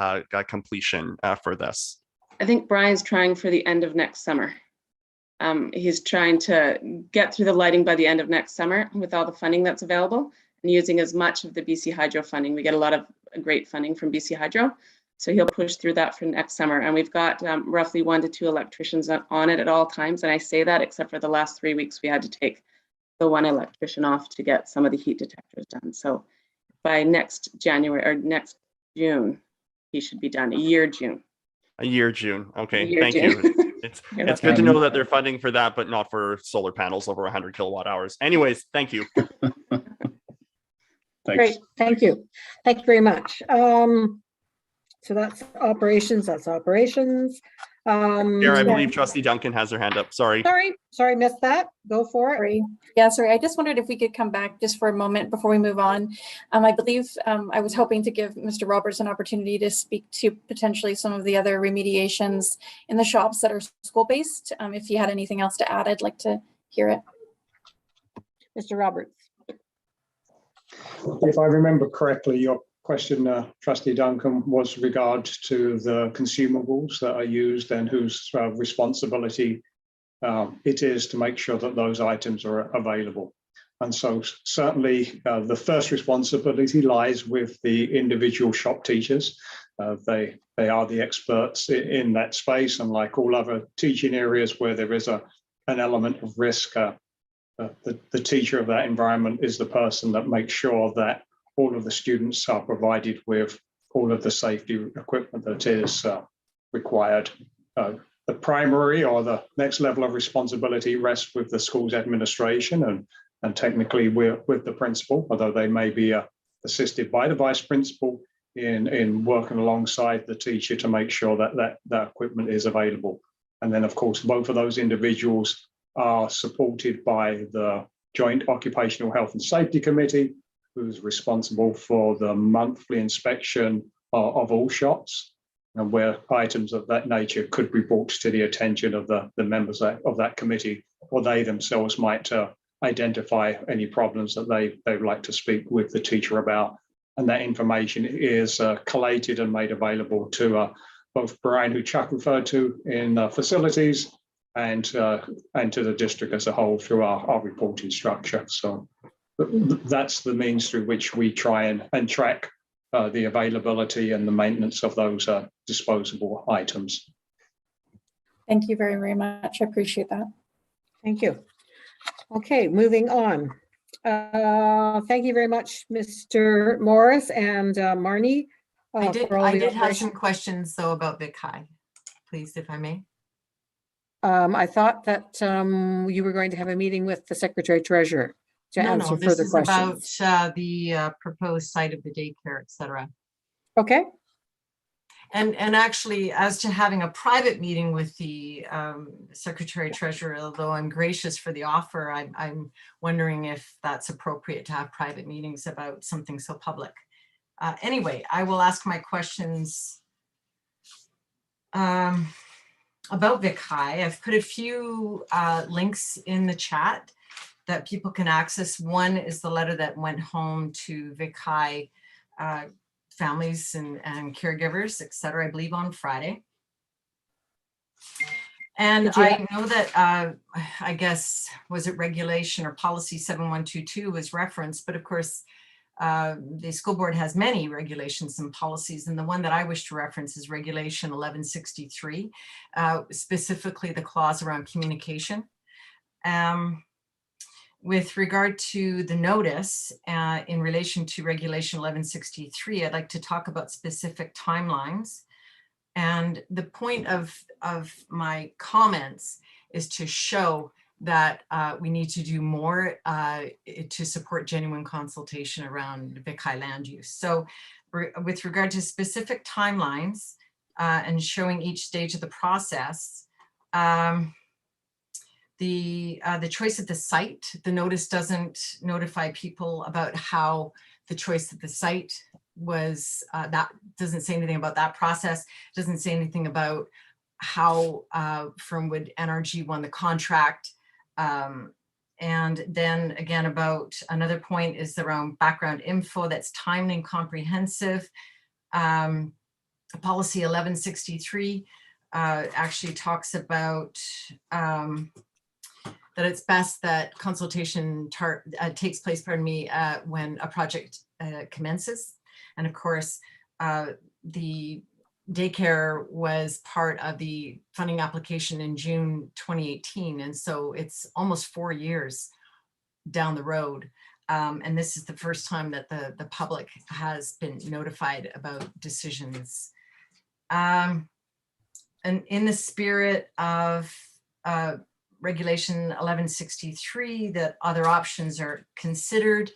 completion for this? I think Brian's trying for the end of next summer. He's trying to get through the lighting by the end of next summer with all the funding that's available and using as much of the BC Hydro funding. We get a lot of great funding from BC Hydro. So he'll push through that for next summer. And we've got roughly 1 to 2 electricians on it at all times. And I say that except for the last 3 weeks, we had to take the 1 electrician off to get some of the heat detectors done. So by next January or next June, he should be done. A year June. Okay, thank you. It's good to know that they're funding for that, but not for solar panels over 100 kilowatt hours. Anyways, thank you. Great, thank you. Thank you very much. So that's operations. Chair, I believe Trustee Duncan has her hand up. Sorry, missed that. Go for it. Yeah, sorry. I just wondered if we could come back just for a moment before we move on. I believe I was hoping to give Mr. Roberts an opportunity to speak to potentially some of the other remediations in the shops that are school-based. If he had anything else to add, I'd like to hear it. Mr. Roberts. If I remember correctly, your question, Trustee Duncan, was regards to the consumables that are used and whose responsibility it is to make sure that those items are available. And so certainly the first responsibility lies with the individual shop teachers. They are the experts in that space, and like all other teaching areas where there is an element of risk, the teacher of that environment is the person that makes sure that all of the students are provided with all of the safety equipment that is required the primary or the next level of responsibility rests with the school's administration and technically we're with the principal, although they may be assisted by the vice principal in working alongside the teacher to make sure that equipment is available. And then, of course, both of those individuals are supported by the Joint Occupational Health and Safety Committee, who's responsible for the monthly inspection of all shops, and where items of that nature could be brought to the attention of the members of that committee, or they themselves might identify any problems that they'd like to speak with the teacher about. And that information is collated and made available to both Brian, who Chuck referred to in facilities, and to the district as a whole through our reporting structure. So that's the means through which we try and track the availability and the maintenance of those disposable items. Thank you very, very much. I appreciate that. Thank you. Okay, moving on. Thank you very much, Mr. Morris and Marnie. I did for all the have some information. questions though about Vic High, please, if I may. I thought that you were going to have a meeting with the Secretary Treasurer to answer this further is questions. about the proposed site of the daycare, et cetera. Okay. And actually, as to having a private meeting with the Secretary Treasurer, although I'm gracious for the offer, I'm wondering if that's appropriate to have private meetings about something so public. Anyway, I will ask my questions about Vic High. I've put a few links in the chat that people can access. One is the letter that went home to Vic High families and caregivers, et cetera, I believe on Friday. And I know that, I guess, was it regulation or policy 7122 was referenced, but of course, the school board has many regulations and policies, and the one that I wish to reference is regulation 1163, specifically the clause around communication. With regard to the notice in relation to regulation 1163, I'd like to talk about specific timelines. And the point of my comments is to show that we need to do more to support genuine consultation around Vic High land use. So with regard to specific timelines and showing each stage of the process, the choice of the site, the notice doesn't notify people about how the choice of the site was, that doesn't say anything about that process, doesn't say anything about how Fernwood NRG won the contract. And then again, about another point is around background info that's timely and comprehensive. Policy 1163 actually talks about that it's best that consultation takes place, when a project commences. And of course, the daycare was part of the funding application in June 2018. And so it's almost 4 years down the road. And this is the first time that the public has been notified about decisions. And in the spirit of regulation 1163, that other options are considered.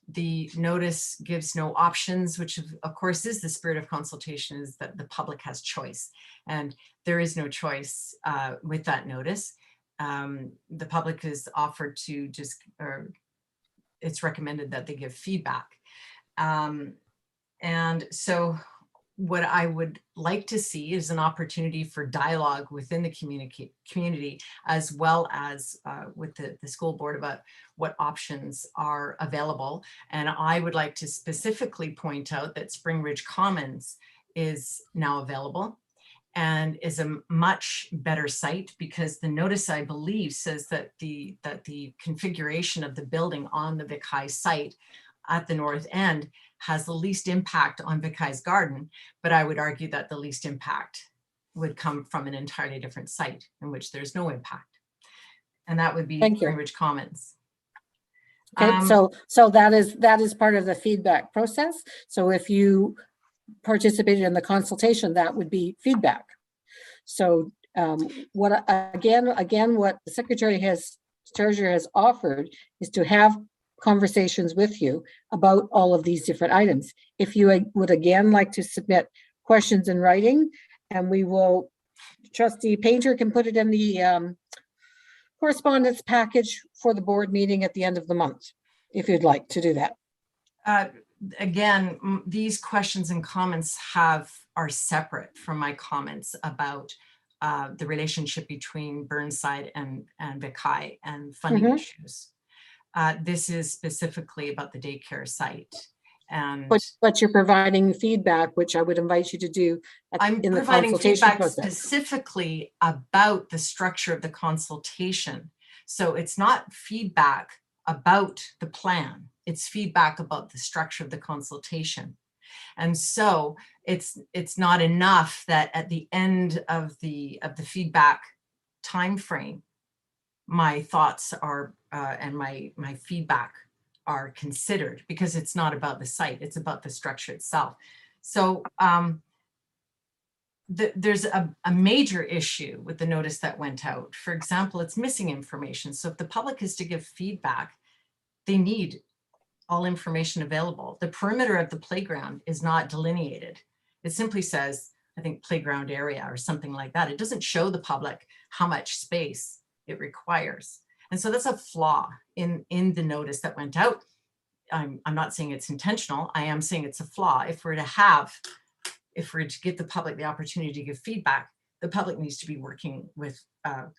The notice gives no options, which of course is the spirit of consultation, is that the public has choice. And there is no choice with that notice. The public is offered to just, or it's recommended that they give feedback. And so what I would like to see is an opportunity for dialogue within the community, as well as with the school board about what options are available. And I would like to specifically point out that Spring Ridge Commons is now available and is a much better site, because the notice, I believe, says that the configuration of the building on the Vic High site at the north end has the least impact on Vic High's garden, but I would argue that the least impact would come from an entirely different site in which there's no impact. And that would be Spring Ridge Commons. Okay, so that is part of the feedback process. So if you participated in the consultation, that would be feedback. So What what the treasurer has offered is to have conversations with you about all of these different items. If you would again like to submit questions in writing, and we will, Trustee Painter can put it in the correspondence package for the board meeting at the end of the month, if you'd like to do that. Again, these questions and comments are separate from my comments about the relationship between Burnside and Vic High and funding issues. This is specifically about the daycare site. And but you're providing feedback, which I would invite you to do in the consultation process. Specifically about the structure of the consultation. So it's not feedback about the plan, it's feedback about the structure of the consultation. And so it's not enough that at the end of the feedback time frame, my thoughts are and my feedback are considered, because it's not about the site, it's about the structure itself. So there's a major issue with the notice that went out. For example, it's missing information. So if the public is to give feedback, they need all information available. The perimeter of the playground is not delineated. It simply says, I think, playground area or something like that. It doesn't show the public how much space it requires. And so that's a flaw in the notice that went out. I'm not saying it's intentional. I am saying it's a flaw. If we're to give the public the opportunity to give feedback, the public needs to be working with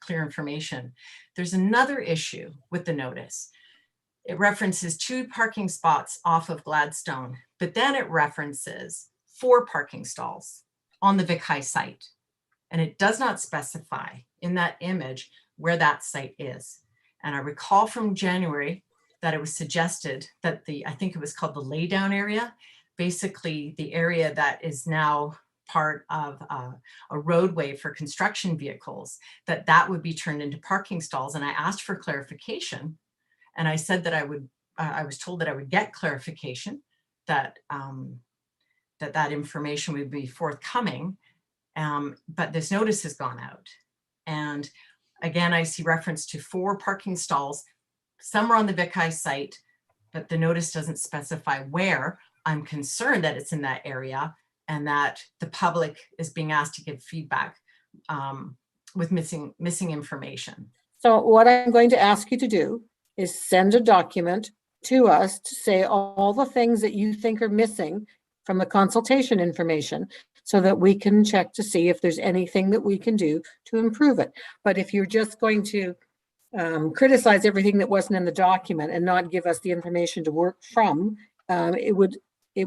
clear information. There's another issue with the notice. It references 2 parking spots off of Gladstone, but then it references 4 parking stalls on the Vic High site. And it does not specify in that image where that site is. And I recall from January that it was suggested that I think it was called the laydown area, basically the area that is now part of a roadway for construction vehicles, that would be turned into parking stalls. And I asked for clarification, and I said that I was told that I would get clarification, that that information would be forthcoming, but this notice has gone out. And again, I see reference to 4 parking stalls. Some are on the Vic High site, but the notice doesn't specify where. I'm concerned that it's in that area and that the public is being asked to give feedback with missing information. So what I'm going to ask you to do is send a document to us to say all the things that you think are missing from the consultation information, so that we can check to see if there's anything that we can do to improve it. But if you're just going to criticize everything that wasn't in the document and not give us the information to work from, it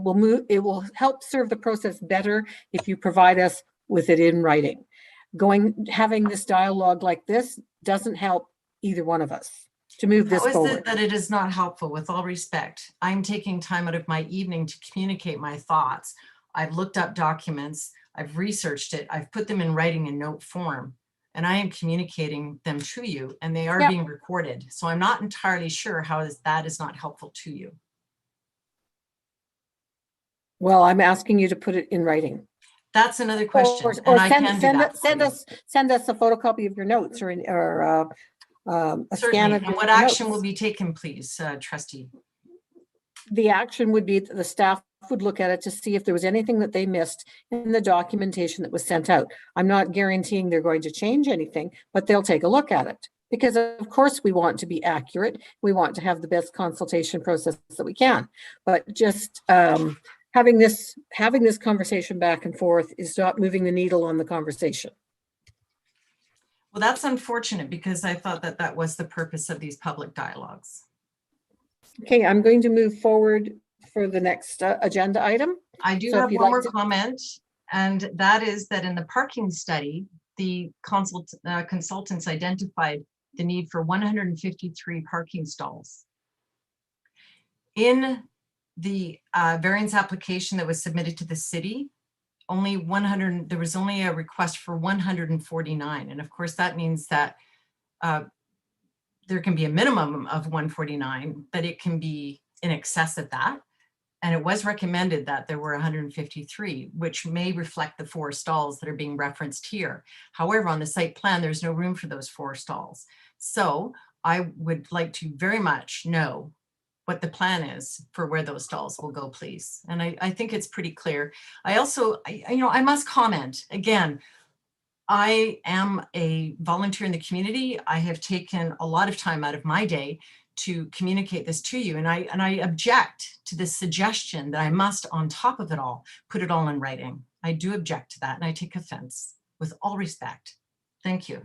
will help serve the process better if you provide us with it in writing. Having this dialogue like this doesn't help either one of us to move this forward. That it is not helpful, with all respect. I'm taking time out of my evening to communicate my thoughts. I've looked up documents, I've researched it, I've put them in writing in note form, and I am communicating them to you, and they are being recorded. So I'm not entirely sure how that is not helpful to you. Well, I'm asking you to put it in writing. That's another question. Or send us a photocopy of your notes, or a scan of your And what action will be taken, please, Trustee? The action would be that the staff would look at it to see if there was anything that they missed in the documentation that was sent out. I'm not guaranteeing they're going to change anything, but they'll take a look at it, because of course we want to be accurate. We want to have the best consultation process that we can, but just having this conversation back and forth is not moving the needle on the conversation. Well, that's unfortunate, because I thought that was the purpose of these public dialogues. Okay, I'm going to move forward for the next agenda item. I do have one more comment, and that is that in the parking study, the consultants identified the need for 153 parking stalls. In the variance application that was submitted to the city, there was only a request for 149. And of course, that means that there can be a minimum of 149, but it can be in excess of that. And it was recommended that there were 153, which may reflect the 4 stalls that are being referenced here. However, on the site plan, there's no room for those 4 stalls. So I would like to very much know what the plan is for where those stalls will go, please. And I think it's pretty clear. I also, I must comment again, I am a volunteer in the community. I have taken a lot of time out of my day to communicate this to you. And I object to this suggestion that I must, on top of it all, put it all in writing. I do object to that, and I take offense with all respect. Thank you.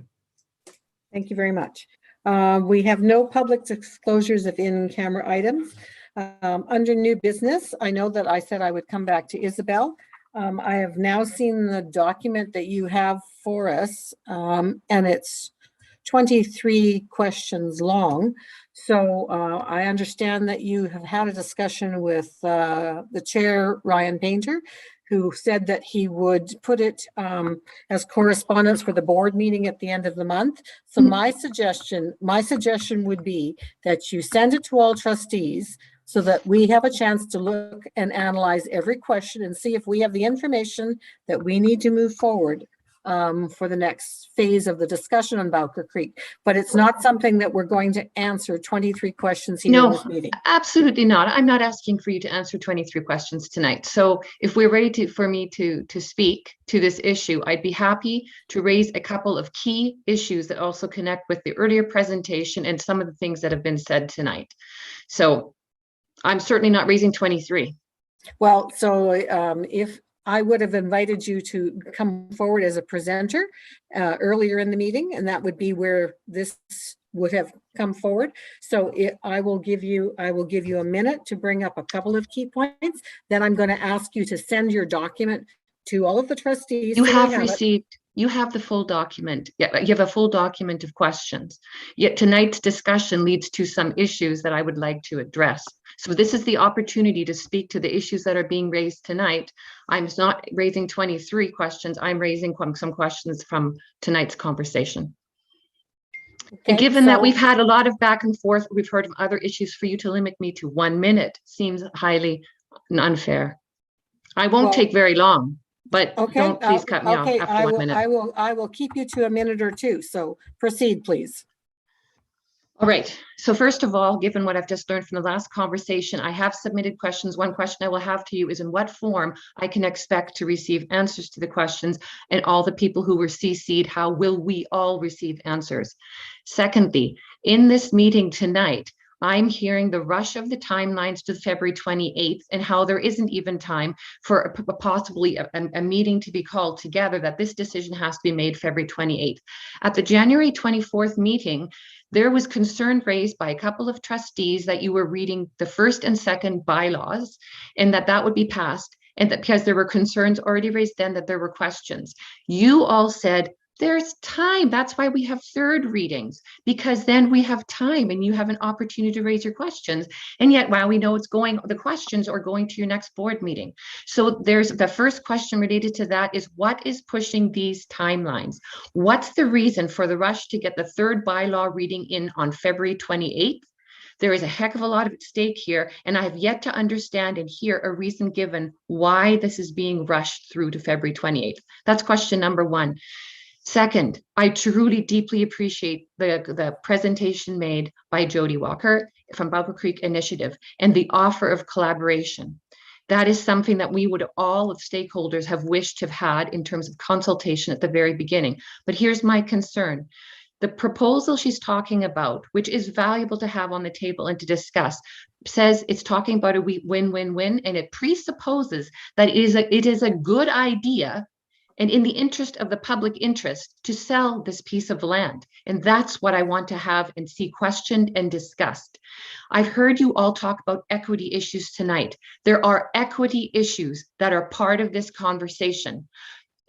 Thank you very much. We have no public disclosures of in-camera items. Under new business, I know that I said I would come back to Isabel. I have now seen the document that you have for us, and it's 23 questions long. So I understand that you have had a discussion with the chair, Ryan Painter, who said that he would put it as correspondence for the board meeting at the end of the month. So my suggestion would be that you send it to all trustees so that we have a chance to look and analyze every question and see if we have the information that we need to move forward for the next phase of the discussion on Bowker Creek. But it's not something that we're going to answer 23 questions here in this meeting. Absolutely not. I'm not asking for you to answer 23 questions tonight. So if we're ready for me to speak to this issue, I'd be happy to raise a couple of key issues that also connect with the earlier presentation and some of the things that have been said tonight. So I'm certainly not raising 23. Well, so if I would have invited you to come forward as a presenter earlier in the meeting, and that would be where this would have come forward. So I will give you a minute to bring up a couple of key points. Then I'm going to ask you to send your document to all of the trustees. You have received. You have the full document. Yeah, you have a full document of questions. Yet tonight's discussion leads to some issues that I would like to address. So this is the opportunity to speak to the issues that are being raised tonight. I'm not raising 23 questions. I'm raising some questions from tonight's conversation. Okay, and given that we've had a lot of back and forth, we've heard of other issues, for you to limit me to 1 minute seems highly unfair. I won't take very long. But don't please cut me off after 1 minute. I will keep you to a minute or two. So proceed, please. All right. So first of all, given what I've just learned from the last conversation, I have submitted questions. One question I will have to you is in what form I can expect to receive answers to the questions, and all the people who were CC'd, how will we all receive answers? Secondly, in this meeting tonight, I'm hearing the rush of the timelines to February 28th and how there isn't even time for possibly a meeting to be called together, that this decision has to be made February 28th. At the January 24th meeting, there was concern raised by a couple of trustees that you were reading the first and second bylaws and that would be passed, and that because there were concerns already raised then that there were questions. You all said, there's time. That's why we have third readings, because then we have time and you have an opportunity to raise your questions. And yet, while we know the questions are going to your next board meeting. So there's the first question related to that is, what is pushing these timelines? What's the reason for the rush to get the third bylaw reading in on February 28th? There is a heck of a lot at stake here, and I have yet to understand and hear a reason given why this is being rushed through to February 28th. That's question number one. Second, I truly deeply appreciate the presentation made by Jody Walker from Bowker Creek Initiative and the offer of collaboration. That is something that we would all of stakeholders have wished to have had in terms of consultation at the very beginning. But here's my concern. The proposal she's talking about, which is valuable to have on the table and to discuss, says it's talking about a win-win-win, and it presupposes that it is a good idea and in the interest of the public interest to sell this piece of land. And that's what I want to have and see questioned and discussed. I've heard you all talk about equity issues tonight. There are equity issues that are part of this conversation.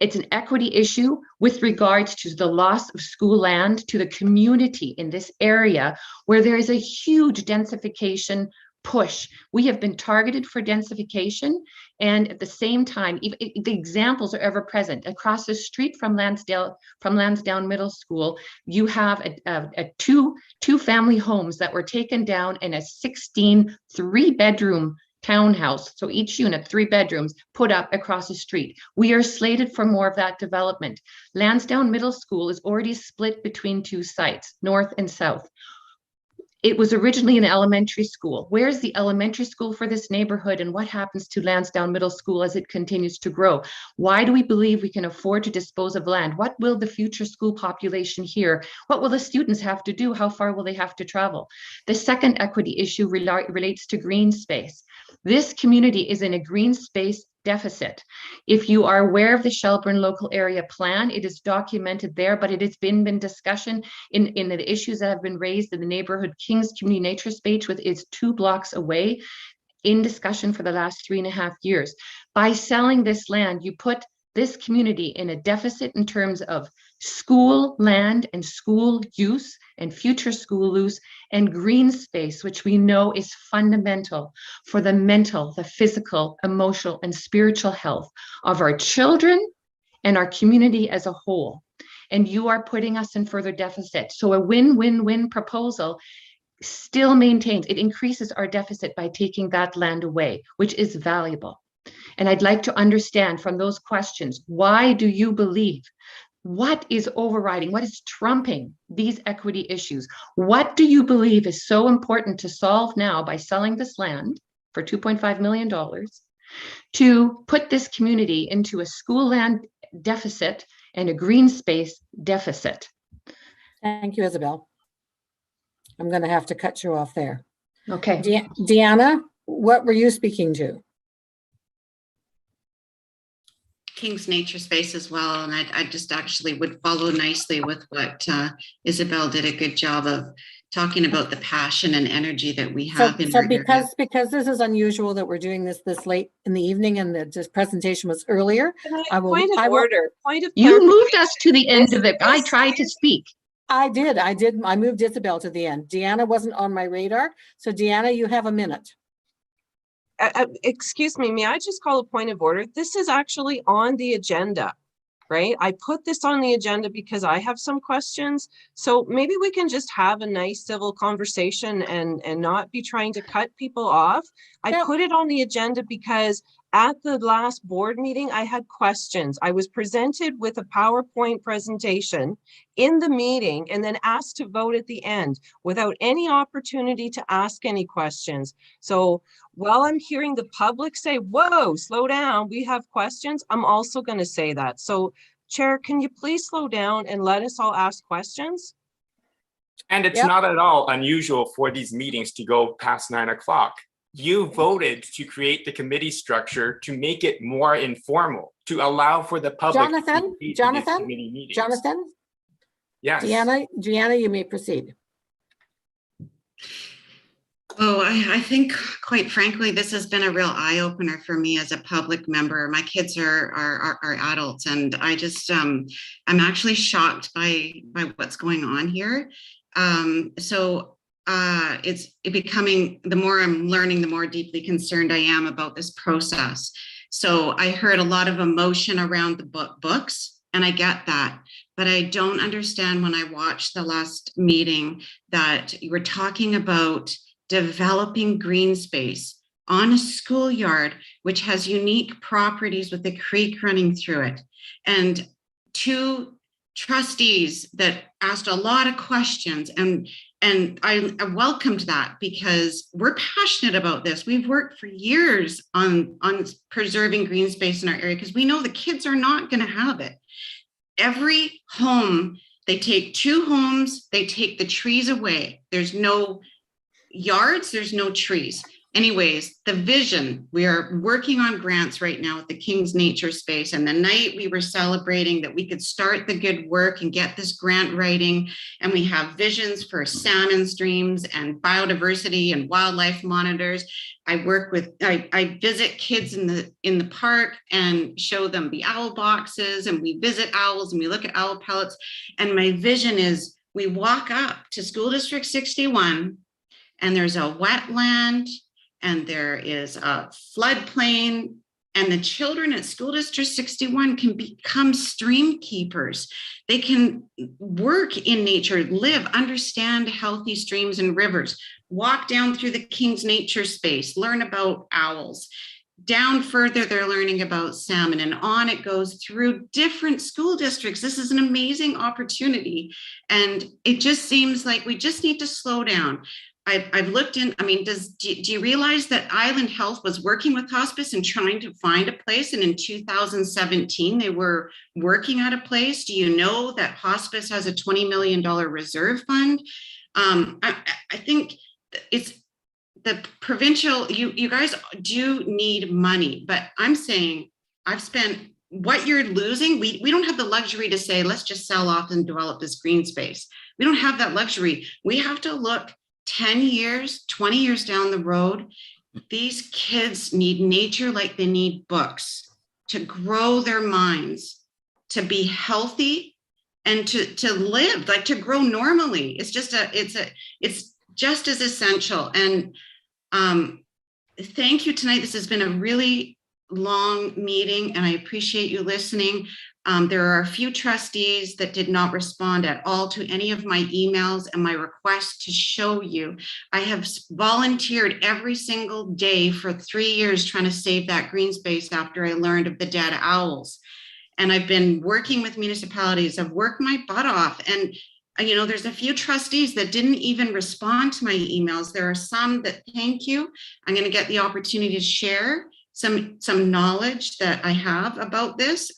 It's an equity issue with regards to the loss of school land to the community in this area where there is a huge densification push. We have been targeted for densification, and at the same time, the examples are ever present. Across the street from Lansdowne Middle School, you have two family homes that were taken down and a 16 3-bedroom townhouse, so each unit, 3 bedrooms, put up across the street. We are slated for more of that development. Lansdowne Middle School is already split between 2 sites, north and south. It was originally an elementary school. Where's the elementary school for this neighborhood, and what happens to Lansdowne Middle School as it continues to grow? Why do we believe we can afford to dispose of land? What will the future school population hear? What will the students have to do? How far will they have to travel? The second equity issue relates to green space. This community is in a green space deficit. If you are aware of the Shelburne local area plan, it is documented there, but it has been discussion in the issues that have been raised in the neighborhood Kings Community Nature Space, which is 2 blocks away, in discussion for the last 3.5 years. By selling this land, you put this community in a deficit in terms of school land and school use and future school use and green space, which we know is fundamental for the mental, the physical, emotional, and spiritual health of our children and our community as a whole. And you are putting us in further deficit. So a win-win-win proposal still maintains, it increases our deficit by taking that land away, which is valuable. And I'd like to understand from those questions, why do you believe, what is overriding, what is trumping these equity issues? What do you believe is so important to solve now by selling this land for $2.5 million to put this community into a school land deficit and a green space deficit? Thank you, Isabel. I'm going to have to cut you off there. Okay. Deanna, what were you speaking to? King's Nature Space as well, and I just actually would follow nicely with what Isabel did a good job of talking about the passion and energy that we have in our area. Because this is unusual that we're doing this late in the evening and this presentation was earlier. Point of order. You moved us to the end of it. I tried to speak. I did. I moved Isabel to the end. Deanna wasn't on my radar. So Deanna, you have a minute. Excuse me, may I just call a point of order? This is actually on the agenda, right? I put this on the agenda because I have some questions. So maybe we can just have a nice civil conversation and not be trying to cut people off. I put it on the agenda because at the last board meeting, I had questions. I was presented with a PowerPoint presentation in the meeting and then asked to vote at the end without any opportunity to ask any questions. So while I'm hearing the public say, whoa, slow down, we have questions, I'm also going to say that. So Chair, can you please slow down and let us all ask questions? And it's not at all unusual for these meetings to go past 9 o'clock. You voted to create the committee structure to make it more informal, to allow for the public. Jonathan. Yes. Deanna, you may proceed. Oh, I think, quite frankly, this has been a real eye-opener for me as a public member. My kids are adults, and I just I'm actually shocked by what's going on here. It's becoming, the more I'm learning, the more deeply concerned I am about this process. So I heard a lot of emotion around the books, and I get that, but I don't understand when I watched the last meeting that you were talking about developing green space on a schoolyard, which has unique properties with a creek running through it. And 2 trustees that asked a lot of questions, and I welcomed that because we're passionate about this. We've worked for years on preserving green space in our area because we know the kids are not going to have it. Every home, they take 2 homes, they take the trees away. There's no yards, there's no trees. Anyways, the vision, we are working on grants right now with the King's Nature Space, and the night we were celebrating that we could start the good work and get this grant writing, and we have visions for salmon streams and biodiversity and wildlife monitors. I visit kids in the park and show them the owl boxes, and we visit owls and we look at owl pellets. And my vision is we walk up to School District 61 and there's a wetland and there is a floodplain And the children at School District 61 can become stream keepers. They can work in nature, live, understand healthy streams and rivers, walk down through the King's Nature Space, learn about owls. Down further, they're learning about salmon, and on it goes through different school districts. This is an amazing opportunity. And it just seems like we just need to slow down. I've looked in, I mean, do you realize that Island Health was working with hospice and trying to find a place? And in 2017, they were working at a place. Do you know that hospice has a $20 million reserve fund? I think it's the provincial, you guys do need money, but I'm saying I've spent what you're losing. We don't have the luxury to say, let's just sell off and develop this green space. We don't have that luxury. We have to look 10 years, 20 years down the road. These kids need nature like they need books to grow their minds, to be healthy, and to live, like to grow normally. It's just it's just as essential. And thank you tonight. This has been a really long meeting, and I appreciate you listening. There are a few trustees that did not respond at all to any of my emails and my request to show you. I have volunteered every single day for 3 years trying to save that green space after I learned of the dead owls. And I've been working with municipalities. I've worked my butt off. And you know, there's a few trustees that didn't even respond to my emails. There are some that thank you. I'm going to get the opportunity to share some knowledge that I have about this.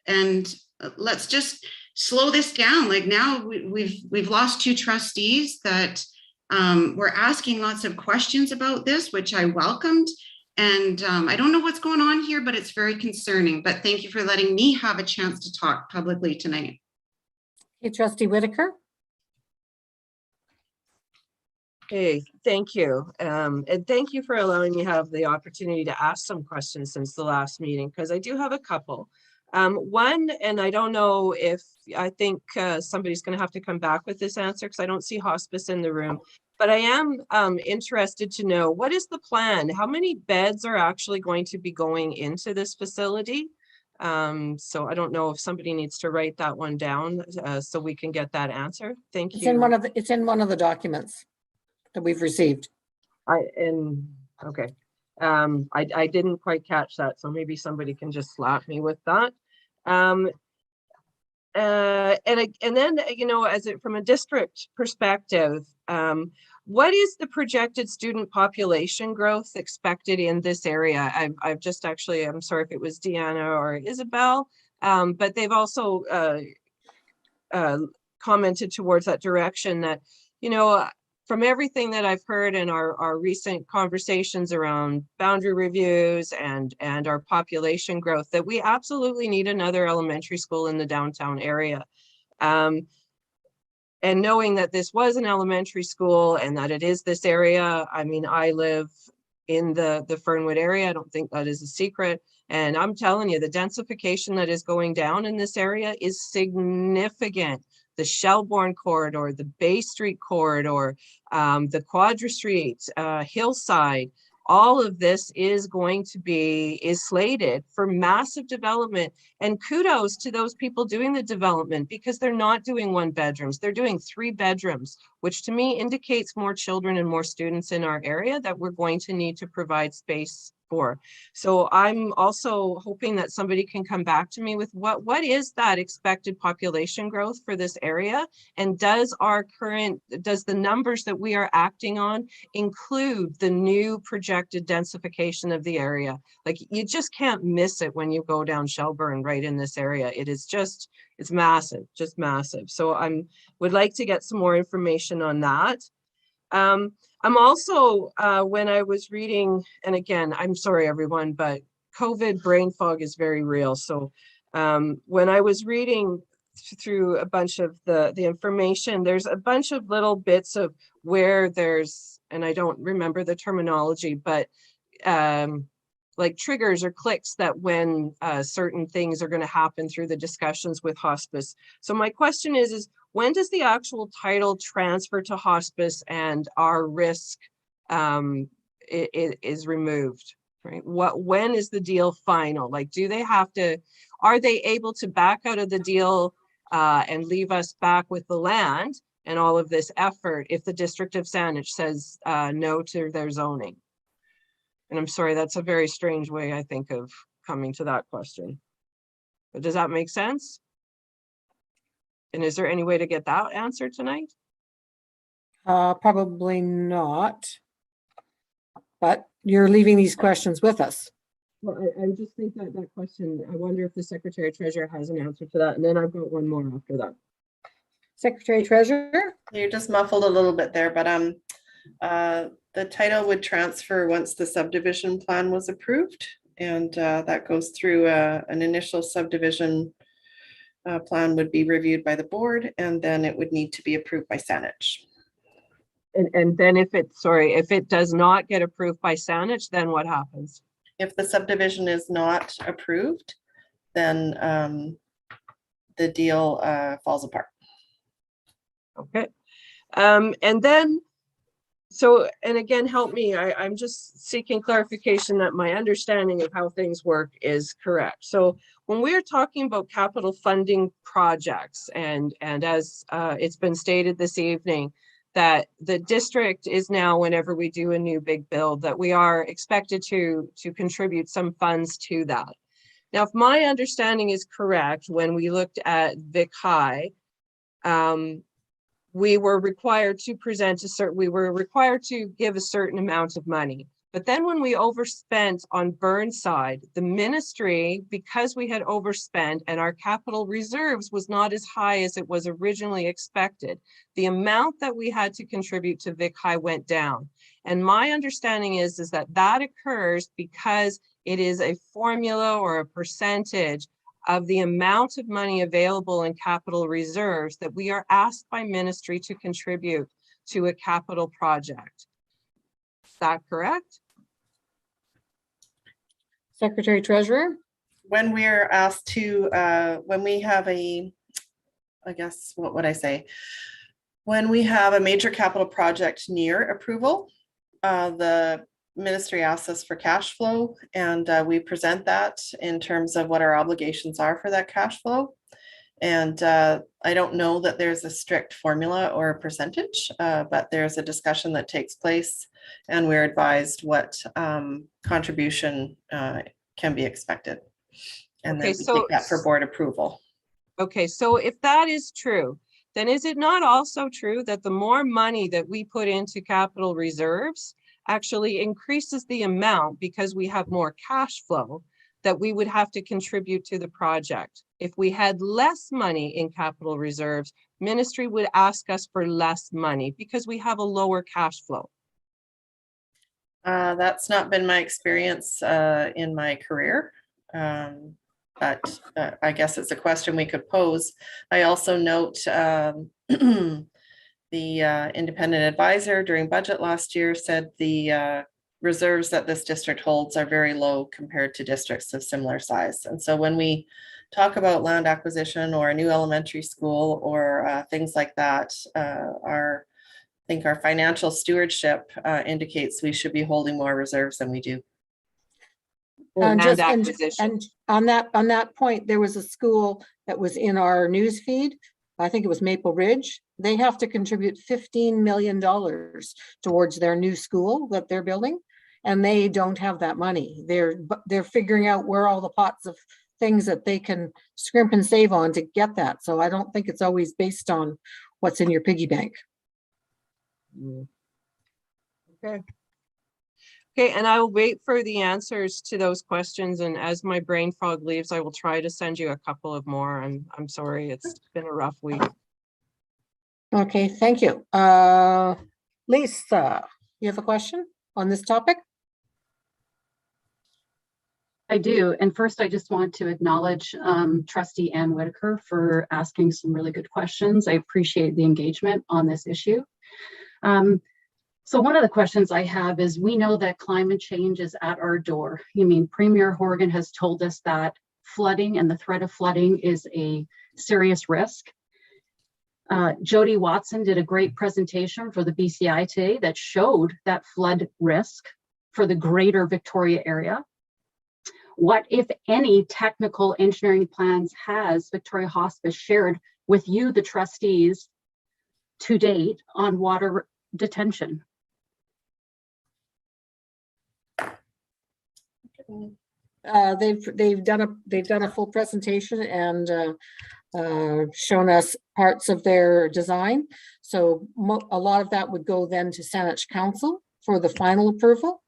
And let's just slow this down. Like now we've lost 2 trustees that were asking lots of questions about this, which I welcomed. And I don't know what's going on here, but it's very concerning. But thank you for letting me have a chance to talk publicly tonight. Hey, Trustee Whitaker. Hey, thank you. And thank you for allowing me to have the opportunity to ask some questions since the last meeting, because I do have a couple. One, and I don't know if, I think somebody's going to have to come back with this answer because I don't see hospice in the room, but I am interested to know, what is the plan? How many beds are actually going to be going into this facility? So I don't know if somebody needs to write that one down so we can get that answer. Thank you. It's in one of the documents that we've received. Okay. I didn't quite catch that, so maybe somebody can just slap me with that. And then, you know, from a district perspective, what is the projected student population growth expected in this area? I've just actually, I'm sorry if it was Deanna or Isabel, but they've also commented towards that direction that, you know, from everything that I've heard in our recent conversations around boundary reviews and our population growth, that we absolutely need another elementary school in the downtown area. And knowing that this was an elementary school and that it is this area, I mean, I live in the Fernwood area. I don't think that is a secret. And I'm telling you, the densification that is going down in this area is significant. The Shelbourne corridor, the Bay Street corridor, the Quadra Street, Hillside, all of this is slated for massive development. And kudos to those people doing the development, because they're not doing 1 bedrooms, they're doing 3 bedrooms, which to me indicates more children and more students in our area that we're going to need to provide space for. So I'm also hoping that somebody can come back to me with what is that expected population growth for this area, and does the numbers that we are acting on include the new projected densification of the area? Like, you just can't miss it when you go down Shelbourne right in this area. It is just, it's massive, just massive. So would like to get some more information on that. I'm also, when I was reading, and again, I'm sorry everyone, but COVID brain fog is very real. So when I was reading through a bunch of the information, there's a bunch of little bits of where there's, and I don't remember the terminology, but like triggers or clicks that when certain things are going to happen through the discussions with hospice. So my question is when does the actual title transfer to hospice and our risk is removed? right? When is the deal final? Like, do they have to, are they able to back out of the deal and leave us back with the land and all of this effort if the District of Saanich says no to their zoning? And I'm sorry, that's a very strange way, I think, of coming to that question. But does that make sense? And is there any way to get that answer tonight? Probably not. But you're leaving these questions with us. Well, I just think that that question, I wonder if the Secretary Treasurer has an answer to that. And then I've got one more after that. Secretary Treasurer? You're just muffled a little bit there, but the title would transfer once the subdivision plan was approved. And that goes through an initial subdivision plan would be reviewed by the board, and then it would need to be approved by Saanich. And then if it does not get approved by Saanich, then what happens? If the subdivision is not approved, then the deal falls apart. Okay. And then, so, and again, help me, I'm just seeking clarification that my understanding of how things work is correct. So when we're talking about capital funding projects, and as it's been stated this evening, that the district is now, whenever we do a new big build, that we are expected to contribute some funds to that. Now, if my understanding is correct, when we looked at Vic High, we were required to give a certain amount of money. But then when we overspent on Burnside, the ministry, because we had overspent and our capital reserves was not as high as it was originally expected, the amount that we had to contribute to Vic High went down. And my understanding is that occurs because it is a formula or a percentage of the amount of money available in capital reserves that we are asked by ministry to contribute to a capital project. Is that correct? Secretary Treasurer? When we're asked to, when we have a, I guess, what would I say? When we have a major capital project near approval, the ministry asks us for cash flow, and we present that in terms of what our obligations are for that cash flow. And I don't know that there's a strict formula or a percentage, but there's a discussion that takes place, and we're advised what contribution can be expected. And then we take that for board approval. Okay, so if that is true, then is it not also true that the more money that we put into capital reserves actually increases the amount, because we have more cash flow, that we would have to contribute to the project? If we had less money in capital reserves, ministry would ask us for less money because we have a lower cash flow. That's not been my experience in my career, but I guess it's a question we could pose. I also note the independent advisor during budget last year said the reserves that this district holds are very low compared to districts of similar size. And so when we talk about land acquisition or a new elementary school or things like that, I think our financial stewardship indicates we should be holding more reserves than we do. And on that point, there was a school that was in our news feed. I think it was Maple Ridge. They have to contribute $15 million towards their new school that they're building, and they don't have that money. They're figuring out where all the pots of things that they can scrimp and save on to get that. So I don't think it's always based on what's in your piggy bank. Okay. Okay, and I will wait for the answers to those questions. And as my brain fog leaves, I will try to send you a couple of more. I'm sorry, it's been a rough week. Okay, thank you. Lisa, you have a question on this topic? I do. And first, I just want to acknowledge Trustee Ann Whitaker for asking some really good questions. I appreciate the engagement on this issue. So one of the questions I have is, we know that climate change is at our door. I mean, Premier Horgan has told us that flooding and the threat of flooding is a serious risk. Jody Watson did a great presentation for the BCI today that showed that flood risk for the greater Victoria area? What, if any, technical engineering plans has Victoria Hospice shared with you, the trustees, to date on water detention? They've done a full presentation and shown us parts of their design. So a lot of that would go then to Saanich Council for the final approval,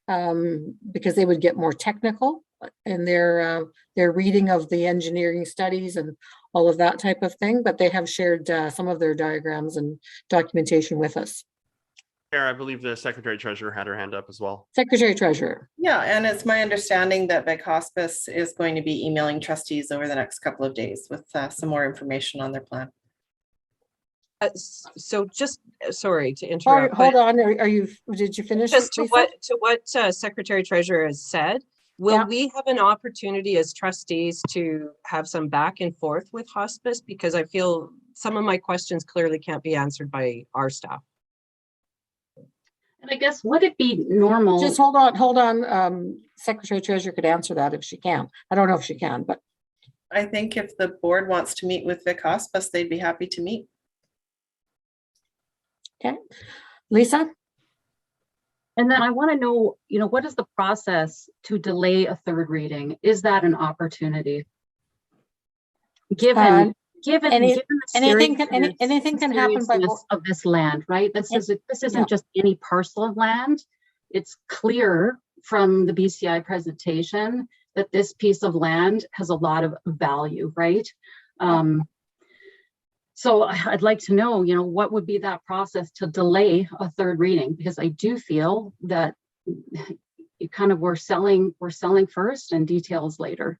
because they would get more technical in their reading of the engineering studies and all of that type of thing. But they have shared some of their diagrams and documentation with us. Chair, I believe the Secretary Treasurer had her hand up as well. Secretary Treasurer. Yeah, and it's my understanding that Vic Hospice is going to be emailing trustees over the next couple of days with some more information on their plan. So just, sorry to interrupt. Hold on, did you finish? Just to what Secretary Treasurer has said, will we have an opportunity as trustees to have some back and forth with hospice? Because I feel some of my questions clearly can't be answered by our staff. And I guess, would it be normal? Just hold on. Secretary Treasurer could answer that if she can. I don't know if she can, but. I think if the board wants to meet with Vic Hospice, they'd be happy to meet. Okay, Lisa? And then I want to know, what is the process to delay a third reading? Is that an opportunity? Given anything can happen by of this land, right? This isn't just any parcel of land. It's clear from the BCI presentation that this piece of land has a lot of value, right? So I'd like to know, what would be that process to delay a third reading? Because I do feel that you kind of we're selling first and details later.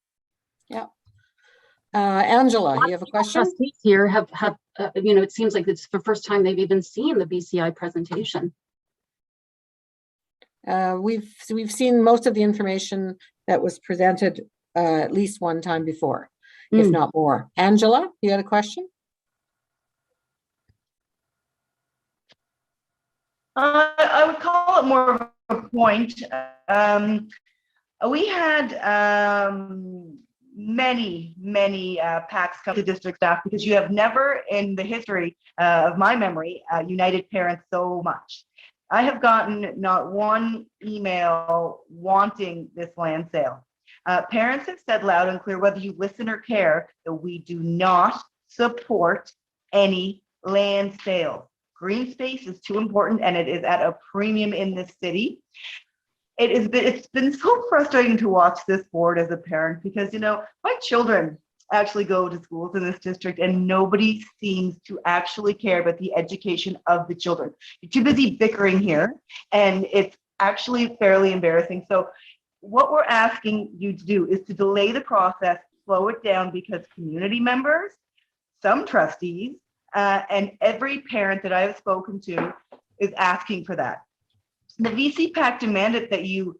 Yeah. Angela, you have a question? Trustees here have it seems like it's the first time they've even seen the BCI presentation. We've seen most of the information that was presented at least one time before, if not more. Angela, you had a question? I would call it more of a point. We had many packs come to district staff because you have never in the history of my memory united parents so much. I have gotten not one email wanting this land sale. Parents have said loud and clear, whether you listen or care, that we do not support any land sales. Green space is too important and it is at a premium in this city. It's been so frustrating to watch this board as a parent because, my children actually go to schools in this district and nobody seems to actually care about the education of the children. You're too busy bickering here and it's actually fairly embarrassing. So what we're asking you to do is to delay the process, slow it down because community members, some trustees, and every parent that I have spoken to is asking for that. The VC PAC demanded that you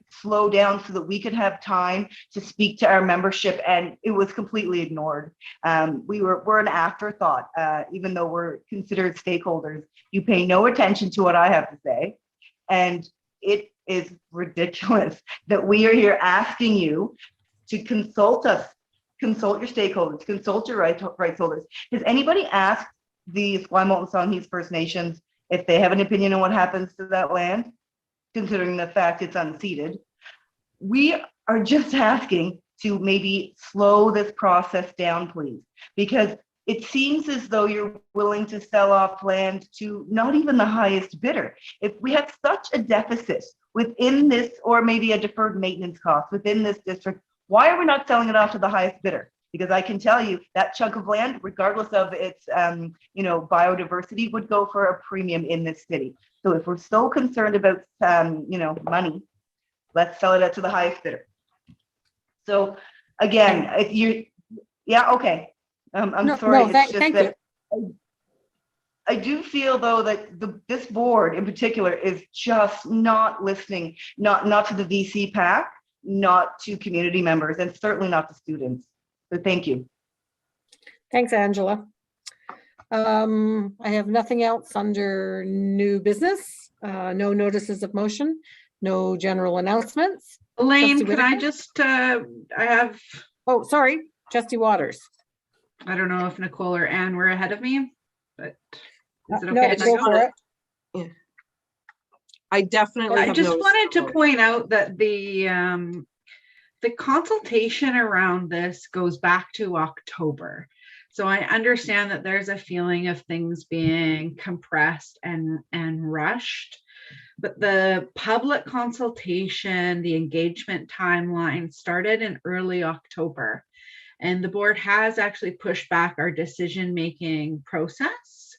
slow down so that we could have time to speak to our membership, and it was completely ignored. We're an afterthought, even though we're considered stakeholders. You pay no attention to what I have to say, and it is ridiculous that we are here asking you to consult us. Consult your stakeholders, consult your rights holders. Has anybody asked the Esquimalt and Songhees First Nations if they have an opinion on what happens to that land, considering the fact it's unceded? We are just asking to maybe slow this process down, please, because it seems as though you're willing to sell off land to not even the highest bidder. If we have such a deficit within this, or maybe a deferred maintenance cost within this district, why are we not selling it off to the highest bidder? Because I can tell you that chunk of land, regardless of its, biodiversity, would go for a premium in this city. So if we're so concerned about, money, let's sell it out to the highest bidder. So again, if you, okay. I'm sorry. Thank you. I do feel though that this board in particular is just not listening, not to the VC PAC, not to community members, and certainly not to students. So thank you. Thanks, Angela. I have nothing else under new business, no notices of motion. No general announcements. Elaine, Trustee can I Whitaker? just, I have, Oh, sorry, Trustee Waters. I don't know if Nicole or Anne were ahead of me, but is it No, okay if I go go? for it. Yeah. I definitely I have just noticed. wanted to point out that the consultation around this goes back to October. So I understand that there's a feeling of things being compressed and rushed, but the public consultation, the engagement timeline started in early October. And the board has actually pushed back our decision-making process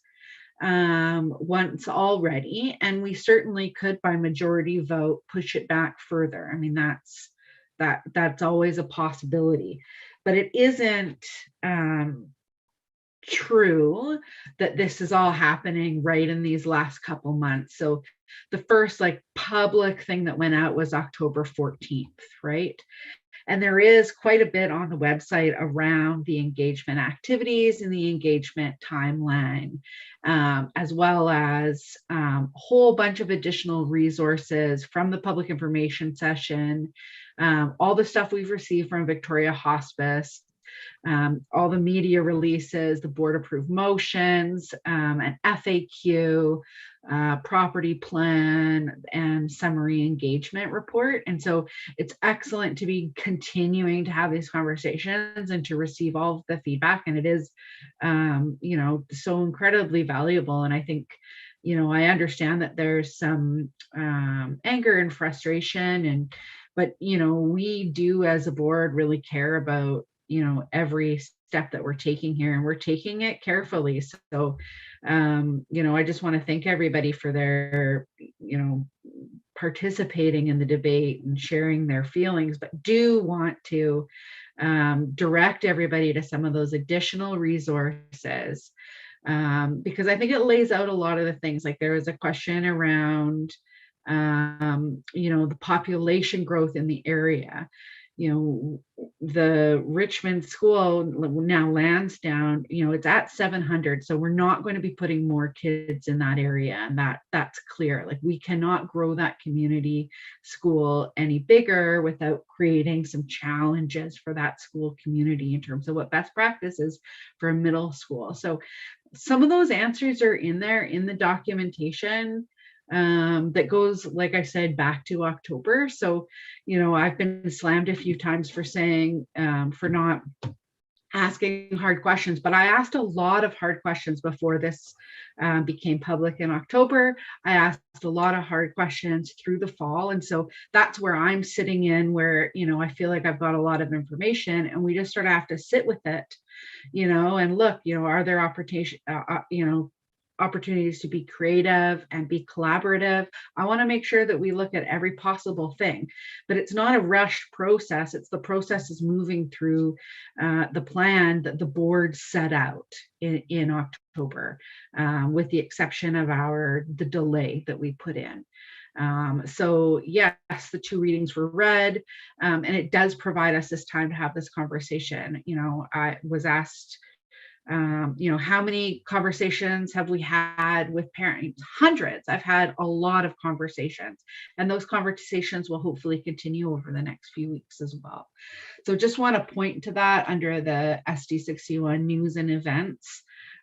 once already, and we certainly could by majority vote push it back further. I mean, that's always a possibility, but it isn't true that this is all happening right in these last couple months. So the first like public thing that went out was October 14th, right? And there is quite a bit on the website around the engagement activities and the engagement timeline, as well as a whole bunch of additional resources from the public information session, all the stuff we've received from Victoria Hospice, all the media releases, the board approved motions, an FAQ, property plan, and summary engagement report. And so it's excellent to be continuing to have these conversations and to receive all of the feedback. And it is, you know, so incredibly valuable. And I think, you know, I understand that there's some anger and frustration, but, you know, we do as a board really care about, you know, every step that we're taking here, and we're taking it carefully. So, you know, I just want to thank everybody for their, you know, participating in the debate and sharing their feelings, but do want to direct everybody to some of those additional resources, because I think it lays out a lot of the things. Like there was a question around, you know, the population growth in the area. You know, the Richmond school, now Lansdowne, you know, it's at 700. So we're not going to be putting more kids in that area. And that's clear. Like we cannot grow that community school any bigger without creating some challenges for that school community in terms of what best practice is for a middle school. So some of those answers are in there in the documentation. That goes, like I said, back to October. So, you know, I've been slammed a few times for saying, for not asking hard questions, but I asked a lot of hard questions before this became public in October. I asked a lot of hard questions through the fall. And so that's where I'm sitting in, where, you know, I feel like I've got a lot of information and we just sort of have to sit with it, you know, and look, you know, are there opportunities, you know, opportunities to be creative and be collaborative. I want to make sure that we look at every possible thing, but it's not a rushed process. It's the process is moving through the plan that the board set out in October, with the exception of the delay that we put in. So yes, the 2 readings were read, and it does provide us this time to have this conversation. You know, I was asked, you know, how many conversations have we had with parents? Hundreds. I've had a lot of conversations, and those conversations will hopefully continue over the next few weeks as well. So just want to point to that under the SD61 news and events,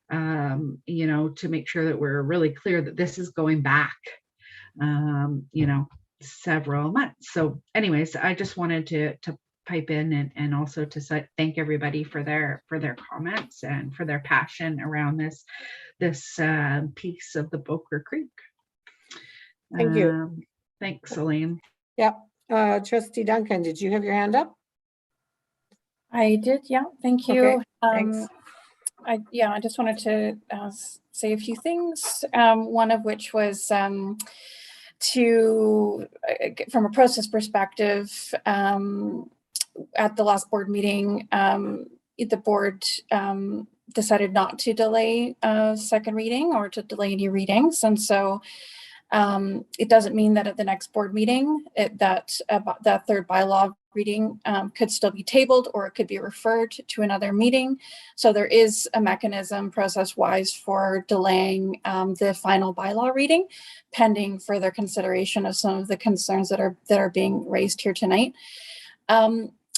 you know, to make sure that we're really clear that this is going back, you know, several months. So anyways, I just wanted to pipe in and also to thank everybody for their comments and for their passion around this piece of the Boker Creek. Thank you. Thanks, Elaine. Yep. Trustee Duncan, did you have your hand up? I did, yeah, thank you. Okay, thanks. I just wanted to say a few things, one of which was from a process perspective, at the last board meeting, the board decided not to delay a second reading or to delay any readings. And so it doesn't mean that at the next board meeting, that third bylaw reading could still be tabled, or it could be referred to another meeting. So there is a mechanism process-wise for delaying the final bylaw reading, pending further consideration of some of the concerns that are being raised here tonight.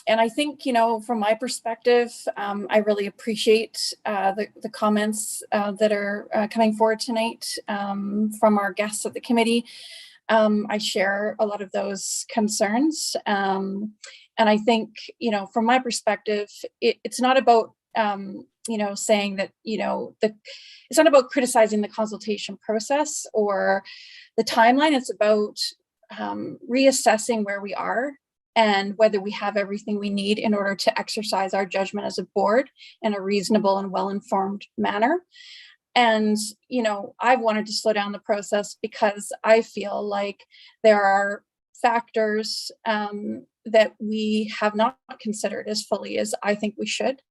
And I think, you know, from my perspective, I really appreciate the comments that are coming forward tonight from our guests at the committee. I share a lot of those concerns. And I think, you know, from my perspective, it's not about, you know, saying that, you know, it's not about criticizing the consultation process or the timeline. It's about reassessing where we are and whether we have everything we need in order to exercise our judgment as a board in a reasonable and well-informed manner. And, you know, I've wanted to slow down the process because I feel like there are factors that we have not considered as fully as I think we should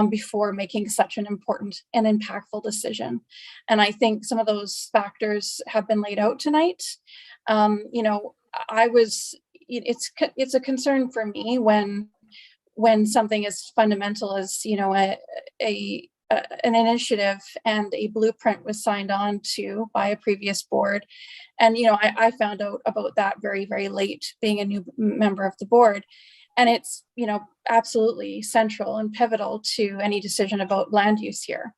before making such an important and impactful decision. And I think some of those factors have been laid out tonight. You know, it's a concern for me when something as fundamental as, you know, an initiative and a blueprint was signed on to by a previous board. And, you know, I found out about that very, very late, being a new member of the board. And it's, you know, absolutely central and pivotal to any decision about land use here.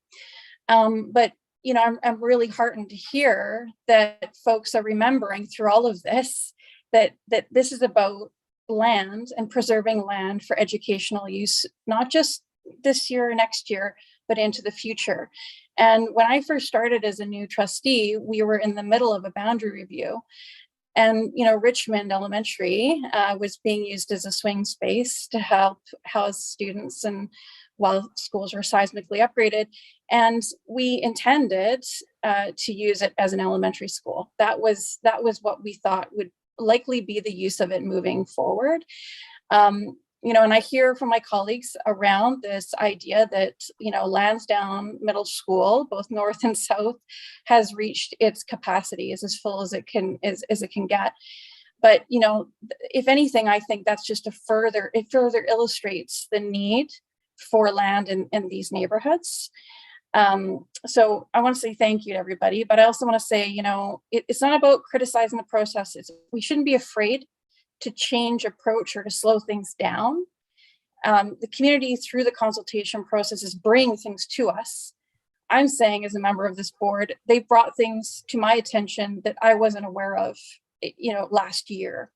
But, you know, I'm really heartened to hear that folks are remembering through all of this, that this is about land and preserving land for educational use, not just this year or next year, but into the future. And when I first started as a new trustee, we were in the middle of a boundary review. And, you know, Richmond Elementary was being used as a swing space to help house students and while schools were seismically upgraded. And we intended to use it as an elementary school. That was what we thought would likely be the use of it moving forward. You know, and I hear from my colleagues around this idea that, you know, Lansdowne Middle School, both north and south, has reached its capacity, is as full as it can get. But, you know, if anything, I think that's just it further illustrates the need for land in these neighborhoods. So I want to say thank you to everybody, but I also want to say, you know, it's not about criticizing the process. We shouldn't be afraid to change approach or to slow things down. The community through the consultation process is bringing things to us. I'm saying as a member of this board, they brought things to my attention that I wasn't aware of, you know, last year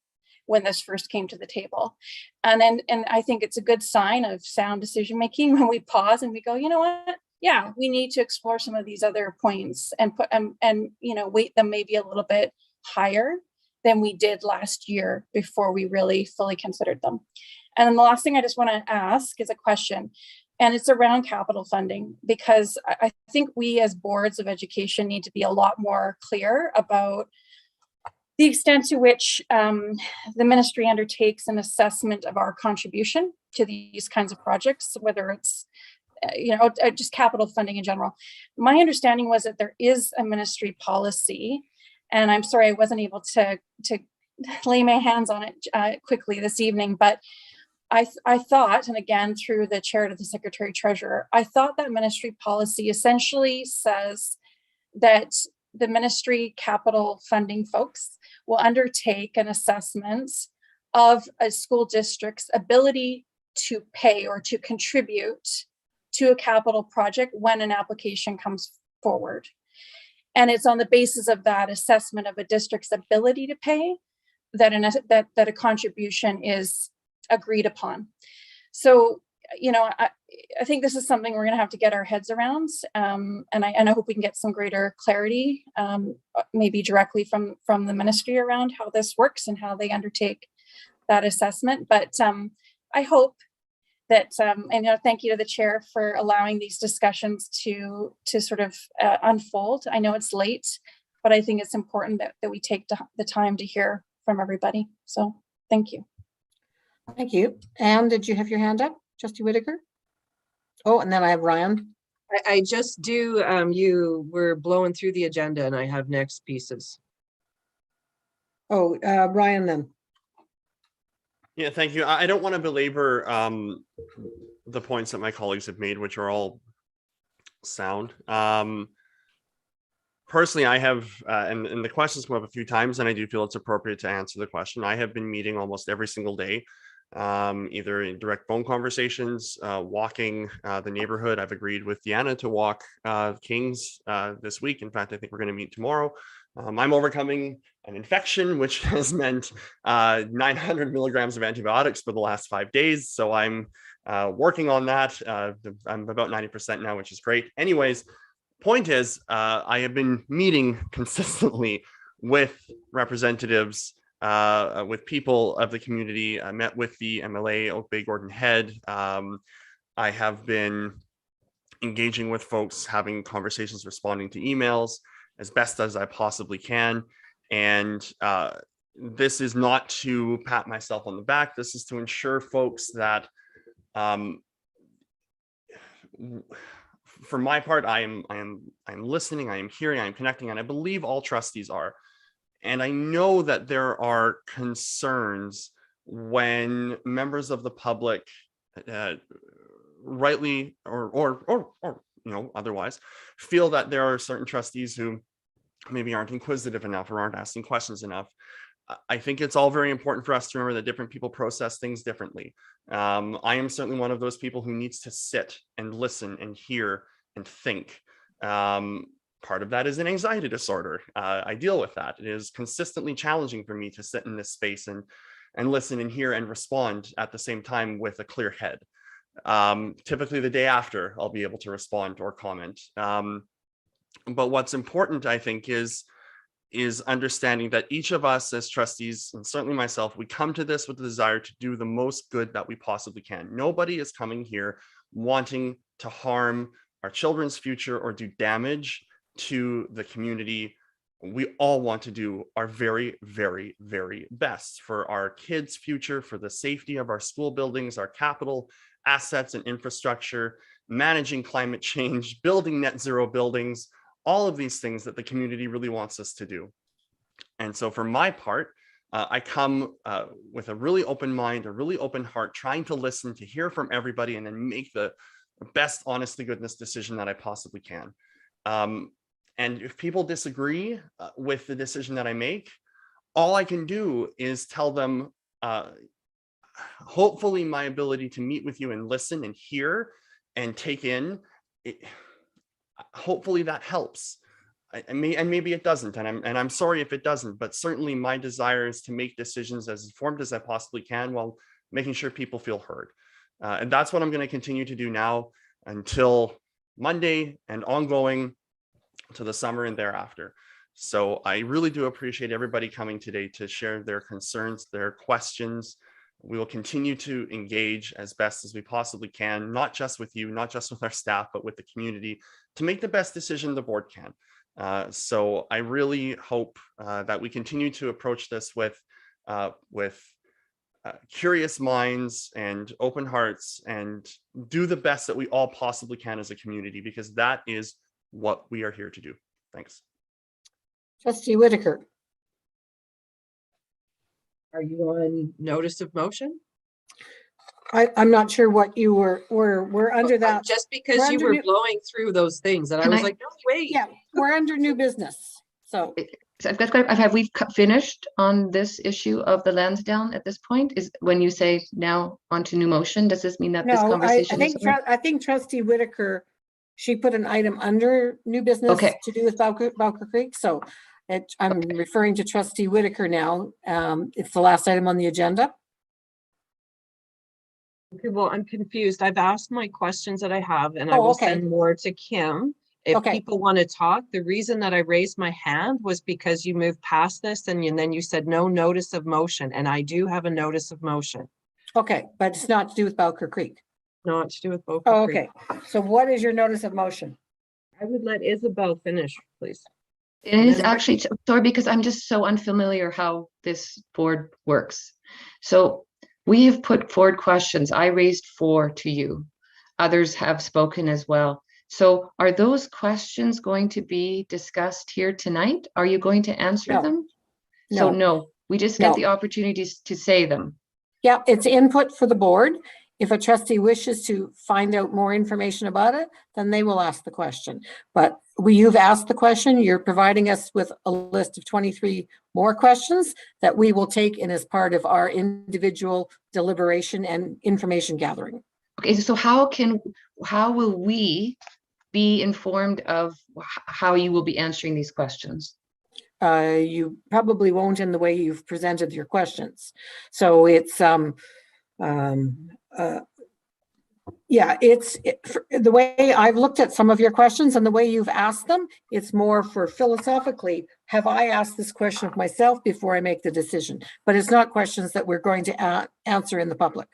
when this first came to the table. And I think it's a good sign of sound decision-making when we pause and we go, you know what? Yeah, we need to explore some of these other points and put and you know, weight them maybe a little bit higher than we did last year before we really fully considered them. And then the last thing I just want to ask is a question, and it's around capital funding, because I think we as boards of education need to be a lot more clear about the extent to which the ministry undertakes an assessment of our contribution to these kinds of projects, whether it's you know, just capital funding in general. My understanding was that there is a ministry policy, and I'm sorry I wasn't able to lay my hands on it quickly this evening, but I thought, and again through the chair to the secretary treasurer, I thought that ministry policy essentially says that the ministry capital funding folks will undertake an assessment of a school district's ability to pay or to contribute to a capital project when an application comes forward. And it's on the basis of that assessment of a district's ability to pay that a contribution is agreed upon. So, you know, I think this is something we're going to have to get our heads around, and I hope we can get some greater clarity, maybe directly from the ministry around how this works and how they undertake that assessment. But I hope that, and you know, thank you to the chair for allowing these discussions to sort of unfold. I know it's late, but I think it's important that we take the time to hear from everybody. So thank you. Thank you. Anne, did you have your hand up? Trustee Whitaker? Oh, and then I have Ryan. I just do, you were blowing through the agenda and I have next pieces. Oh, Ryan then. Yeah, thank you. I don't want to belabor the points that my colleagues have made, which are all sound. Personally, I have, and the questions come up a few times, and I do feel it's appropriate to answer the question. I have been meeting almost every single day, either in direct phone conversations, walking the neighborhood. I've agreed with Deanna to walk Kings this week. In fact, I think we're going to meet tomorrow. I'm overcoming an infection, which has meant 900 milligrams of antibiotics for the last 5 days. So I'm working on that. I'm about 90% now, which is great. Anyways, point is, I have been meeting consistently with representatives, with people of the community. I met with the MLA, Oak Bay Gordon Head. I have been engaging with folks, having conversations, responding to emails as best as I possibly can. And this is not to pat myself on the back. This is to ensure folks that for my part, I'm listening, I am hearing, I am connecting, and I believe all trustees are. And I know that there are concerns when members of the public, rightly or otherwise, feel that there are certain trustees who maybe aren't inquisitive enough or aren't asking questions enough. I think it's all very important for us to remember that different people process things differently. I am certainly one of those people who needs to sit and listen and hear and think. Part of that is an anxiety disorder. I deal with that. It is consistently challenging for me to sit in this space and listen and hear and respond at the same time with a clear head. Typically the day after, I'll be able to respond or comment. But what's important, I think, is understanding that each of us as trustees, and certainly myself, we come to this with the desire to do the most good that we possibly can. Nobody is coming here wanting to harm our children's future or do damage to the community. We all want to do our very, very, very best for our kids' future, for the safety of our school buildings, our capital assets and infrastructure, managing climate change, building net zero buildings, all of these things that the community really wants us to do. And so for my part, I come with a really open mind, a really open heart, trying to listen, to hear from everybody, and then make the best honest to goodness decision that I possibly can. And if people disagree with the decision that I make, all I can do is tell them, hopefully my ability to meet with you and listen and hear and take in, hopefully that helps. And maybe it doesn't, and I'm sorry if it doesn't, but certainly my desire is to make decisions as informed as I possibly can while making sure people feel heard. And that's what I'm going to continue to do now until Monday and ongoing to the summer and thereafter. So I really do appreciate everybody coming today to share their concerns, their questions. We will continue to engage as best as we possibly can, not just with you, not just with our staff, but with the community, to make the best decision the board can. So I really hope that we continue to approach this with curious minds and open hearts, and do the best that we all possibly can as a community, because that is what we are here to do. Thanks. Trustee Whitaker. Are you on notice of motion? I'm not sure what you we're under that. Just because you were blowing through those things and I was like, no, wait. Yeah, we're under new business. So have we finished on this issue of the Lansdowne at this point? Is when you say now onto new motion, does this mean that this conversation I think Trustee Whitaker, she put an item under new business to do with Bowker Creek. So I'm referring to Trustee Whitaker now. It's the last item on the agenda. Okay, well, I'm confused. I've asked my questions that I have, and I will send more to Kim. If people want to talk, the reason that I raised my hand was because you moved past this and then you said no notice of motion, and I do have a notice of motion. Okay, but it's not to do with Bowker Creek. Not to do with Bowker Creek. Okay, so what is your notice of motion? I would let Isabel finish, please. It is actually, sorry, because I'm just so unfamiliar how this board works. So we have put forward questions. I raised 4 to you. Others have spoken as well. So are those questions going to be discussed here tonight? Are you going to answer them? So no, we just get the opportunities to say them. Yeah, it's input for the board. If a trustee wishes to find out more information about it, then they will ask the question. But you've asked the question, you're providing us with a list of 23 more questions that we will take in as part of our individual deliberation and information gathering. Okay, so how will we be informed of how you will be answering these questions? You probably won't in the way you've presented your questions. So it's yeah, the way I've looked at some of your questions and the way you've asked them, it's more for philosophically, have I asked this question of myself before I make the decision? But it's not questions that we're going to answer in the public.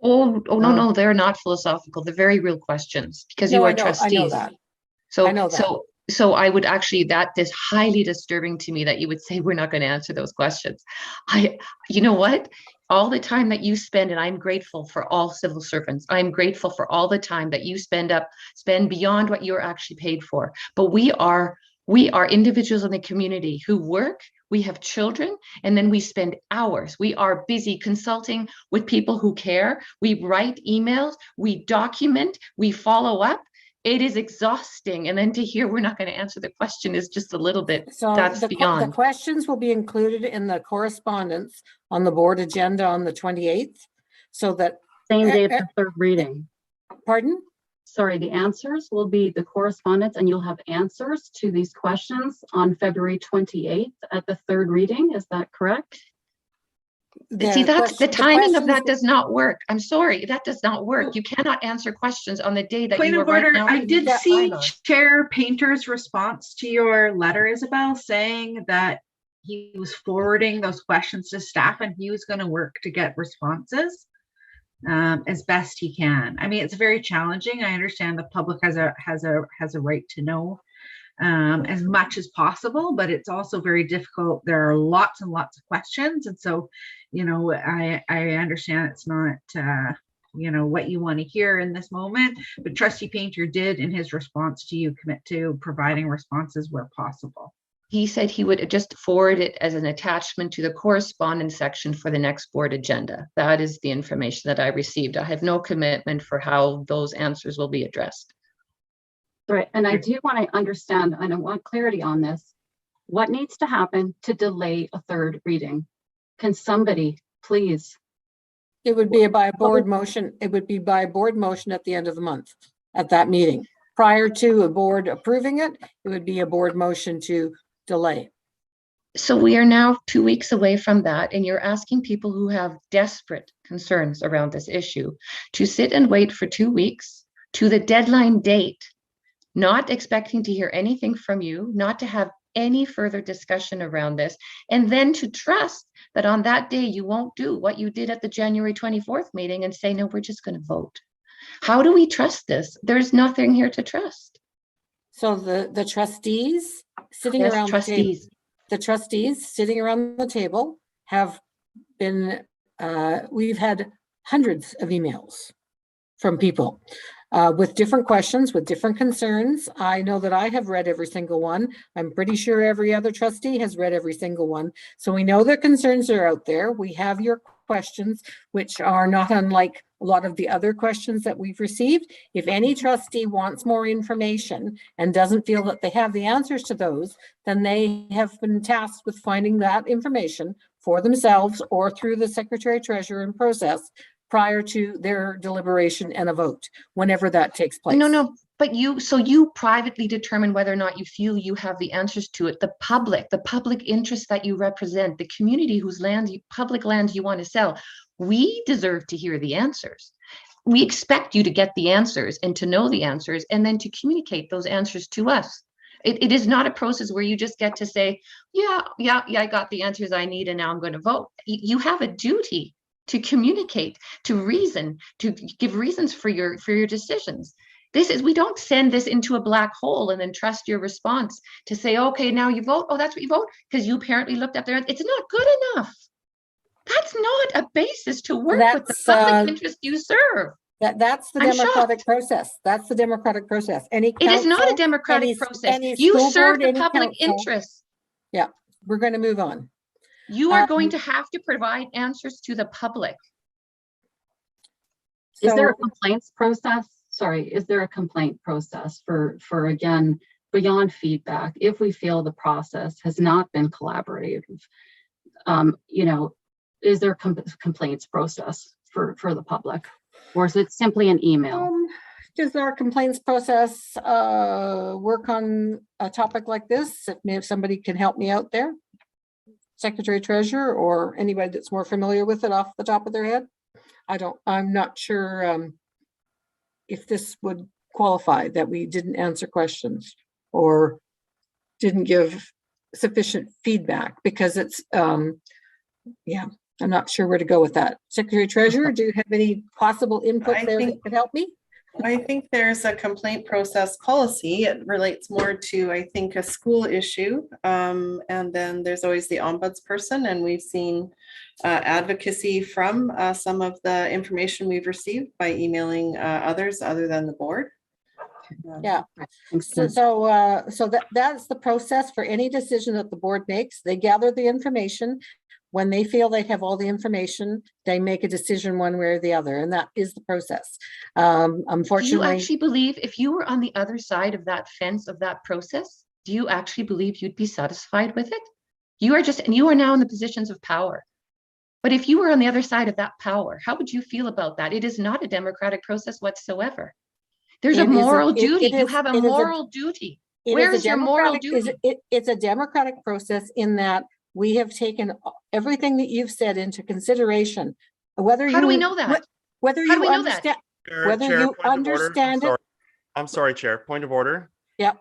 No, they're not philosophical. They're very real questions because you are trustees. I know that. So I would actually, that is highly disturbing to me that you would say we're not going to answer those questions. You know what? All the time that you spend, and I'm grateful for all civil servants. I'm grateful for all the time that you spend beyond what you're actually paid for. But we are individuals in the community who work. We have children, and then we spend hours. We are busy consulting with people who care. We write emails, we document, we follow up. It is exhausting. And then to hear we're not going to answer the question is just a little bit, that's beyond. The questions will be included in the correspondence on the board agenda on the 28th, so that same day of the third reading. Pardon? Sorry, the answers will be the correspondence, and you'll have answers to these questions on February 28th at the third reading. Is that correct? See, the timing of that does not work. I'm sorry, that does not work. You cannot answer questions on the day that Point you are of order, right now. I did see Chair Painter's response to your letter, Isabel, saying that he was forwarding those questions to staff and he was going to work to get responses as best he can. I mean, it's very challenging. I understand the public has a right to know as much as possible, but it's also very difficult. There are lots and lots of questions, and so, you know, I understand it's not you know, what you want to hear in this moment, but Trustee Painter did, in his response to you, commit to providing responses where possible. He said he would just forward it as an attachment to the correspondence section for the next board agenda. That is the information that I received. I have no commitment for how those answers will be addressed. Right, and I do want to understand, and I want clarity on this. What needs to happen to delay a third reading? Can somebody please? It would be by board motion. It would be by board motion at the end of the month at that meeting. Prior to a board approving it, it would be a board motion to delay. So we are now 2 weeks away from that, and you're asking people who have desperate concerns around this issue to sit and wait for 2 weeks to the deadline date, not expecting to hear anything from you, not to have any further discussion around this, and then to trust that on that day you won't do what you did at the January 24th meeting and say, no, we're just going to vote. How do we trust this? There's nothing here to trust. So the trustees sitting around the table, the trustees sitting around the table have been, we've had hundreds of emails from people with different questions, with different concerns. I know that I have read every single one. I'm pretty sure every other trustee has read every single one. So we know the concerns are out there. We have your questions, which are not unlike a lot of the other questions that we've received. If any trustee wants more information and doesn't feel that they have the answers to those, then they have been tasked with finding that information for themselves or through the Secretary Treasurer in process prior to their deliberation and a vote, whenever that takes place. No, but you privately determine whether or not you feel you have the answers to it. The public interest that you represent, the community whose lands, public lands you want to sell, we deserve to hear the answers. We expect you to get the answers and to know the answers and then to communicate those answers to us. It is not a process where you just get to say, yeah, I got the answers I need and now I'm going to vote. You have a duty to communicate, to reason, to give reasons for your decisions. We don't send this into a black hole and then trust your response to say, okay, now you vote. Oh, that's what you vote? Because you apparently looked up there. It's not good enough. That's not a basis to work with the public interest you serve. That's the democratic process. That's the democratic process. It is not a democratic process. You serve the public interest. Yeah, we're going to move on. You are going to have to provide answers to the public. Is there a So- complaints process? Sorry, is there a complaint process for again, beyond feedback, if we feel the process has not been collaborative? You know, is there complaints process for the public, or is it simply an email? Does our complaints process work on a topic like this? If somebody can help me out there, Secretary Treasurer or anybody that's more familiar with it off the top of their head. I'm not sure if this would qualify, that we didn't answer questions or didn't give sufficient feedback, because it's, yeah, I'm not sure where to go with that. Secretary Treasurer, do you have any possible input there that could help me? I think there's a complaint process policy. It relates more to, I think, a school issue. And then there's always the ombudsperson, and we've seen advocacy from some of the information we've received by emailing others other than the board. Yeah, so that's the process for any decision that the board makes. They gather the information. When they feel they have all the information, they make a decision one way or the other, and that is the process. Unfortunately, Do you actually believe, if you were on the other side of that fence of that process, do you actually believe you'd be satisfied with it? You are now in the positions of power. But if you were on the other side of that power, how would you feel about that? It is not a democratic process whatsoever. There's a moral duty. You have a moral duty. Where's your moral duty? It's a democratic process in that we have taken everything that you've said into consideration. Whether How do we know that? Whether How do you we know that? understand, whether Chair, you point of order. understand it. I'm sorry, Chair. Point of order. Yep.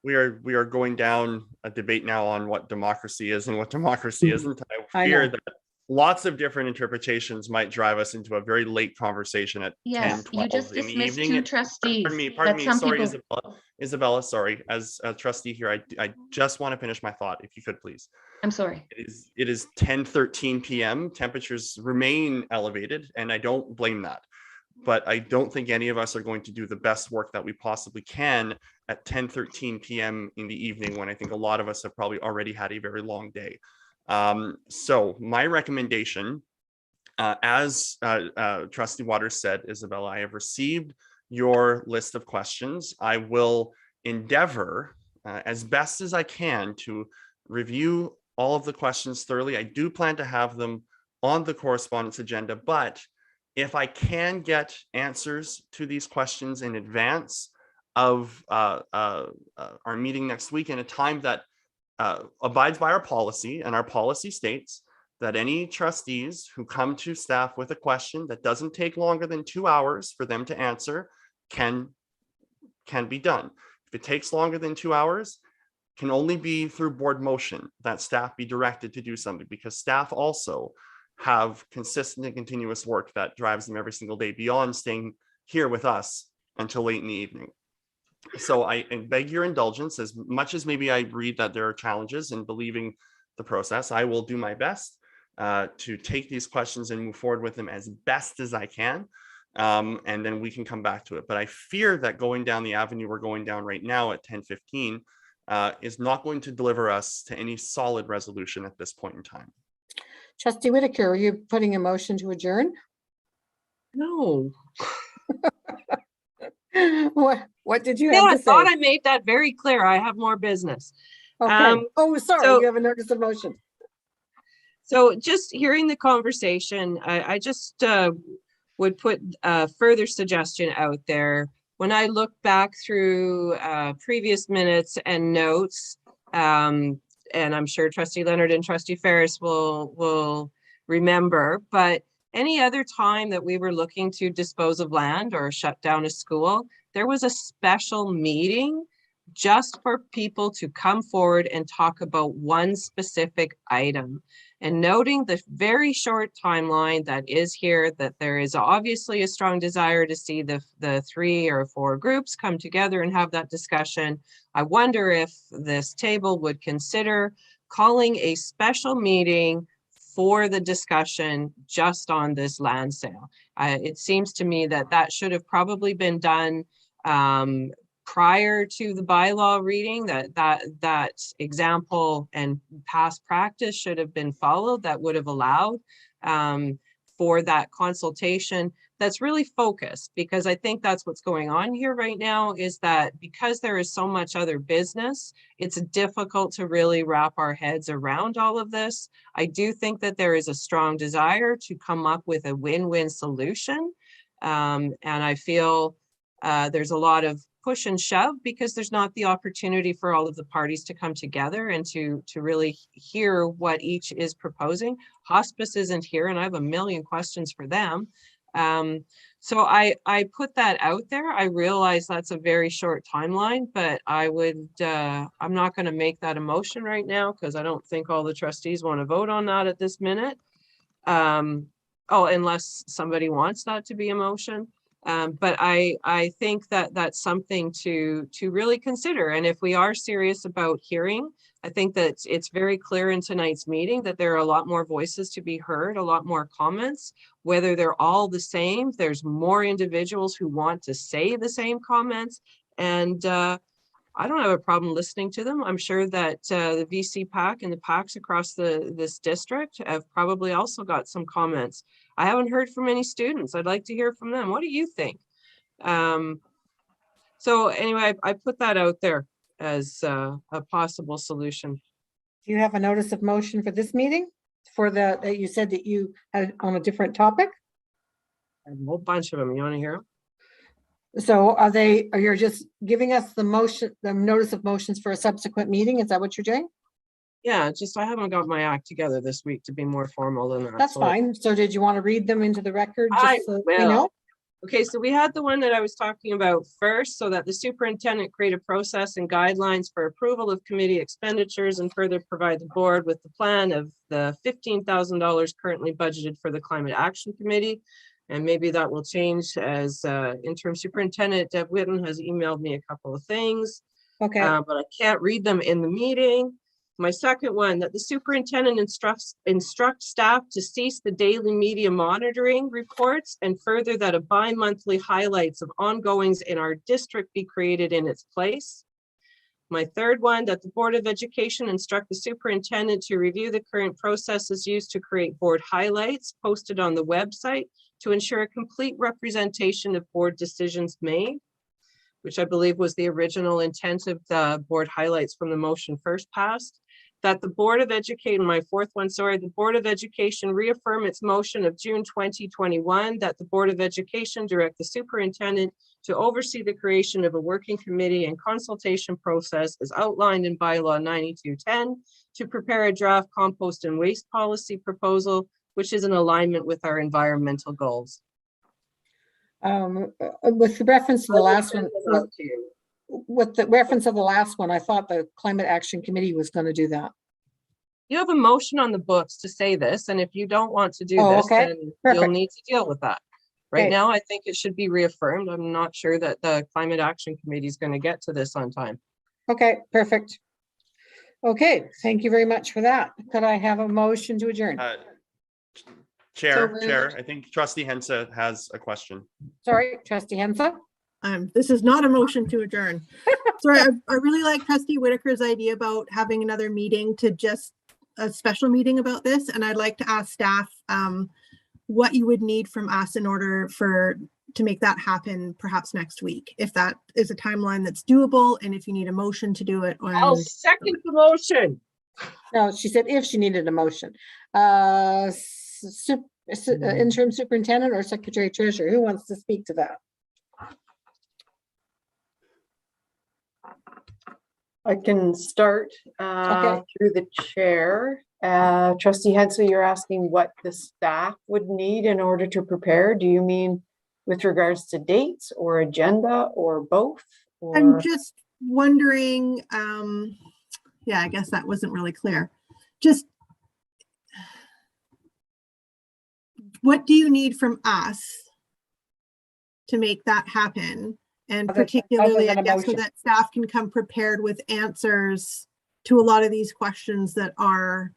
We are going down a debate now on what democracy is and what democracy isn't. I I fear know. that lots of different interpretations might drive us into a very late conversation at 10, Yes, 12 you just in the dismissed evening. two trustees. Pardon that me. some Sorry, people- Isabella, sorry. As a trustee here, I just want to finish my thought, if you could, please. I'm sorry. It is 10:13 p.m. Temperatures remain elevated, and I don't blame that. But I don't think any of us are going to do the best work that we possibly can at 10:13 p.m. in the evening, when I think a lot of us have probably already had a very long day. So my recommendation, as Trustee Waters said, Isabella, I have received your list of questions. I will endeavor as best as I can to review all of the questions thoroughly. I do plan to have them on the correspondence agenda, but if I can get answers to these questions in advance of our meeting next week in a time that abides by our policy, and our policy states that any trustees who come to staff with a question that doesn't take longer than 2 hours for them to answer can be done. If it takes longer than 2 hours, can only be through board motion that staff be directed to do something, because staff also have consistent and continuous work that drives them every single day beyond staying here with us until late in the evening. So I beg your indulgence. As much as maybe I read that there are challenges in believing the process, I will do my best to take these questions and move forward with them as best as I can. And then we can come back to it. But I fear that going down the avenue we're going down right now at 10:15 is not going to deliver us to any solid resolution at this point in time. Trustee Whitaker, are you putting a motion to adjourn? No. What did you Yeah, have I to say? thought I made that very clear. I have more business. Okay. Oh, sorry, so- you have a notice of motion. So just hearing the conversation, I just would put a further suggestion out there. When I look back through previous minutes and notes, and I'm sure Trustee Leonard and Trustee Ferris will remember, but any other time that we were looking to dispose of land or shut down a school, there was a special meeting just for people to come forward and talk about one specific item. And noting the very short timeline that is here, that there is obviously a strong desire to see the 3 or 4 groups come together and have that discussion. I wonder if this table would consider calling a special meeting for the discussion just on this land sale. It seems to me that that should have probably been done prior to the bylaw reading, that example and past practice should have been followed, that would have allowed for that consultation that's really focused, because I think that's what's going on here right now, is that because there is so much other business, it's difficult to really wrap our heads around all of this. I do think that there is a strong desire to come up with a win-win solution. And I feel there's a lot of push and shove because there's not the opportunity for all of the parties to come together and to really hear what each is proposing. Hospice isn't here, and I have a million questions for them. So I put that out there. I realize that's a very short timeline, but I would, I'm not going to make that a motion right now because I don't think all the trustees want to vote on that at this minute. Oh, unless somebody wants that to be a motion. But I think that that's something to really consider. And if we are serious about hearing, I think that it's very clear in tonight's meeting that there are a lot more voices to be heard, a lot more comments, whether they're all the same. There's more individuals who want to say the same comments. And I don't have a problem listening to them. I'm sure that the VC PAC and the PACs across this district have probably also got some comments. I haven't heard from any students. I'd like to hear from them. What do you think? So anyway, I put that out there as a possible solution. Do you have a notice of motion for this meeting? For that you said that you had on a different topic? I have a whole bunch of them. You want to hear them? So are you just giving us the motion, the notice of motions for a subsequent meeting? Is that what you're doing? Yeah, just I haven't got my act together this week to be more formal than that. That's fine. So did you want to read them into the record? I Just so will. we know? Okay, so we had the one that I was talking about first, so that the superintendent create a process and guidelines for approval of committee expenditures and further provide the board with the plan of the $15,000 currently budgeted for the Climate Action Committee. And maybe that will change as interim superintendent Deb Whitten has emailed me a couple of things. Okay. But I can't read them in the meeting. My second one, that the superintendent instruct staff to cease the daily media monitoring reports, and further that a bi-monthly highlights of ongoings in our district be created in its place. My third one, that the Board of Education instruct the superintendent to review the current processes used to create board highlights posted on the website to ensure a complete representation of board decisions made, which I believe was the original intent of the board highlights from the motion first passed. That the Board of Education, my fourth one, sorry, the Board of Education reaffirm its motion of June 2021, that the Board of Education direct the superintendent to oversee the creation of a working committee and consultation process as outlined in bylaw 9210 to prepare a draft compost and waste policy proposal, which is in alignment with our environmental goals. With the reference to the last one, with the reference of the last one, I thought the Climate Action Committee was going to do that. You have a motion on the books to say this, and if you don't want to do this, okay. then Perfect. you'll need to deal with that. Right Okay. now, I think it should be reaffirmed. I'm not sure that the Climate Action Committee is going to get to this on time. Okay, perfect. Okay, thank you very much for that. Could I have a motion to adjourn? Chair, I think Trustee Hensa has a question. Sorry, Trustee Hensa. This is not a motion to adjourn. Sorry, I really like Trustee Whitaker's idea about having another meeting to just a special meeting about this. And I'd like to ask staff what you would need from us in order to make that happen perhaps next week, if that is a timeline that's doable and if you need a motion to do it. I'll second the motion. No, she said if she needed a motion. Interim Superintendent or Secretary Treasurer, who wants to speak to that? I can start Okay. through the chair. Trustee Hensa, you're asking what the staff would need in order to prepare. Do you mean with regards to dates or agenda or both? Or... I'm just wondering, yeah, I guess that wasn't really clear. Just what do you need from us to make that happen? And particularly, I guess, so that staff can come prepared with answers to a lot of these questions that are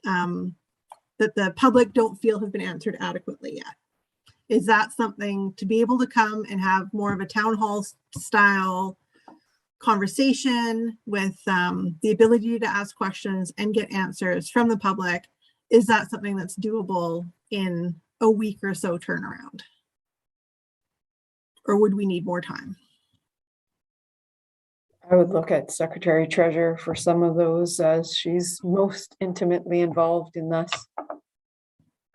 that the public don't feel have been answered adequately yet. Is that something to be able to come and have more of a town hall style conversation with the ability to ask questions and get answers from the public? Is that something that's doable in a week or so turnaround? Or would we need more time? I would look at Secretary Treasurer for some of those, as she's most intimately involved in this.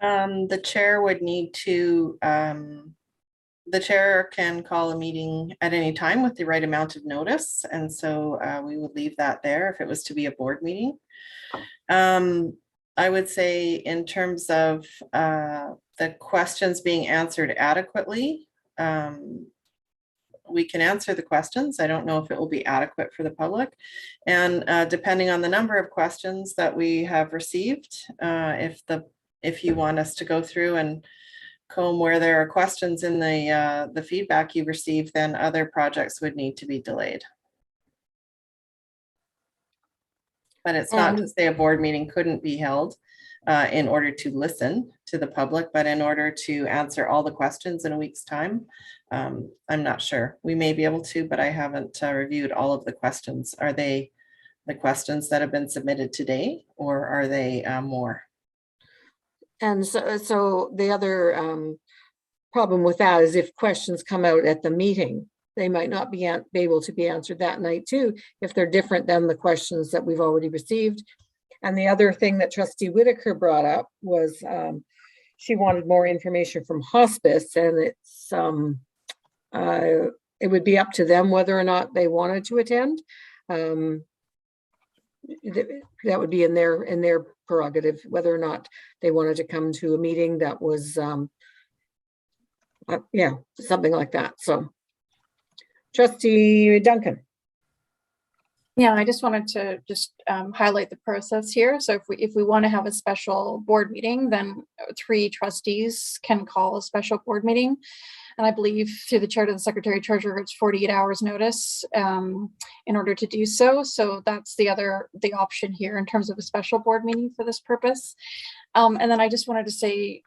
The chair would need to, the chair can call a meeting at any time with the right amount of notice. And so we would leave that there if it was to be a board meeting. I would say in terms of the questions being answered adequately, we can answer the questions. I don't know if it will be adequate for the public. And depending on the number of questions that we have received, if you want us to go through and comb where there are questions in the feedback you receive, then other projects would need to be delayed. But it's not to say a board meeting couldn't be held in order to listen to the public, but in order to answer all the questions in a week's time. I'm not sure. We may be able to, but I haven't reviewed all of the questions. Are they the questions that have been submitted today, or are they more? And so the other problem with that is if questions come out at the meeting, they might not be able to be answered that night too, if they're different than the questions that we've already received. And the other thing that Trustee Whitaker brought up was she wanted more information from hospice, and it would be up to them whether or not they wanted to attend. That would be in their prerogative, whether or not they wanted to come to a meeting that was, yeah, something like that. So, Trustee Duncan. Yeah, I just wanted to highlight the process here. So if we want to have a special board meeting, then 3 trustees can call a special board meeting. And I believe through the chair to the secretary treasurer, it's 48 hours notice in order to do so. So that's the option here in terms of a special board meeting for this purpose. And then I just wanted to say,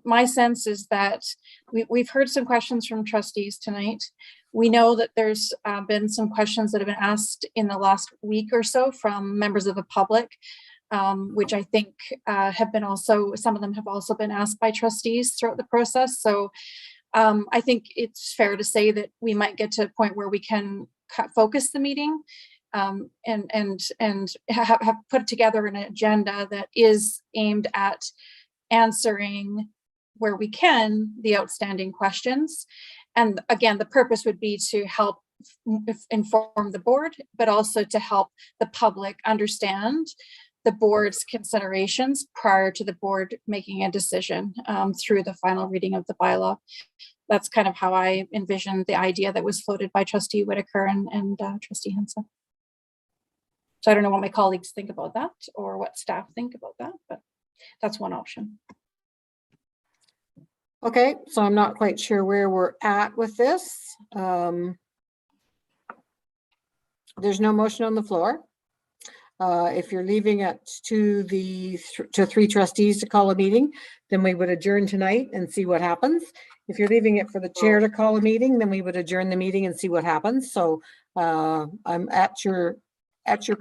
my sense is that we've heard some questions from trustees tonight. We know that there's been some questions that have been asked in the last week or so from members of the public, which I think some of them have also been asked by trustees throughout the process. So I think it's fair to say that we might get to a point where we can focus the meeting and have put together an agenda that is aimed at answering where we can the outstanding questions. And again, the purpose would be to help inform the board, but also to help the public understand the board's considerations prior to the board making a decision through the final reading of the bylaw. That's kind of how I envisioned the idea that was floated by Trustee Whitaker and Trustee Henson. So I don't know what my colleagues think about that or what staff think about that, but that's one option. Okay, so I'm not quite sure where we're at with this. There's no motion on the floor. If you're leaving it to 3 trustees to call a meeting, then we would adjourn tonight and see what happens. If you're leaving it for the chair to call a meeting, then we would adjourn the meeting and see what happens. So I'm at your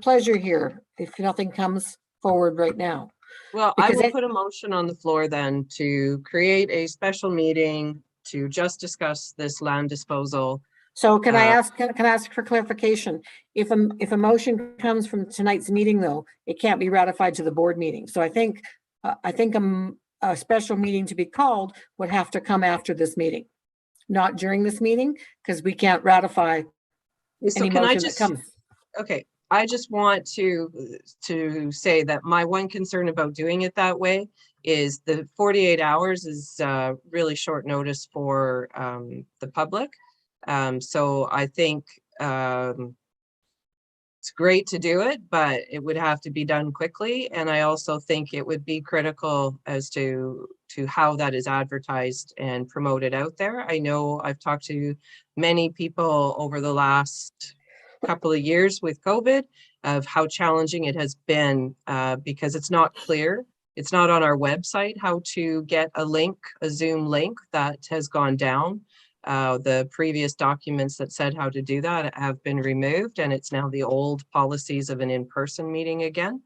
pleasure here if nothing comes forward right now. Well, I will put a motion on the floor then to create a special meeting to just discuss this land disposal. So can I ask for clarification? If a motion comes from tonight's meeting, though, it can't be ratified to the board meeting. So I think a special meeting to be called would have to come after this meeting, not during this meeting, because we can't ratify any motion that comes. Okay. I just want to say that my one concern about doing it that way is the 48 hours is really short notice for the public. So I think it's great to do it, but it would have to be done quickly. And I also think it would be critical as to how that is advertised and promoted out there. I know I've talked to many people over the last couple of years with COVID of how challenging it has been because it's not clear it's not on our website how to get a link, a Zoom link. That has gone down. The previous documents that said how to do that have been removed, and it's now the old policies of an in-person meeting again.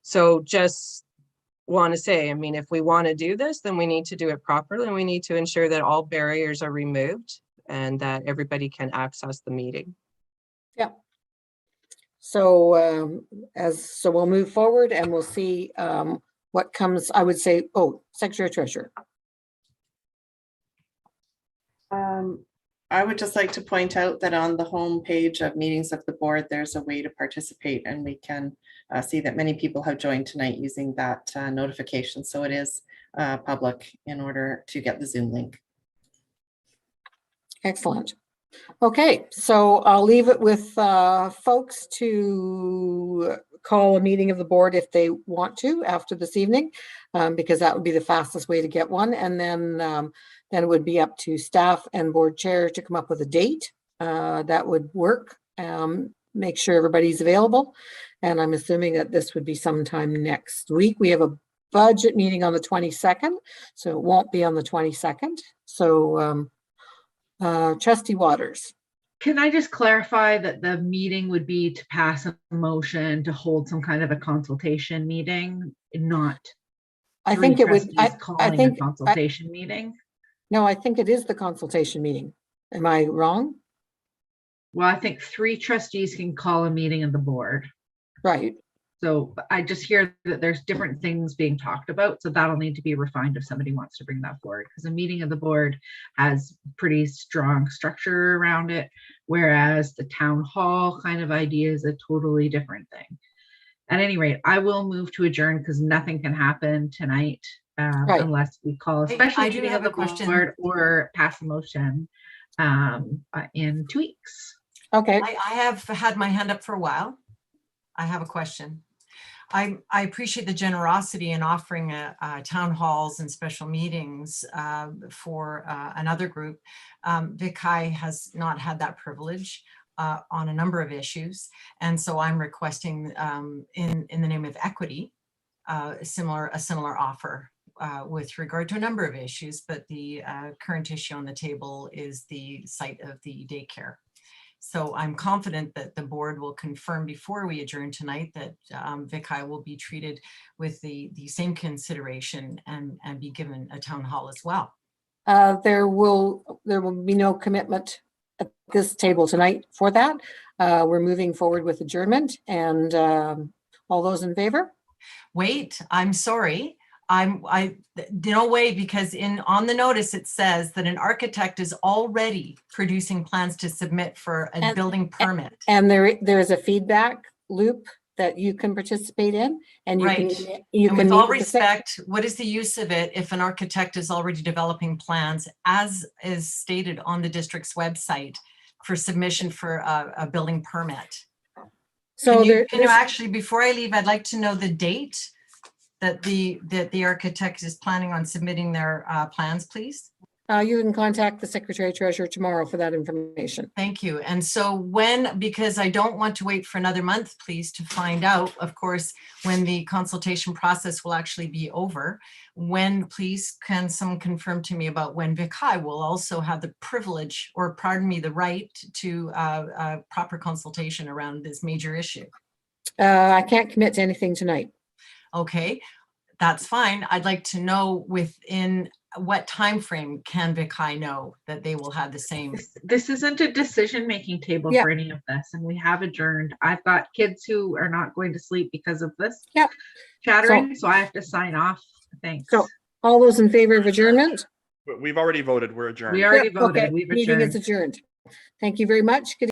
So just want to say, I mean, if we want to do this, then we need to do it properly, and we need to ensure that all barriers are removed and that everybody can access the meeting. Yeah. So so we'll move forward and we'll see what comes. I would say, oh, Secretary Treasurer. I would just like to point out that on the home page of meetings of the board, there's a way to participate, and we can see that many people have joined tonight using that notification. So it is public in order to get the Zoom link. Excellent. Okay, so I'll leave it with folks to call a meeting of the board if they want to after this evening, because that would be the fastest way to get one. And then it would be up to staff and board chair to come up with a date that would work. Make sure everybody's available. And I'm assuming that this would be sometime next week. We have a budget meeting on the 22nd, so it won't be on the 22nd. So Trustee Waters. Can I just clarify that the meeting would be to pass a motion to hold some kind of a consultation meeting, not I think it would. I think a consultation meeting. No, I think it is the consultation meeting. Am I wrong? Well, I think 3 trustees can call a meeting of the board. Right. So I just hear that there's different things being talked about. So that'll need to be refined if somebody wants to bring that forward, because a meeting of the board has pretty strong structure around it, whereas the town hall kind of idea is a totally different thing. At any rate, I will move to adjourn because nothing can happen tonight unless we call a special meeting of the board or pass a motion in 2 weeks. Okay. I have had my hand up for a while. I have a question. I appreciate the generosity in offering town halls and special meetings for another group. VCI has not had that privilege on a number of issues. And so I'm requesting in the name of equity, a similar offer with regard to a number of issues, but the current issue on the table is the site of the daycare. So I'm confident that the board will confirm before we adjourn tonight that VCI will be treated with the same consideration and be given a town hall as well. There will be no commitment at this table tonight for that. We're moving forward with adjournment, and all those in favor? Wait, I'm sorry. No way, because on the notice it says that an architect is already producing plans to submit for a building permit. And there is a feedback loop that you can participate in, and you can with all respect, what is the use of it if an architect is already developing plans, as is stated on the district's website, for submission for a building permit? So can you actually, before I leave, I'd like to know the date that the architect is planning on submitting their plans, please? You can contact the Secretary Treasurer tomorrow for that information. Thank you. And so because I don't want to wait for another month, please, to find out, of course, when the consultation process will actually be over, please, can someone confirm to me about when VCI will also have the privilege, or pardon me, the right to proper consultation around this major issue? I can't commit to anything tonight. Okay, that's fine. I'd like to know within what time frame can VCI know that they will have the same. This isn't a decision-making table for any of this, and we have adjourned. I've got kids who are not going to sleep because of this chattering, so I have to sign off. Thanks. So all those in favor of adjournment? We've already voted. We're adjourned. We already voted. Okay. We've Meeting is adjourned. Thank you very much. Good